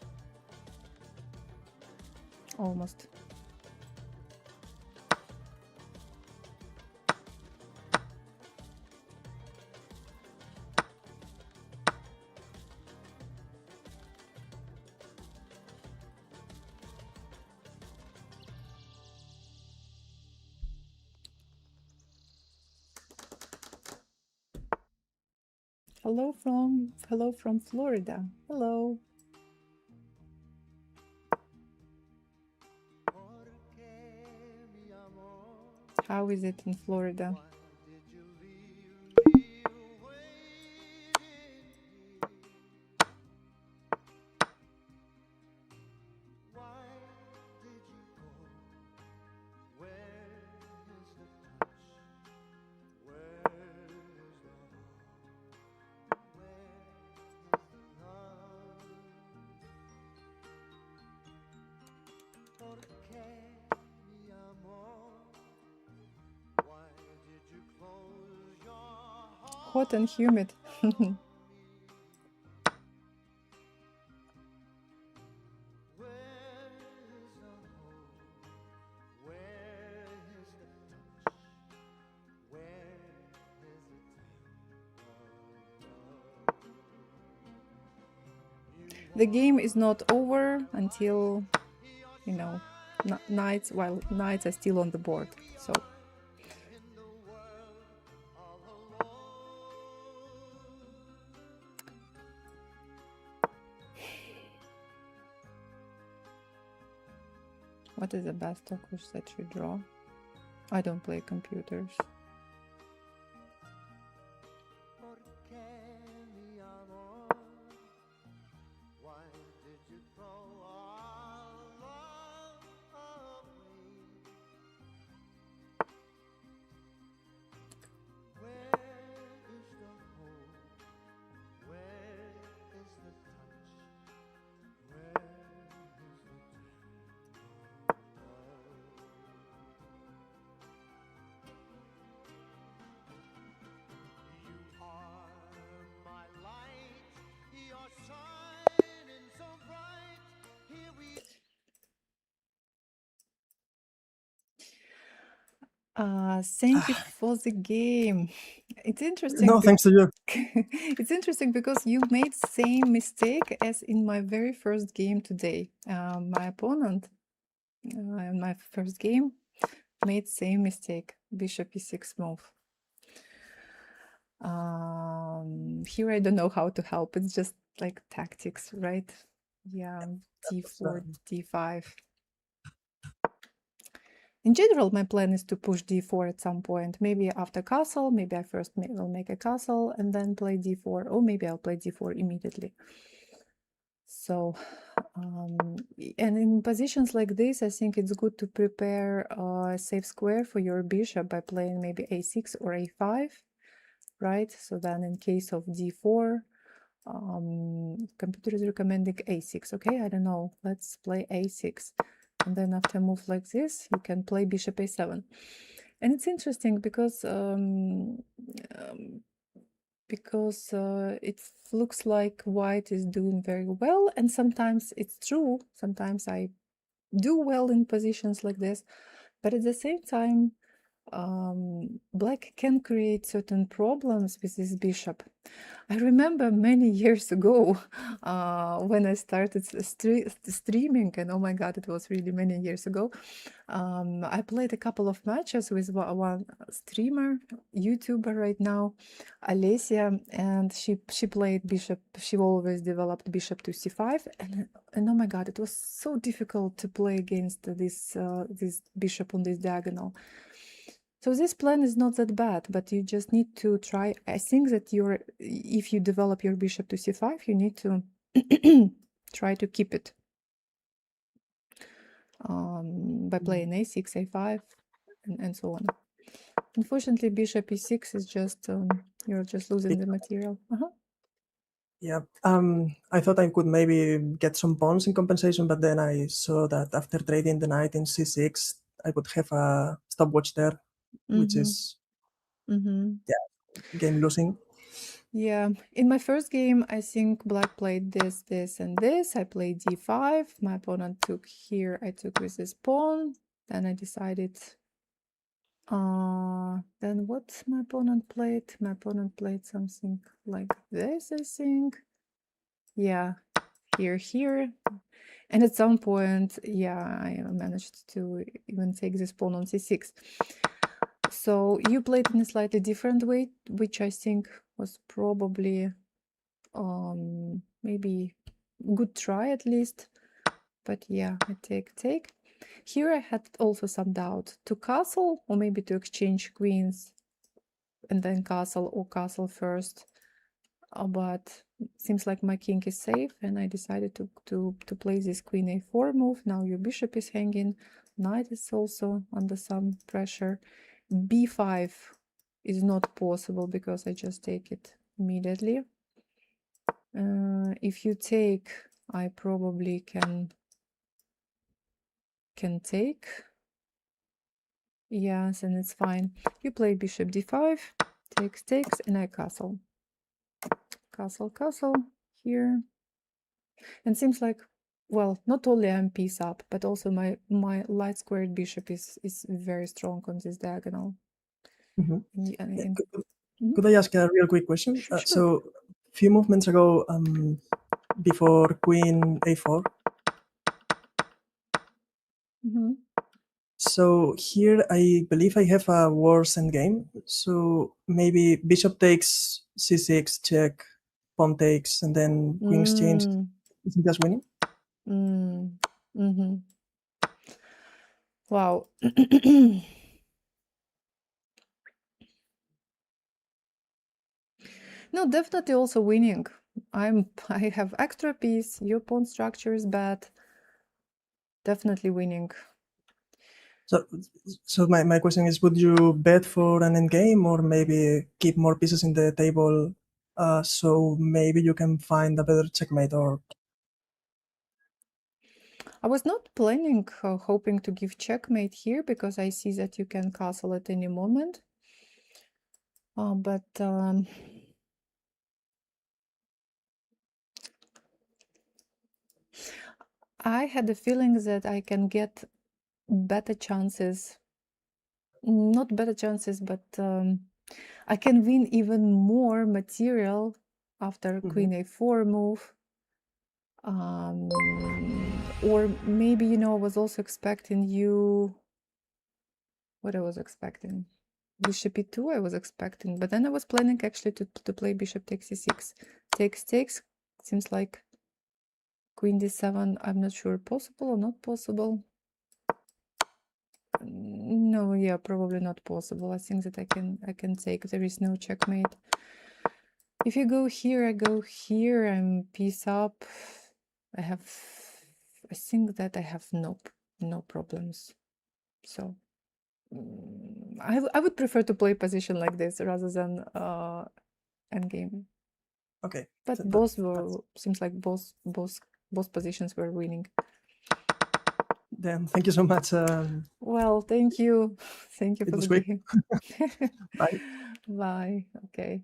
Almost. Hello from Florida. Hello. How is it in Florida? Hot and humid. The game is not over until, you know, knights, while knights are still on the board. So what is the best Turkish that you draw? I don't play computers. Thank you for the game. It's interesting. No, thanks to you. It's interesting because you made same mistake as in my very first game today. My opponent in my first game made same mistake. Bishop e6 move. Here I don't know how to help. It's just like tactics, right? Yeah, d4, d5. In general, my plan is to push d4 at some point. Maybe after castle, maybe I first will make a castle and then play d4, or maybe I'll play d4 immediately. So, and in positions like this, I think it's good to prepare a safe square for your bishop by playing maybe a6 or a5, right? So then in case of d4, computer is recommending a6. Okay, I don't know. Let's play a6. And then after a move like this, you can play bishop a7. And it's interesting because it looks like white is doing very well. And sometimes it's true. Sometimes I do well in positions like this. But at the same time, black can create certain problems with this bishop. I remember many years ago when I started streaming, and oh my god, it was really many years ago. I played a couple of matches with one streamer, YouTuber right now, Alessia, and she played bishop. She always developed bishop to c5, and oh my god, it was so difficult to play against this bishop on this diagonal. So this plan is not that bad, but you just need to try. I think that if you develop your bishop to c5, you need to try to keep it. by playing a6, a5, and so on. Unfortunately, bishop e6 is just you're just losing the material. Yeah, I thought I could maybe get some pawns in compensation, but then I saw that after trading the knight in c6, I would have a stopwatch there, which is game losing. Yeah, in my first game, I think black played this, this, and this. I played d5. My opponent took here. I took with this pawn. Then I decided. Then what my opponent played? My opponent played something like this, I think. Yeah, here. And at some point, yeah, I managed to even take this pawn on c6. So you played in a slightly different way, which I think was probably maybe good try at least. But yeah, I take. Here I had also some doubt to castle or maybe to exchange queens and then castle or castle first. But seems like my king is safe, and I decided to play this queen a4 move. Now your bishop is hanging, knight is also under some pressure. b5 is not possible because I just take it immediately. If you take, I probably can take. Yes, and it's fine. You play bishop d5, takes, and I castle. Castle here. And seems like, well, not only I'm piece up, but also my light squared bishop is very strong on this diagonal. Could I ask a real quick question? Sure. So a few movements ago, before queen a4, so here I believe I have a worse endgame. So maybe bishop takes c6, check, pawn takes, and then queen exchange. Isn't that winning? Wow. No, definitely also winning. I have extra piece. Your pawn structure is bad. Definitely winning. So my question is, would you bet for an endgame or maybe keep more pieces in the table so maybe you can find a better checkmate? Or I was not planning hoping to give checkmate here because I see that you can castle at any moment. But I had the feeling that I can get better chances. Not better chances, but I can win even more material after queen a4 move. Or maybe, I was also expecting you. What I was expecting? Bishop e2 I was expecting, but then I was planning actually to play bishop takes c6. Takes. Seems like queen d7, I'm not sure possible or not possible. No, yeah, probably not possible. I think that I can take. There is no checkmate. If you go here, I go here. I'm piece up. I think that I have no problems. So I would prefer to play position like this rather than endgame. Okay. But seems like both positions were winning. Then thank you so much. Well, thank you. Thank you for the game. Bye. Bye. Okay.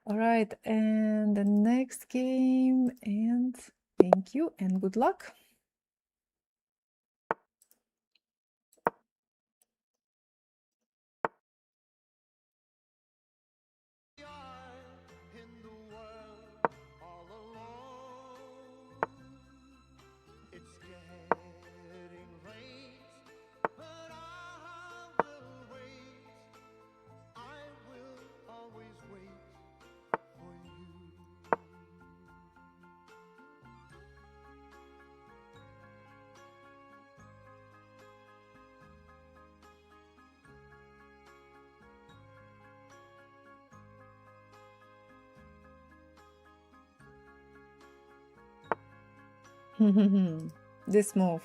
All right. And the next game. And thank you and good luck. This move.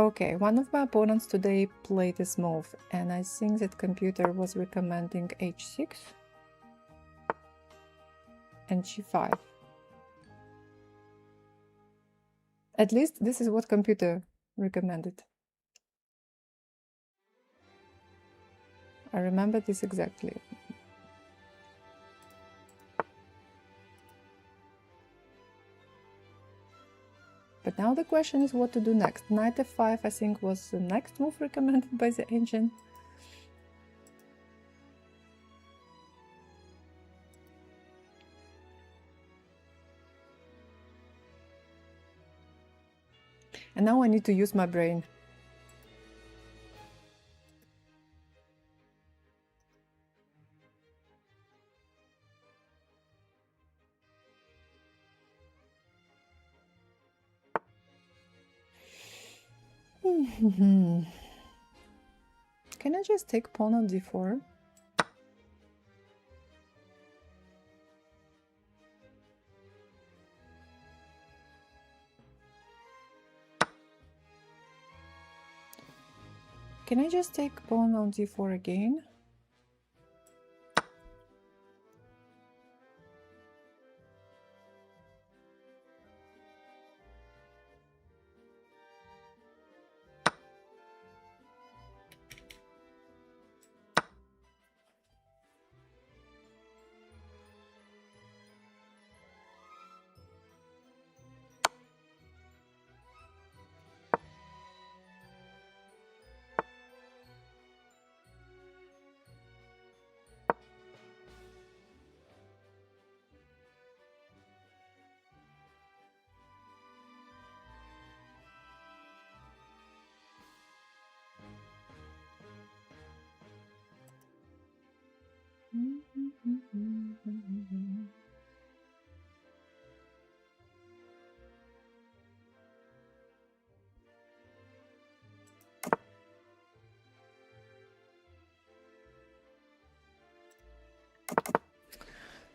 Okay, one of my opponents today played this move, and I think that computer was recommending h6 and g5. At least this is what computer recommended. I remember this exactly. But now the question is what to do next. Knight f5, I think, was the next move recommended by the engine. And now I need to use my brain. Can I just take pawn on d4? Can I just take pawn on d4 again?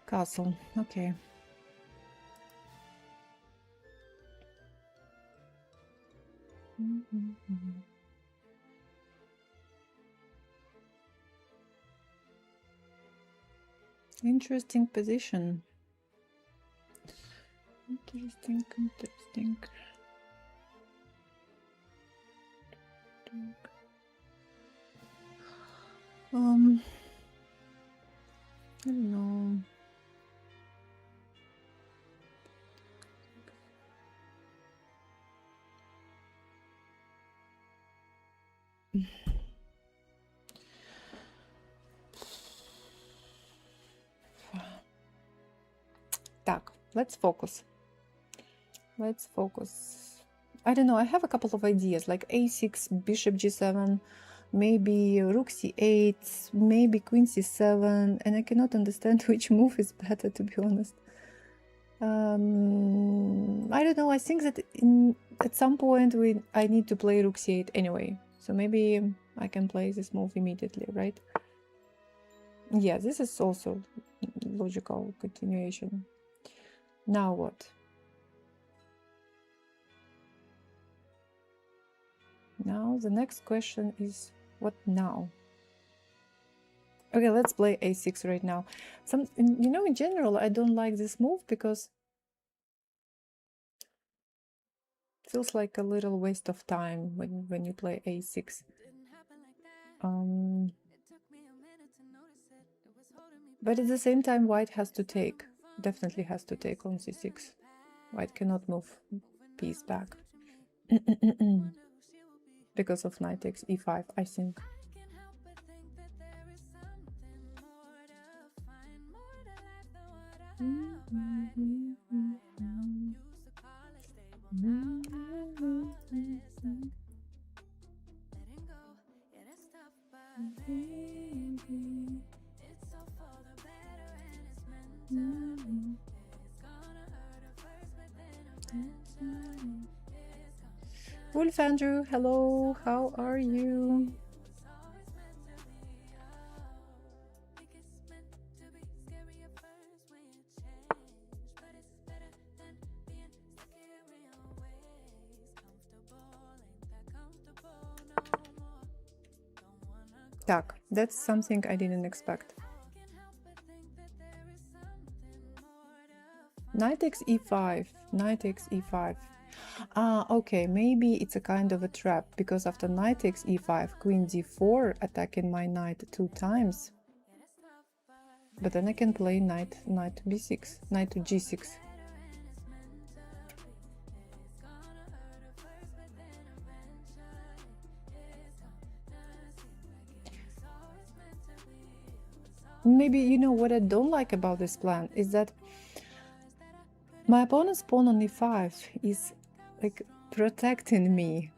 Castle, okay. Interesting position. Interesting. I don't know. Так, let's focus. Let's focus. I don't know, I have a couple of ideas, like a6, bishop g7, maybe rook c8, maybe queen c7, and I cannot understand which move is better, to be honest. I don't know, I think that at some point I need to play rook c8 anyway, so maybe I can play this move immediately, right? Yeah, this is also logical continuation. Now what? Now the next question is, what now? Okay, let's play a6 right now. You know, in general, I don't like this move because it feels like a little waste of time when you play a6. But at the same time, white has to take. Definitely has to take on c6. White cannot move piece back. Because of knight takes e5, I think. Wolf Andrew, hello, how are you? Так, that's something I didn't expect. Knight takes e5, knight takes e5. Ah, okay, maybe it's a kind of a trap, because after knight takes e5, queen d4, attacking my knight 2 times. But then I can play knight to b6, knight to g6. Maybe you know what I don't like about this plan is that my opponent's pawn on e5 is like protecting me.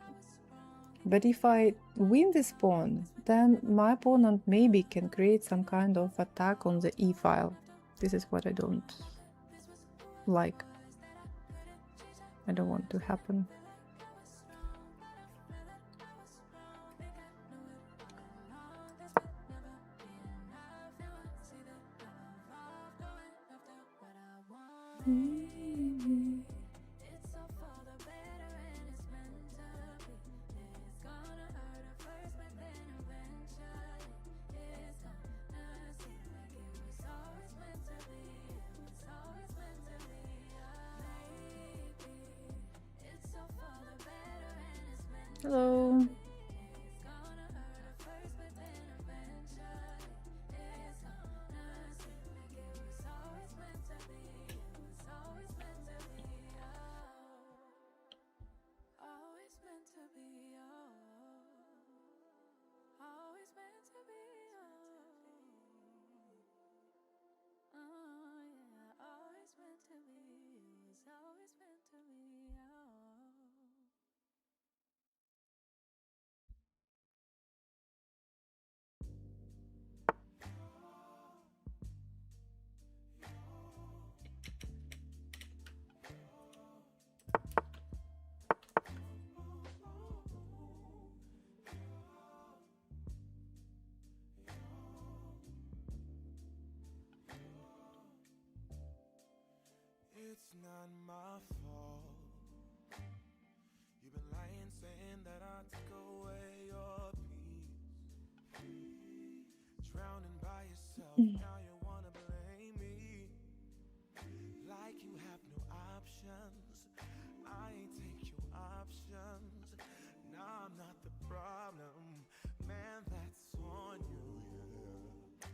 But if I win this pawn, then my opponent maybe can create some kind of attack on the e file. This is what I don't like. I don't want to happen. Hello. It's not my fault. You've been lying, saying that I took away your peace. Drowning by yourself, now you wanna blame me. Like you have no options. I ain't take your options. Now I'm not the problem. Man, that's on you, yeah.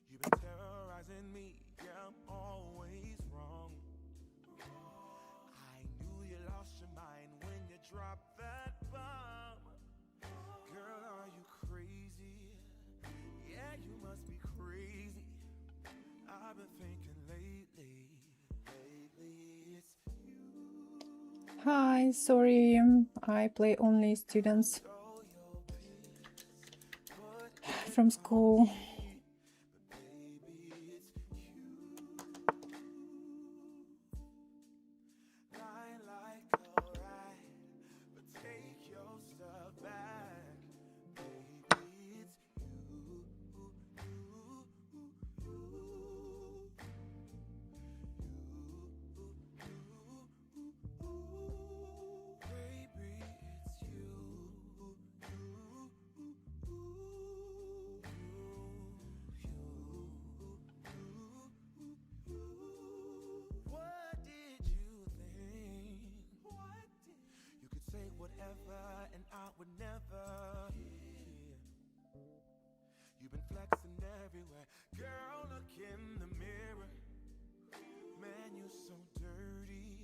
You've been terrorizing me, yeah, I'm always wrong. I knew you lost your mind when you dropped that bomb. Girl, are you crazy? Yeah, you must be crazy. I've been thinking lately it's you. Hi, sorry, I play only students from school. Whatever, and I would never hear. You've been flexing everywhere. Girl, look in the mirror. Man, you so dirty.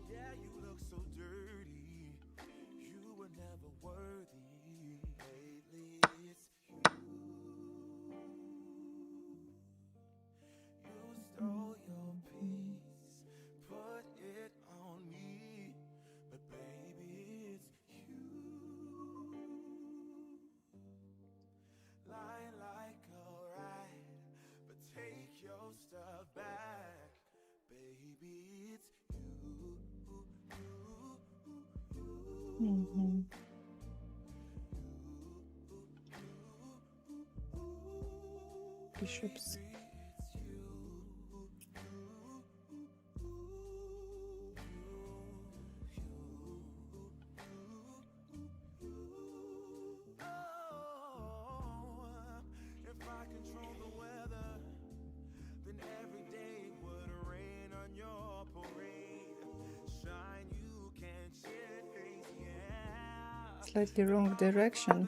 Yeah, you look so dirty. You were never worthy. Lately, it's you. You stole your peace, put it on me. But baby, it's you. Lying like a rat, but take your stuff back. Baby, it's you. Bishops. slightly wrong direction.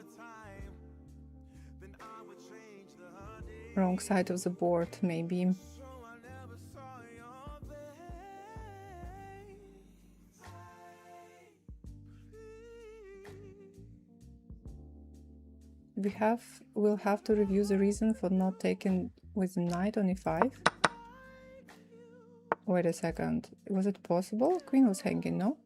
Wrong side of the board, maybe. We'll have to review the reason for not taking with knight on e5. Wait a second. Was it possible? Queen was hanging, no?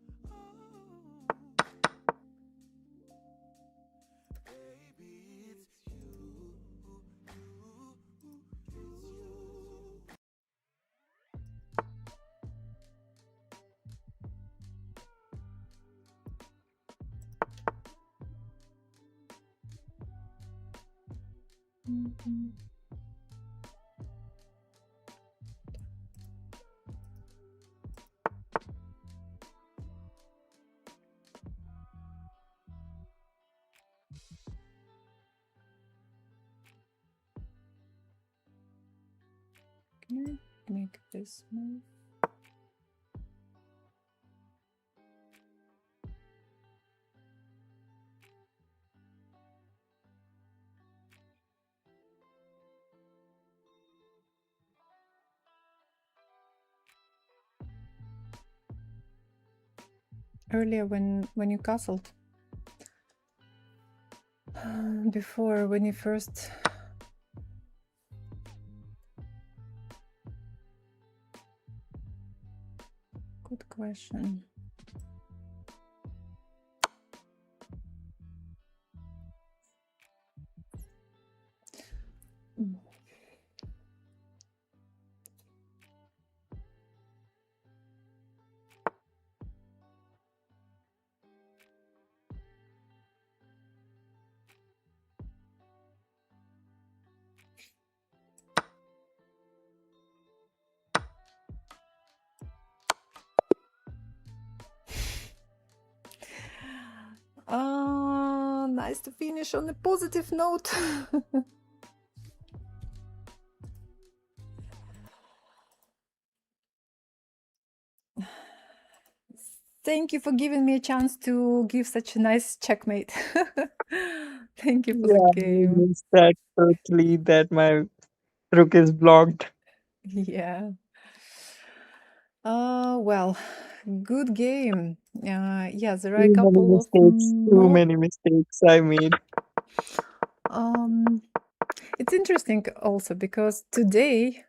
Can I make this move? Earlier when you castled, before when you first good question. Nice to finish on a positive note. Thank you for giving me a chance to give such a nice checkmate. Thank you for the Yeah, I game. missed that totally that my rook is blocked. Yeah. Well, good game. Yeah, there are a Too many couple of mistakes, too many mistakes I made. It's interesting also because today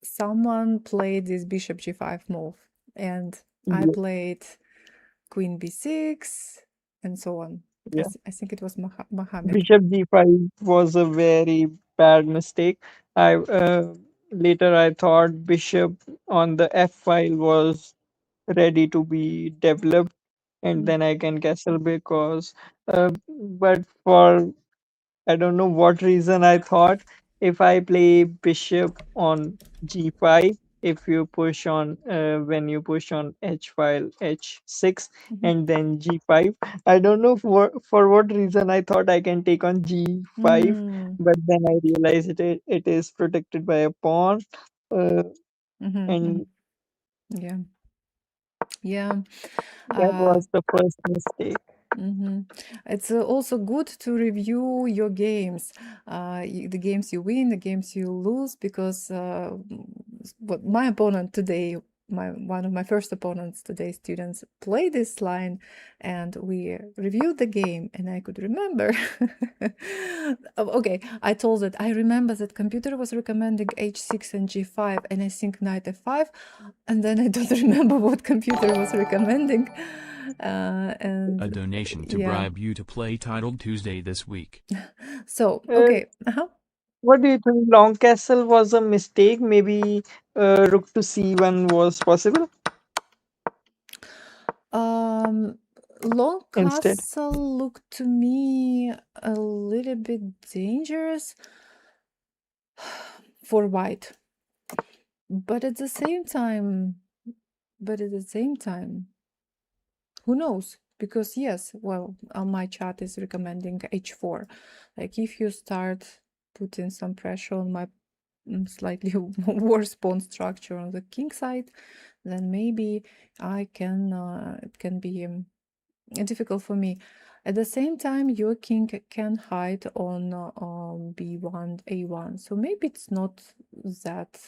someone played this bishop g5 move, and I Yeah, played queen b6 and so on. yeah. I think it was Mohammed. Bishop g5 was a very bad mistake. I later I thought bishop on the f file was ready to be developed, and then I can castle because. But for I don't know what reason I thought if I play bishop on g5, if you push on when you push on h file h6 and then g5, I don't know for what reason I thought I can take on g5, but then I realized it is protected by a pawn, and Yeah. Yeah. that was the first mistake. It's also good to review your games, the games you win, the games you lose, because what my opponent today, one of my first opponents today, students play this line, and we reviewed the game, and I could remember. Okay, I told that I remember that computer was recommending h6 and g5, and I think knight f5, and then I don't remember what computer was recommending. And a donation to bribe you to play Titled Tuesday this week. So, okay. What do you think? Long castle was a mistake? Maybe rook to c1 was possible? Long Instead. castle looked to me a little bit dangerous for white. But at the same time, who knows? Because yes, well, my chart is recommending h4. Like if you start putting some pressure on my slightly worse pawn structure on the king side, then maybe I can it can be difficult for me. At the same time, your king can hide on b1, a1. So maybe it's not that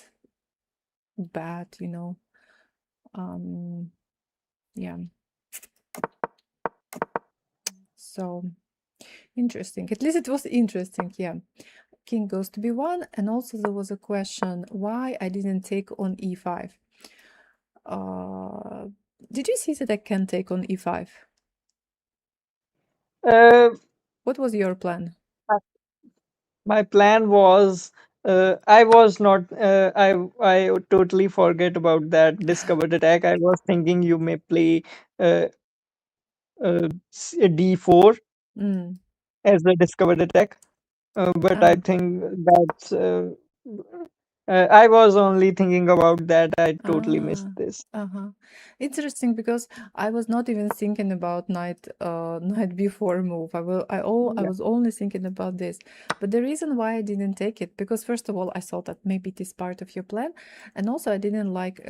bad, you know. Yeah. So interesting. At least it was interesting. Yeah. King goes to b1, and also there was a question why I didn't take on e5. Did you see that I can take on e5? Uh, What was your plan? my plan was I was not I totally forget about that discovered attack. I was thinking you may play uh, d4 Mm. as a discovered attack, but I Ah. think that's I was only thinking about that. I totally missed Ah, this. uh-huh. Interesting because I was not even thinking about knight knight before move. I Yeah. was only thinking about this. But the reason why I didn't take it, because first of all, I thought that maybe it is part of your plan, and also I didn't like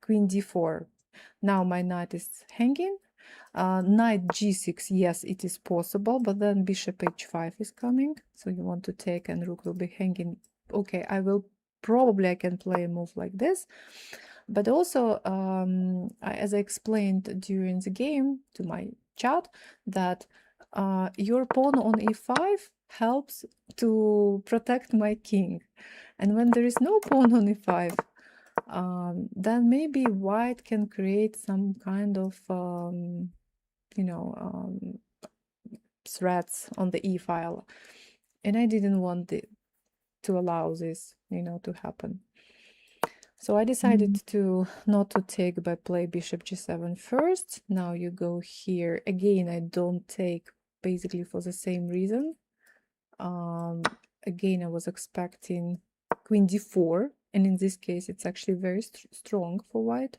queen d4. Now my knight is hanging. Knight g6, yes, it is possible, but then bishop h5 is coming. So you want to take and rook will be hanging. Okay, I can play a move like this. But also, as I explained during the game to my chat, that your pawn on e5 helps to protect my king. And when there is no pawn on e5, then maybe white can create some kind of you know, threats on the e file, and I didn't want to allow this, you know, to happen. So I decided to not to take by play bishop g7 first. Now you go here again. I don't take basically for the same reason. Again, I was expecting queen d4, and in this case, it's actually very strong for white.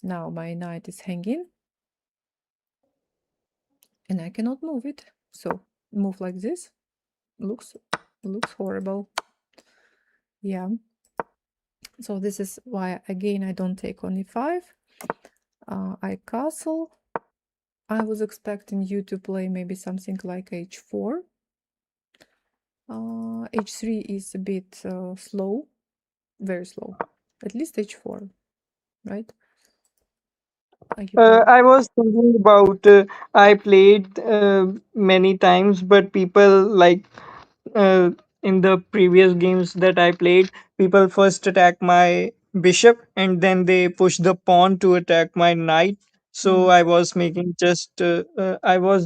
Now my knight is hanging, and I cannot move it. So move like this looks horrible. Yeah. So this is why again I don't take on e5. I castle. I was expecting you to play maybe something like h4. H3 is a bit slow, very slow. At least h4, right? I was thinking about I played many times, but people like uh, in the previous games that I played, people first attack my bishop and then they push the pawn to attack my knight. So I was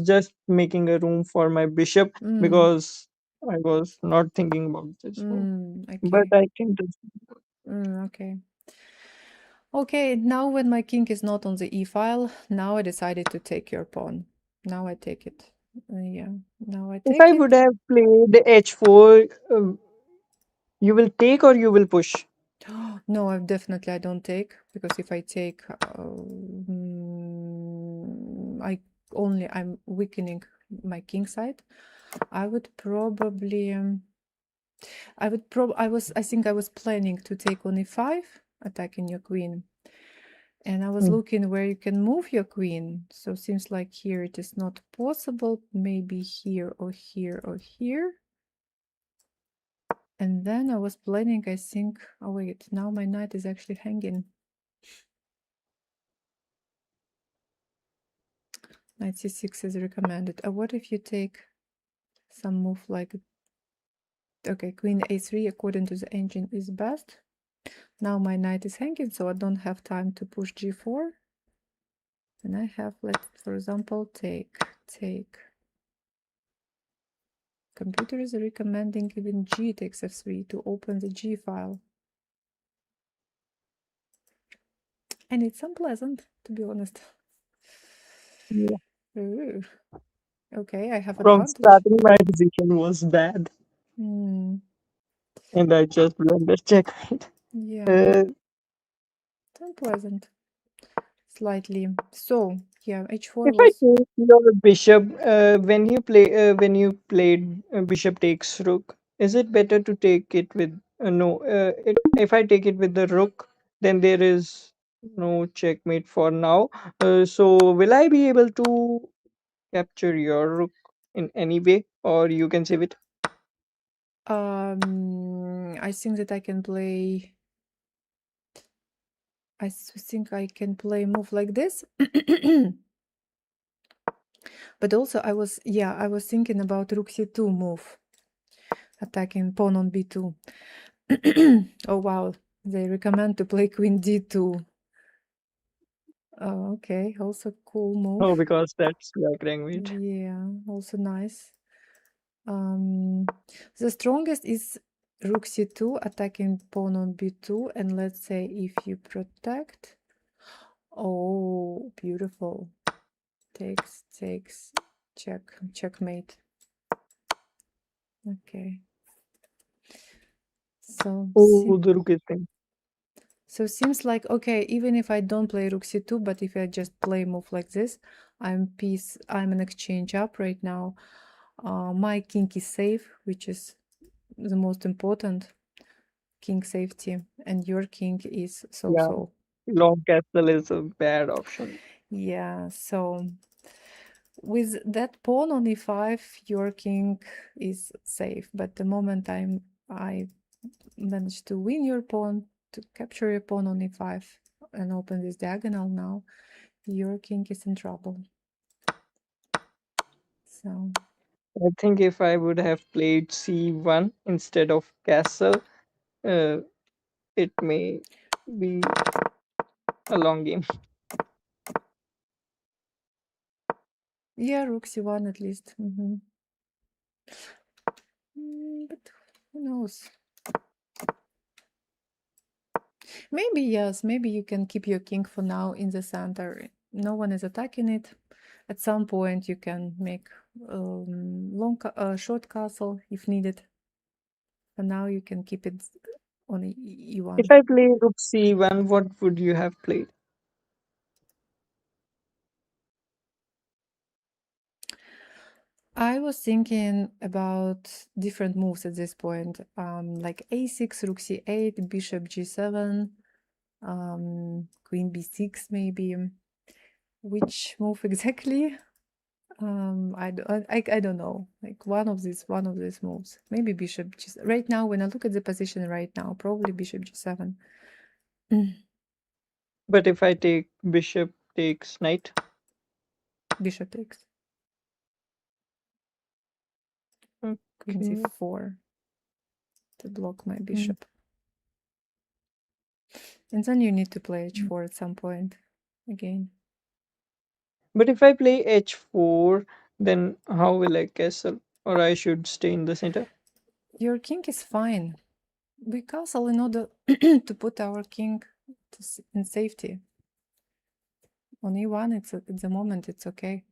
just making a room for my bishop because I was not thinking about this move. But Okay. I can just Okay. Okay, now when my king is not on the e file, now I decided to take your pawn. Now I take it. Yeah, now I if I take would it. have played h4, you will take or you will push. No, I don't take, because if I take, I'm weakening my king side. I would probably, I think I was planning to take on e5, attacking your queen. And I was looking where you can move your queen. So seems like here it is not possible. Maybe here or here or here. And then I was planning, I think, oh wait, now my knight is actually hanging. Knight c6 is recommended. What if you take some move like, okay, queen a3 according to the engine is best. Now my knight is hanging, so I don't have time to push g4. And I have, let's, for example, take. Computer is recommending even g takes f3 to open the g file. And it's unpleasant, to be honest. Yeah. Ooh. Okay, I have From advantage. starting, my decision was bad, and I just blundered checkmate. Yeah, it's unpleasant. Slightly. So, yeah, h4 If I was... take your bishop, when you played bishop takes rook, is it better to take it with no? If I take it with the rook, then there is no checkmate for now. So will I be able to capture your rook in any way, or you can save it? I think that I can play. Think I can play move like this. But also I was thinking about rook c2 move, attacking pawn on b2. Oh wow, they recommend to play queen d2. Oh, okay, also cool move. Oh, because that's like language. Yeah, also nice. The strongest is rook c2 attacking pawn on b2, and let's say if you protect. Oh, beautiful. Takes, check, checkmate. Okay. So Oh, the rook is thing. so seems like, okay, even if I don't play rook c2, but if I just play move like this, I'm an exchange up right now. My king is safe, which is the most important. King safety, and your king is so-so. Long castle is a bad option. Yeah, so with that pawn on e5, your king is safe. But the moment I managed to win your pawn, to capture your pawn on e5 and open this diagonal now, your king is in trouble. So I think if I would have played c1 instead of castle, it may be a long game. yeah, rook c1 at least. But who knows? Maybe yes, maybe you can keep your king for now in the center. No one is attacking it. At some point you can make short castle if needed. For now you can keep it on e1. If I play rook c1, what would you have played? I was thinking about different moves at this point, like a6, rook c8, bishop g7, queen b6 maybe. Which move exactly? I don't know. Like one of these moves. Maybe bishop g7. Right now, when I look at the position right now, probably bishop g7. But if I take bishop takes knight, Bishop takes. Queen okay. c4 to block my bishop. And then you need to play h4 at some point again. But if I play h4, then how will I castle? Or I should stay in the center? Your king is fine. We castle in order to put our king in safety. On e1, at the moment, it's okay.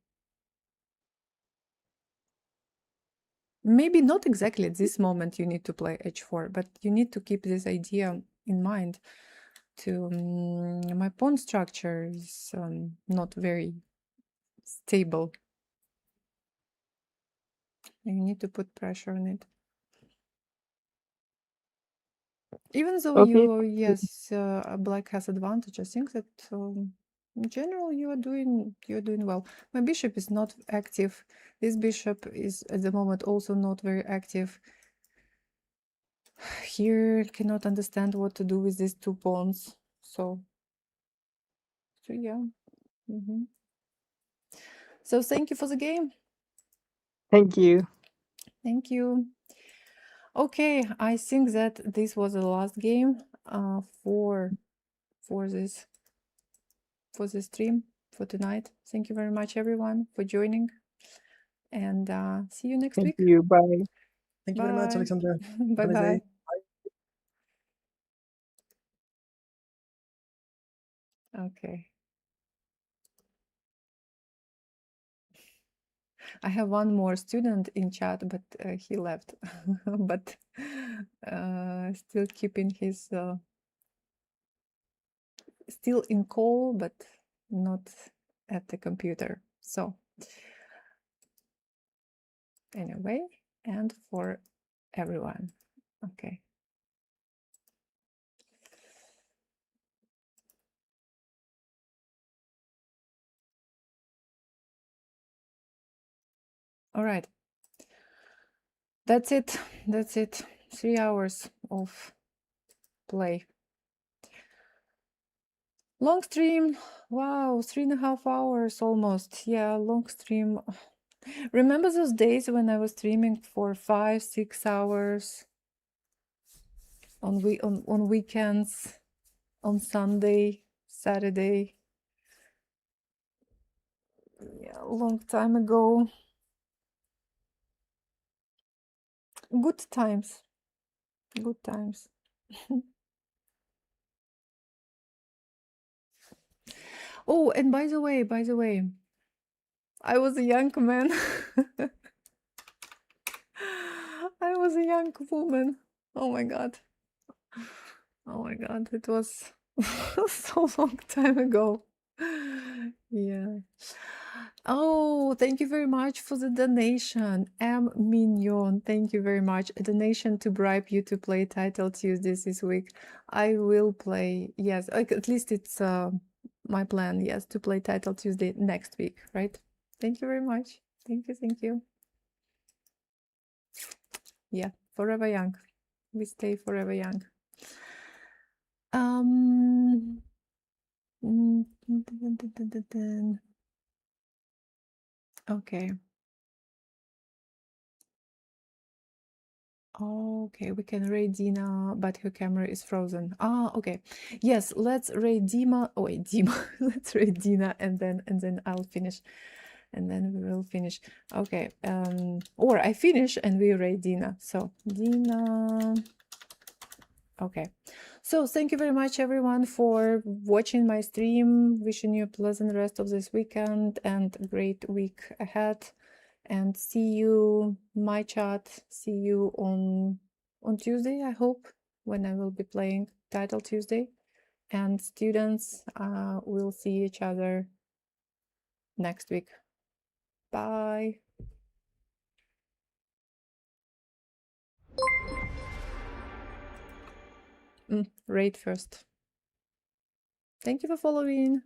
Maybe not exactly at this moment you need to play h4, but you need to keep this idea in mind. My pawn structure is not very stable. You need to put pressure on it. Even though Okay. black has advantage, I think that in general you're doing well. My bishop is not active. This bishop is at the moment also not very active. Here cannot understand what to do with these two pawns. So yeah. So thank you for the game. Thank you. Thank you. Okay, I think that this was the last game for this stream for tonight. Thank you very much, everyone, for joining, and see you next week. Thank you. Bye. Thank you very much, Bye. Alexandra. Bye Have a nice bye. day. Okay. I have one more student in chat, but he left. But still keeping his still in call, but not at the computer. So anyway, and for everyone. Okay. All right. That's it. That's it. 3 hours of play. Long stream. Wow, 3.5 hours almost. Yeah, long stream. Remember those days when I was streaming for 5-6 hours on weekends, on Sunday, Saturday? Yeah, a long time ago. Good times. Good times. Oh, and by the way, I was a young man. I was a young woman. Oh my god. Oh my god, it was so long time ago. Yeah. Oh, thank you very much for the donation. M. Mignon, thank you very much. A donation to bribe you to play Title Tuesdays this week. I will play, yes, at least it's my plan, yes, to play Title Tuesday next week, right? Thank you very much. Thank you. Yeah, forever young. We stay forever young. Okay. Okay, we can raid Dina, but her camera is frozen. Ah, okay. Yes, let's raid Dima. Oh wait, Dima. Let's raid Dina, and then I'll finish, and then we will finish. Okay. Or I finish and we raid Dina. So Dina. Okay. So thank you very much, everyone, for watching my stream. Wishing you a pleasant rest of this weekend and a great week ahead. And see you, my chat, see you on Tuesday, I hope, when I will be playing Title Tuesday. And students, we'll see each other next week. Bye. Raid first. Thank you for following.